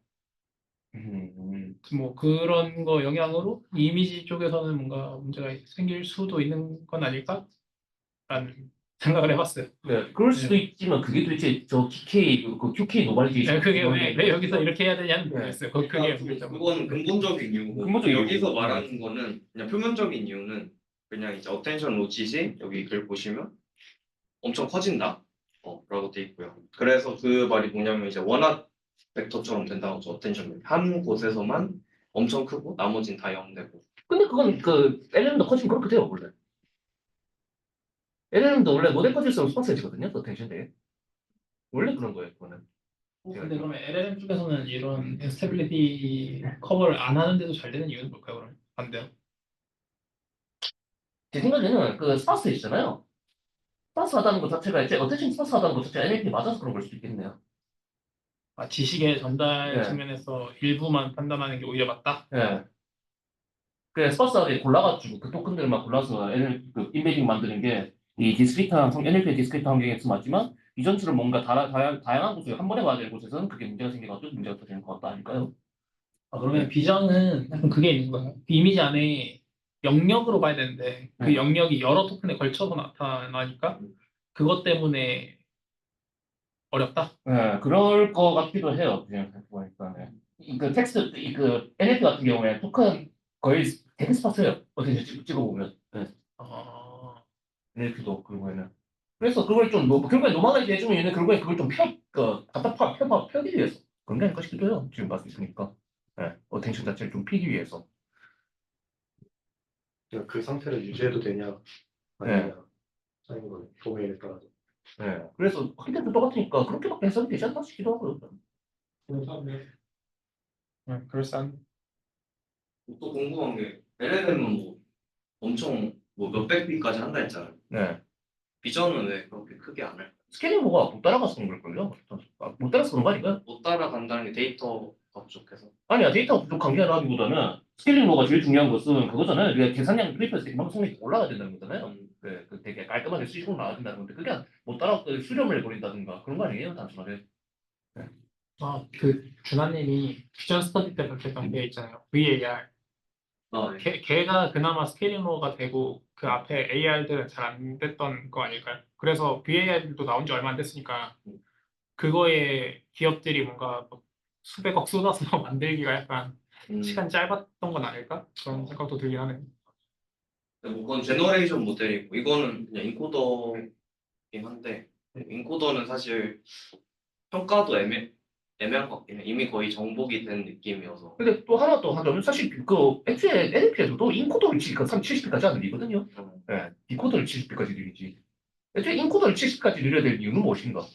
뭐 그런 거 영향으로 이미지 쪽에서는 뭔가 문제가 생길 수도 있는 건 아닐까라는 생각을 해봤어요. 네, 그럴 수도 있지만 그게 도대체 저 QK 그 QK 노멀리제이션 네, 그게 왜 여기서 이렇게 해야 되냐는 모르겠어요. 그게 그건 근본적인 이유고 근본적인 여기서 이유고. 말하는 거는 그냥 표면적인 이유는 그냥 이제 어텐션 로짓이 여기 글 보시면 엄청 커진다 라고 돼 있고요. 그래서 그 말이 뭐냐면 이제 원화 벡터처럼 된다고 하죠. 어텐션 한 곳에서만 엄청 크고 나머진 다 0되고. 근데 그건 그 LLM도 커지면 그렇게 돼요 원래. LLM도 원래 모델 커질수록 스파스해지거든요. 그 텐션에 원래 그런 거예요. 그거는. 근데 그러면 LLM 쪽에서는 이런 스테빌리티 커버를 안 하는데도 잘 되는 이유는 뭘까요? 그러면 안 돼요? 제 생각에는 그 스파스해지잖아요. 스파스하다는 것 자체가 이제 어텐션 스파스하다는 것 자체가 NLP 맞아서 그런 걸 수도 있겠네요. 아, 지식의 전달 네. 측면에서 일부만 판단하는 게 오히려 맞다? 예. 그 스파스하게 골라가지고 그 토큰들만 골라서 그 인베딩 만드는 게 이 디스크리트한 NLP 디스크리트 환경에서 맞지만 이전처럼 뭔가 다양한 곳에 한 번에 와야 되는 곳에서는 그게 문제가 생겨가지고 문제가 터지는 것 같다 아닐까요? 아, 그러면 비전은 약간 그게 있는 거예요. 그 이미지 안에 영역으로 봐야 되는데 그 네. 영역이 여러 토큰에 걸쳐서 나타나니까 그것 때문에 어렵다? 네, 그럴 것 같기도 해요. 그냥 보니까. 네. 그 텍스트, 그 NLP 같은 경우에 토큰 거의 되게 스파스해요. 어떻게 찍어보면. 네. NLP도 결국에는. 그래서 그걸 좀 결국에 노멀하게 해주면 얘는 결국에 그걸 좀 펴기 위해서 그런 게 아닐까 싶기도 해요. 지금 봤을 때니까. 네. 어텐션 자체를 좀 피기 위해서. 그 상태를 유지해도 되냐 아니냐 하는 거예요. 도메인에 따라서. 네. 그래서 컨텐츠 똑같으니까 그렇게밖에 해석이 되지 않나 싶기도 하고요. 그럴싸한. 또 궁금한 게 LLM은 뭐 엄청 뭐 몇백 비까지 한다 했잖아요. 네. 비전은 왜 그렇게 크게 안 할까요? 스케일링 뭐가 못 따라가서 그런 걸걸요? 못 따라서 그런 거 아닌가요? 못 따라간다는 게 데이터가 부족해서. 아니야, 데이터가 부족한 게 아니라기보다는 스케일링 로가 제일 중요한 것은 그거잖아요. 우리가 계산량 투입했을 때 그만큼 성능이 올라가야 된다는 거잖아요. 그 되게 깔끔한 깔끔하게 수식으로 나와준다는 건데 그게 못 따라 수렴을 해버린다든가 그런 거 아니에요 단순하게. 그 준하님이 비전 스터디 때 발표했던 게 있잖아요. VAR. 걔가 그나마 스케일링러가 되고 그 앞에 AR들은 잘 안 됐던 거 아닐까요? 그래서 VAR도 나온 지 얼마 안 됐으니까 그거에 기업들이 뭔가 뭐 수백억 쏟아서 만들기가 약간 시간 짧았던 건 아닐까? 그런 생각도 들긴 하네요. 뭐 그건 제너레이션 모델이고 이거는 그냥 인코더긴 한데 인코더는 사실 평가도 애매한 것 같긴 해. 이미 거의 정복이 된 느낌이어서. 근데 또 하나 더 하자면 사실 그 애초에 NLP에서도 인코더를 70비까지 하는 일이거든요. 네, 디코더를 70비까지 늘리지. 애초에 인코더를 70까지 늘려야 될 이유는 무엇인가?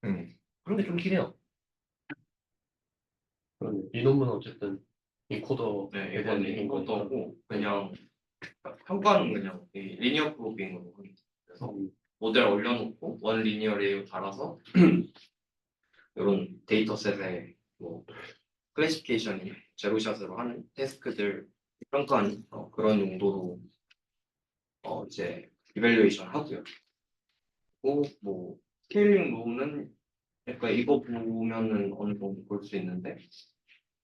그런 게 좀 기네요. 이 논문은 어쨌든 인코더에 네, 대한 이건 얘기인 거니까. 인코더고 그냥 평가는 그냥 이 리니어 프로빙으로 합니다. 그래서 모델 올려놓고 원 리니어 레이어 달아서 이런 데이터셋에 뭐 클래시피케이션이나 제로샷으로 하는 태스크들 평가하는 그런 용도로 이제 이밸류에이션 하고요. 그리고 뭐 스케일링 로우는 약간 이거 보면은 어느 정도 볼 수 있는데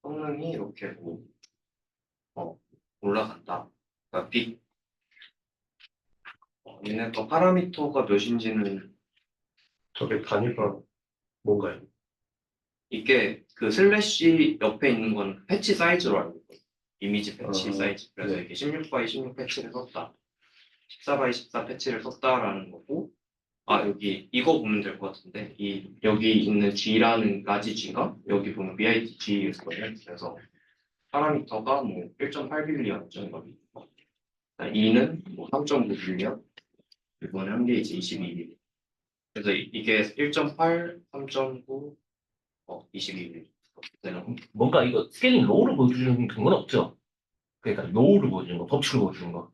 성능이 이렇게 뭐 올라간다. 그러니까 얘네가 파라미터가 몇인지는 저게 단위가 뭔가요? 이게 그 슬래시 옆에 있는 건 패치 사이즈로 알고 있거든요. 이미지 패치 사이즈. 그래서 네. 이게 16x16 패치를 썼다. 14x14 패치를 썼다라는 거고, 여기 이거 보면 될 것 같은데, 여기 있는 G라는 라지 G가 여기 보면 BIT G거든요. 그래서 파라미터가 뭐 1.8빌리언 이거 2는 뭐 3.9빌리언, 이번에 한 게 이제 22빌리언. 그래서 이게 1.8, 3.9, 22빌리언. 뭔가 이거 스케일링 로우를 보여주는 그런 건 없죠. 그러니까 로우를 보여주는 거, 법칙을 보여주는 거.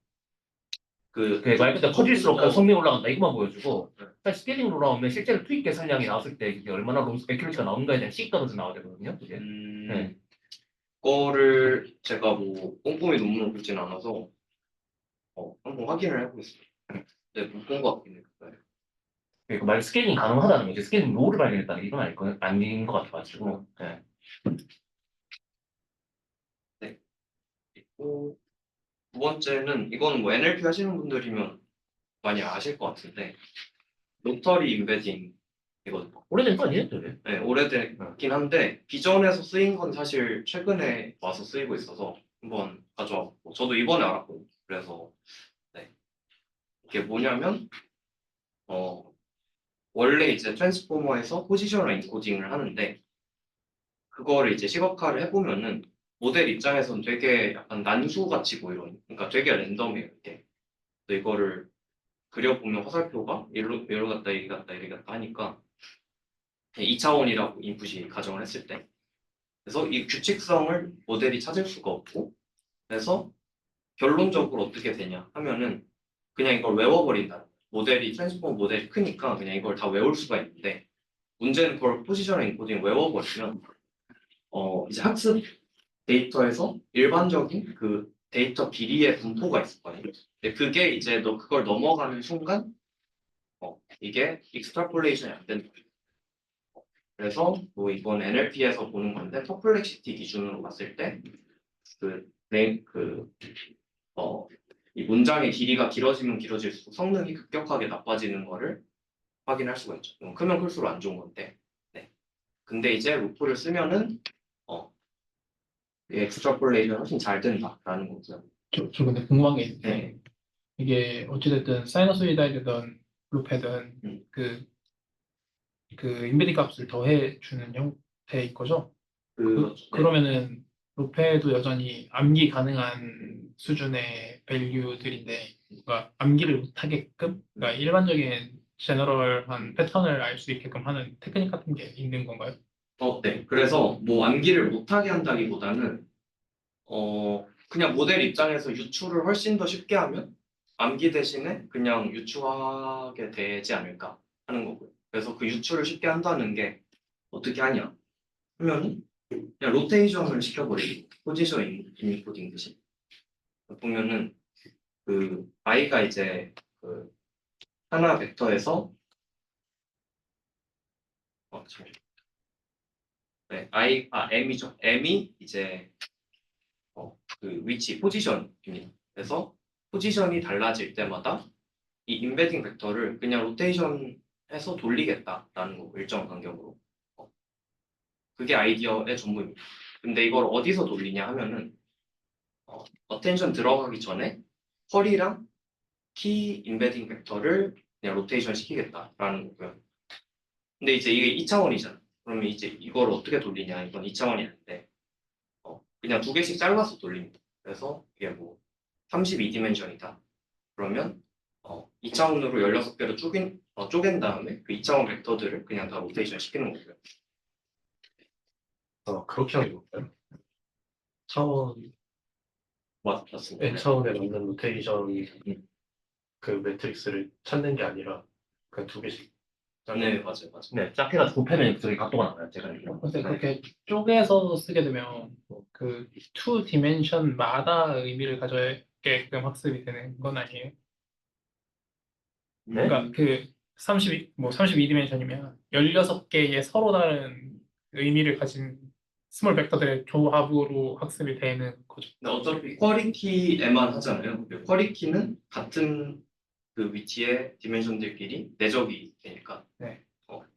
말 그대로 커질수록 성능이 올라간다 이것만 보여주고 사실 스케일링으로 나오면 실제로 투입 계산량이 나왔을 때 이게 얼마나 에큐리티가 나오는가에 대한 C값으로 나와야 되거든요. 그게. 네. 거를 제가 뭐 꼼꼼히 논문을 보진 않아서 한번 확인을 해보겠습니다. 네, 못 본 것 같긴 해요. 네. 그러니까 말 스케일링 가능하다는 거지 스케일링 로우를 발견했다는 게 이건 아닌 것 같아가지고. 네. 그리고 두 번째는 이거는 뭐 NLP 하시는 분들이면 많이 아실 것 같은데 로터리 임베딩이거든요. 오래된 거 아니에요, 저게? 네, 오래되긴 한데 비전에서 쓰인 건 사실 최근에 와서 쓰이고 있어서 한번 가져왔고 저도 이번에 알았거든요. 그래서 네. 이게 뭐냐면 원래 이제 트랜스포머에서 포지셔널 인코딩을 하는데 그거를 이제 시각화를 해보면은 모델 입장에서는 되게 약간 난수같이 보여요. 그러니까 되게 랜덤해요. 이게. 그래서 이거를 그려보면 화살표가 이리로 갔다 이리 갔다 이리 갔다 하니까 2차원이라고 인풋이 가정을 했을 때 그래서 이 규칙성을 모델이 찾을 수가 없고 그래서 결론적으로 어떻게 되냐 하면은 그냥 이걸 외워버린다. 모델이 트랜스포머 모델이 크니까 그냥 이걸 다 외울 수가 있는데 문제는 그걸 포지셔널 인코딩 외워버리면 이제 학습 데이터에서 일반적인 그 데이터 비리의 분포가 있을 거예요. 근데 그게 이제 그걸 넘어가는 순간 이게 익스트라폴레이션이 안 된다. 그래서 뭐 이번 NLP에서 보는 건데 퍼플렉시티 기준으로 봤을 이 문장의 길이가 길어지면 길어질수록 성능이 급격하게 나빠지는 거를 확인할 수가 있죠. 크면 클수록 안 좋은 건데. 네. 근데 이제 루프를 쓰면은 엑스트라폴레이션 훨씬 잘 된다라는 거죠. 저 근데 궁금한 게 있는데 네. 이게 어찌됐든 사이너소이드든 루페든 그 인베딩 값을 더해 주는 형태인 거죠? 그러면은 루페도 여전히 암기 가능한 수준의 밸류들인데 그러니까 암기를 못하게끔 그러니까 일반적인 제너럴한 패턴을 알 수 있게끔 하는 테크닉 같은 게 있는 건가요? 네. 그래서 뭐 암기를 못하게 한다기보다는 그냥 모델 입장에서 유추를 훨씬 더 쉽게 하면 암기 대신에 그냥 유추하게 되지 않을까 하는 거고요. 그래서 그 유추를 쉽게 한다는 게 어떻게 하냐 하면 그냥 로테이션을 시켜버리고 포지션 인코딩 대신 보면은 그 i가 이제 그 하나 벡터에서 잠시만요. 네, m이죠. m이 이제 그 위치, 포지션입니다. 그래서 포지션이 달라질 때마다 이 인베딩 벡터를 그냥 로테이션해서 돌리겠다라는 거고, 일정 간격으로. 그게 아이디어의 전부입니다. 근데 이걸 어디서 돌리냐 하면은 어텐션 들어가기 전에 펄이랑 키 인베딩 벡터를 그냥 로테이션 시키겠다라는 거고요. 근데 이제 이게 2차원이잖아. 그러면 이제 이걸 어떻게 돌리냐? 이건 2차원이 아닌데 그냥 두 개씩 잘라서 돌립니다. 그래서 이게 뭐 32디멘션이다. 그러면 2차원으로 16개로 쪼갠 다음에 그 2차원 벡터들을 그냥 다 로테이션 시키는 거고요. 그렇게 하는 건가요? 차원, 맞습니다. N 차원에 맞는 로테이션 그 매트릭스를 찾는 게 아니라 그냥 두 개씩. 네, 맞아요. 네, 짝해가지고 곱하면 저기 각도가 나와요. 제가 알기로. 근데 네. 그렇게 쪼개서 쓰게 되면 그 투 디멘션마다 의미를 가져게끔 학습이 되는 건 아니에요? 네? 그러니까 그 32 디멘션이면 16개의 서로 다른 의미를 가진 스몰 벡터들의 조합으로 학습이 되는 거죠. 근데 어차피 쿼리키에만 하잖아요. 쿼리키는 같은 그 위치의 디멘션들끼리 내적이 되니까 네.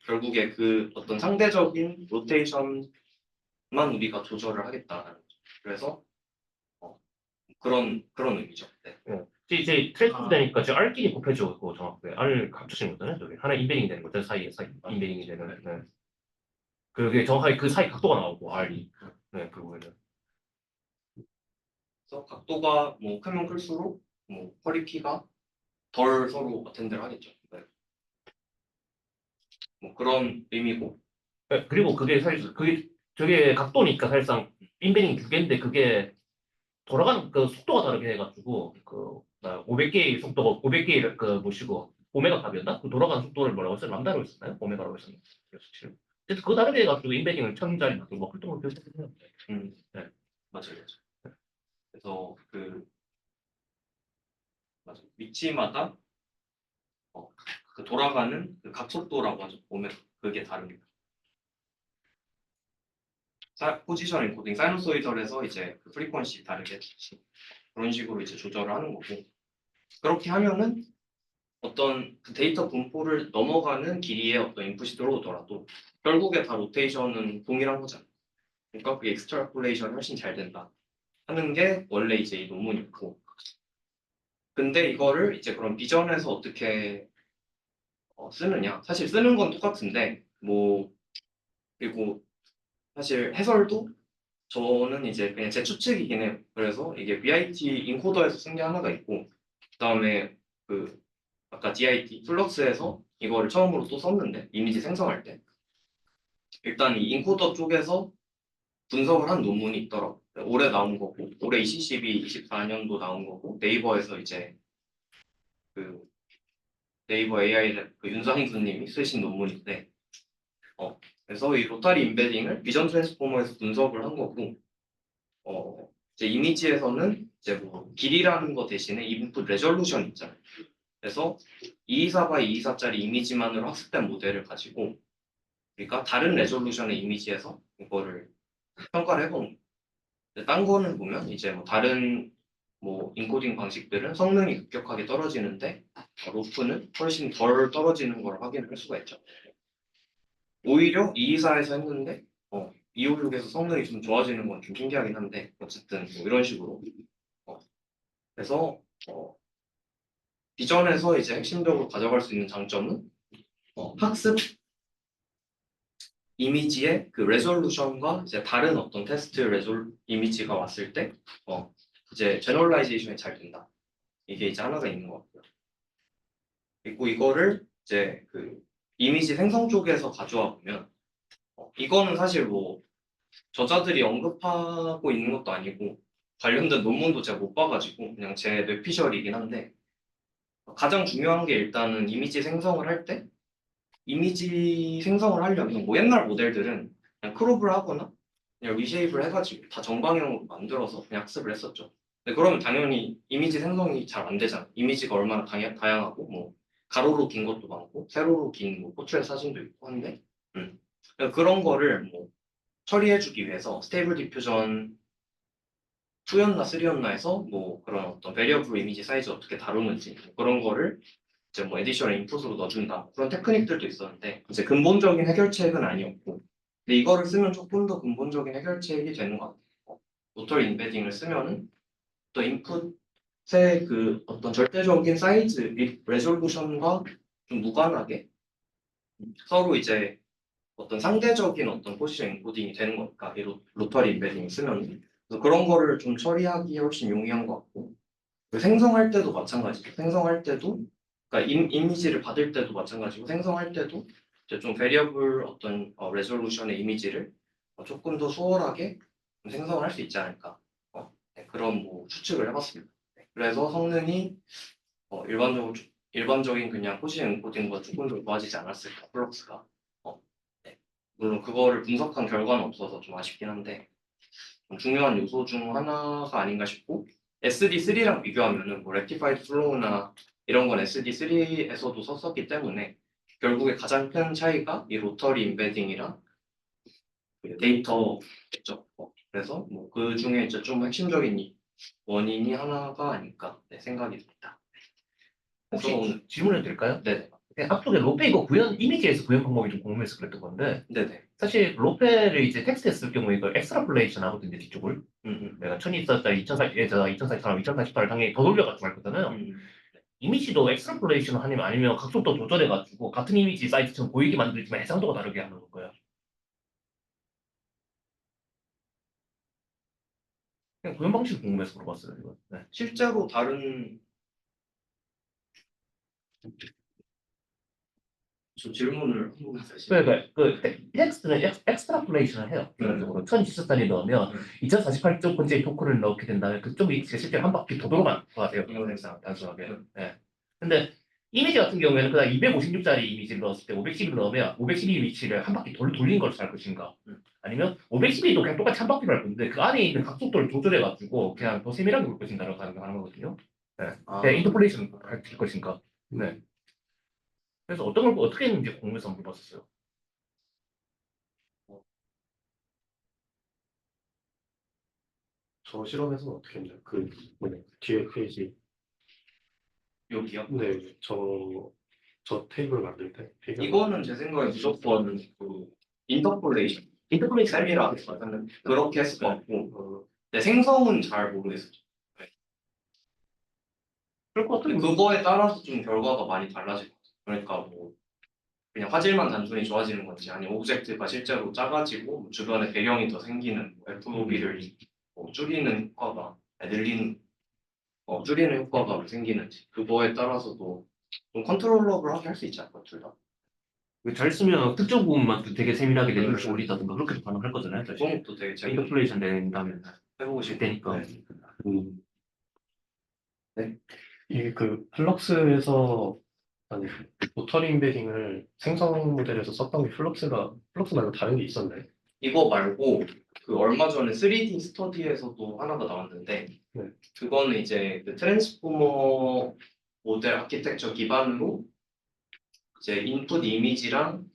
결국에 그 어떤 상대적인 로테이션만 우리가 조절을 하겠다는 거죠. 그래서 그런 의미죠. 네. 이제 트랜스포 되니까 지금 R끼리 곱해주고 정확하게 R 합쳐진 거잖아요. 저기 하나 인베딩이 되는 거죠. 사이에 인베딩이 되는. 네. 그게 정확하게 그 사이 각도가 나오고 R이. 네, 그거는. 그래서 각도가 뭐 크면 클수록 뭐 쿼리키가 덜 서로 어텐드를 하겠죠. 네. 뭐 그런 의미고. 네, 그리고 그게 사실 그게 저게 각도니까 사실상 인베딩 두 개인데 그게 돌아가는 그 속도가 다르게 해가지고 그 500개의 속도가 500개의 그 뭐시고 오메가 값이었나? 그 돌아가는 속도를 뭐라고 했어요? 람다로 했었나요? 오메가라고 했었나요? 그래서 그거 다르게 해가지고 인베딩을 1000짜리 만들고 뭐 활동을 비슷했어요. 네. 맞아요. 그래서 위치마다 그 돌아가는 그 각속도라고 하죠. 오메가 그게 다릅니다. 포지션 엔코딩 사이노소이덜에서 이제 그 프리퀀시 다르게 그런 식으로 이제 조절을 하는 거고, 그렇게 하면은 어떤 그 데이터 분포를 넘어가는 길이의 어떤 인풋이 들어오더라도 결국에 다 로테이션은 동일한 거잖아요. 그러니까 그 익스트라폴레이션이 훨씬 잘 된다 하는 게 원래 이제 이 논문이었고, 근데 이거를 이제 그럼 비전에서 어떻게 쓰느냐? 사실 쓰는 건 똑같은데 뭐 그리고 사실 해설도 저는 이제 그냥 제 추측이긴 해요. 그래서 이게 BIT 인코더에서 쓴 게 하나가 있고, 그다음에 그 아까 DIT 플럭스에서 이거를 처음으로 또 썼는데 이미지 생성할 때 일단 이 인코더 쪽에서 분석을 한 논문이 있더라고. 올해 나온 거고, 올해 ECCB 24년도 나온 거고, 네이버에서 이제 그 네이버 AI 그 윤상수님이 쓰신 논문인데, 그래서 이 로타리 인베딩을 비전 트랜스포머에서 분석을 한 거고, 이제 이미지에서는 이제 뭐 길이라는 거 대신에 인풋 레졸루션 있잖아요. 그래서 224 x 224짜리 이미지만으로 학습된 모델을 가지고, 그러니까 다른 레졸루션의 이미지에서 이거를 평가를 해보는 거예요. 딴 거는 보면 이제 뭐 다른 뭐 인코딩 방식들은 성능이 급격하게 떨어지는데 로프는 훨씬 덜 떨어지는 걸 확인할 수가 있죠. 오히려 224에서 했는데 256에서 성능이 좀 좋아지는 건 좀 신기하긴 한데 어쨌든 뭐 이런 식으로 그래서 비전에서 이제 핵심적으로 가져갈 수 있는 장점은 학습 이미지의 그 레졸루션과 이제 다른 어떤 테스트 이미지가 왔을 때 이제 제너럴라이제이션이 잘 된다. 이게 이제 하나가 있는 것 같고요. 그리고 이거를 이제 그 이미지 생성 쪽에서 가져와 보면 이거는 사실 뭐 저자들이 언급하고 있는 것도 아니고 관련된 논문도 제가 못 봐가지고 그냥 제 뇌피셜이긴 한데 가장 중요한 게 일단은 이미지 생성을 할 때 이미지 생성을 하려면 뭐 옛날 모델들은 그냥 크롭을 하거나 그냥 리쉐입을 해가지고 다 정방향으로 만들어서 그냥 학습을 했었죠. 근데 그러면 당연히 이미지 생성이 잘 안 되잖아. 이미지가 얼마나 다양하고 뭐 가로로 긴 것도 많고 세로로 긴 뭐 포트레이트 사진도 있고 한데 그런 거를 뭐 처리해주기 위해서 스테이블 디퓨전 2였나 3였나 해서 뭐 그런 어떤 베리어블 이미지 사이즈 어떻게 다루는지 뭐 그런 거를 이제 뭐 에디셔널 인풋으로 넣어준다 그런 테크닉들도 있었는데 이제 근본적인 해결책은 아니었고 근데 이거를 쓰면 조금 더 근본적인 해결책이 되는 것 같아요. 로터리 인베딩을 쓰면은 또 인풋의 그 어떤 절대적인 사이즈 및 레졸루션과 좀 무관하게 서로 이제 어떤 상대적인 어떤 포지션 인코딩이 되는 거니까 이 로터리 인베딩 쓰면 그래서 그런 거를 좀 처리하기 훨씬 용이한 것 같고 그리고 생성할 때도 마찬가지죠. 생성할 때도 그러니까 이미지를 받을 때도 마찬가지고 생성할 때도 이제 좀 베리어블 어떤 레졸루션의 이미지를 조금 더 수월하게 좀 생성을 할 수 있지 않을까 네, 그런 뭐 추측을 해봤습니다. 네, 그래서 성능이 일반적인 그냥 포지션 인코딩보다 조금 더 좋아지지 않았을까 플럭스가 네. 물론 그거를 분석한 결과는 없어서 좀 아쉽긴 한데 좀 중요한 요소 중 하나가 아닌가 싶고 SD3랑 비교하면은 뭐 렉티파이드 플로우나 이런 건 SD3에서도 썼었기 때문에 결국에 가장 큰 차이가 이 로터리 인베딩이랑 그 데이터겠죠. 그래서 뭐 그 중에 이제 좀 핵심적인 원인이 하나가 아닐까 네, 생각이 듭니다. 그래서 혹시 오늘 질문해도 될까요? 네네 앞쪽에 로페 이거 이미지에서 구현 방법이 좀 궁금해서 그랬던 건데 네네 사실 로페를 이제 텍스트에 쓸 경우에 이걸 엑스트라폴레이션 하거든요 뒤쪽을 내가 1024짜리 2040에서 2040처럼 2048을 당연히 더 돌려가지고 할 거잖아요. 이미지도 엑스트라폴레이션 하면 아니면 각속도 조절해가지고 같은 이미지 사이즈처럼 보이게 만들지만 해상도가 다르게 하는 건가요? 그냥 구현 방식이 궁금해서 물어봤어요 이거. 네. 실제로 다른 저 질문을 한번 다시 그러니까 그 텍스트는 엑스트라폴레이션을 해요. 기본적으로 1024짜리 넣으면 2048번째 토큰을 넣게 된다면 그쪽이 실제로 한 바퀴 더 돌아가야 돼요. 영상상 단순하게. 네. 근데 이미지 같은 경우에는 그다음 256짜리 이미지를 넣었을 때 512를 넣으면 512 위치를 한 바퀴 덜 돌린 걸 살 것인가? 아니면 512도 그냥 똑같이 한 바퀴를 할 건데 그 안에 있는 각속도를 조절해가지고 그냥 더 세밀하게 볼 것인가라고 가능한 거거든요. 네. 그냥 인터폴레이션 할 것인가? 네. 그래서 어떤 걸 어떻게 했는지 궁금해서 물어봤었어요. 저 실험에서는 어떻게 했냐? 그 뭐냐 뒤에 페이지. 여기요? 네, 저 테이블 만들 때 페이지 이거는 제 생각에 무조건 그 인터폴레이션 셈이라 그렇게 했을 것 같고 근데 생성은 잘 모르겠어요. 그럴 것 같은데 그거에 따라서 좀 결과가 많이 달라질 것 같아요. 그러니까 뭐 그냥 화질만 단순히 좋아지는 건지 아니면 오브젝트가 실제로 작아지고 뭐 주변에 배경이 더 생기는 FOV를 뭐 줄이는 효과가 줄이는 효과가 생기는지 그거에 따라서도 좀 컨트롤러블하게 할 수 있지 않을까 둘 다. 잘 쓰면 특정 부분만 되게 세밀하게 레졸루션 올리다든가 그렇게 가능할 거잖아요. 사실. 그건 또 되게 재밌는 인터폴레이션 된다면 해보고 실 싶을 테니까. 네. 이게 그 플럭스에서 아니 로터리 인베딩을 생성 모델에서 썼던 게 플럭스 말고 다른 게 있었나요? 이거 말고 그 얼마 전에 3D 스터디에서도 하나가 나왔는데 네. 그거는 이제 그 트랜스포머 모델 아키텍처 기반으로 이제 인풋 이미지랑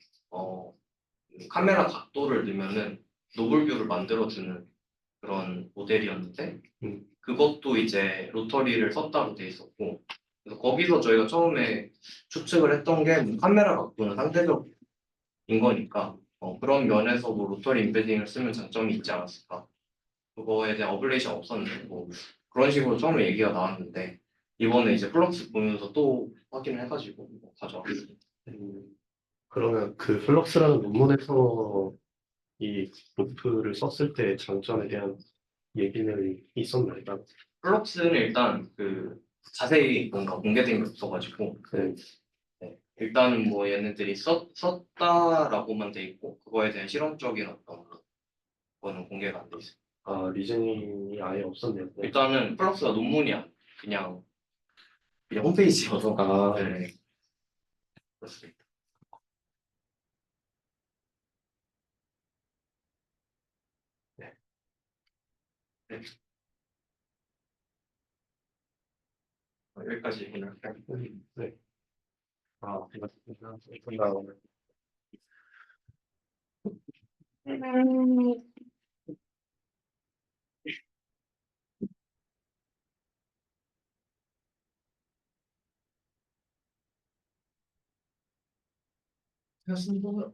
카메라 각도를 넣으면은 노블뷰를 만들어주는 그런 모델이었는데 그것도 이제 로터리를 썼다고 돼 있었고 그래서 거기서 저희가 처음에 추측을 했던 게 카메라 각도는 상대적인 거니까 그런 면에서 뭐 로터리 인베딩을 쓰면 장점이 있지 않았을까 그거에 대한 어블레이션 없었는데 뭐 그런 식으로 처음에 얘기가 나왔는데 이번에 이제 플럭스 보면서 또 확인을 해가지고 가져왔어요. 그러면 그 플럭스라는 논문에서 이 루프를 썼을 때 장점에 대한 얘기는 있었나요? 플럭스는 일단 그 자세히 뭔가 공개된 게 없어가지고 네. 네. 일단은 뭐 얘네들이 썼다라고만 돼 있고 그거에 대한 실험적인 어떤 거는 공개가 안 돼 있어요. 아, 리즈닝이 아예 없었네요. 일단은 플럭스가 논문이야. 그냥 홈페이지여서 네. 그렇습니다. 네. 네. 여기까지 얘기를 할까요? 네. 이거 그렇습니다.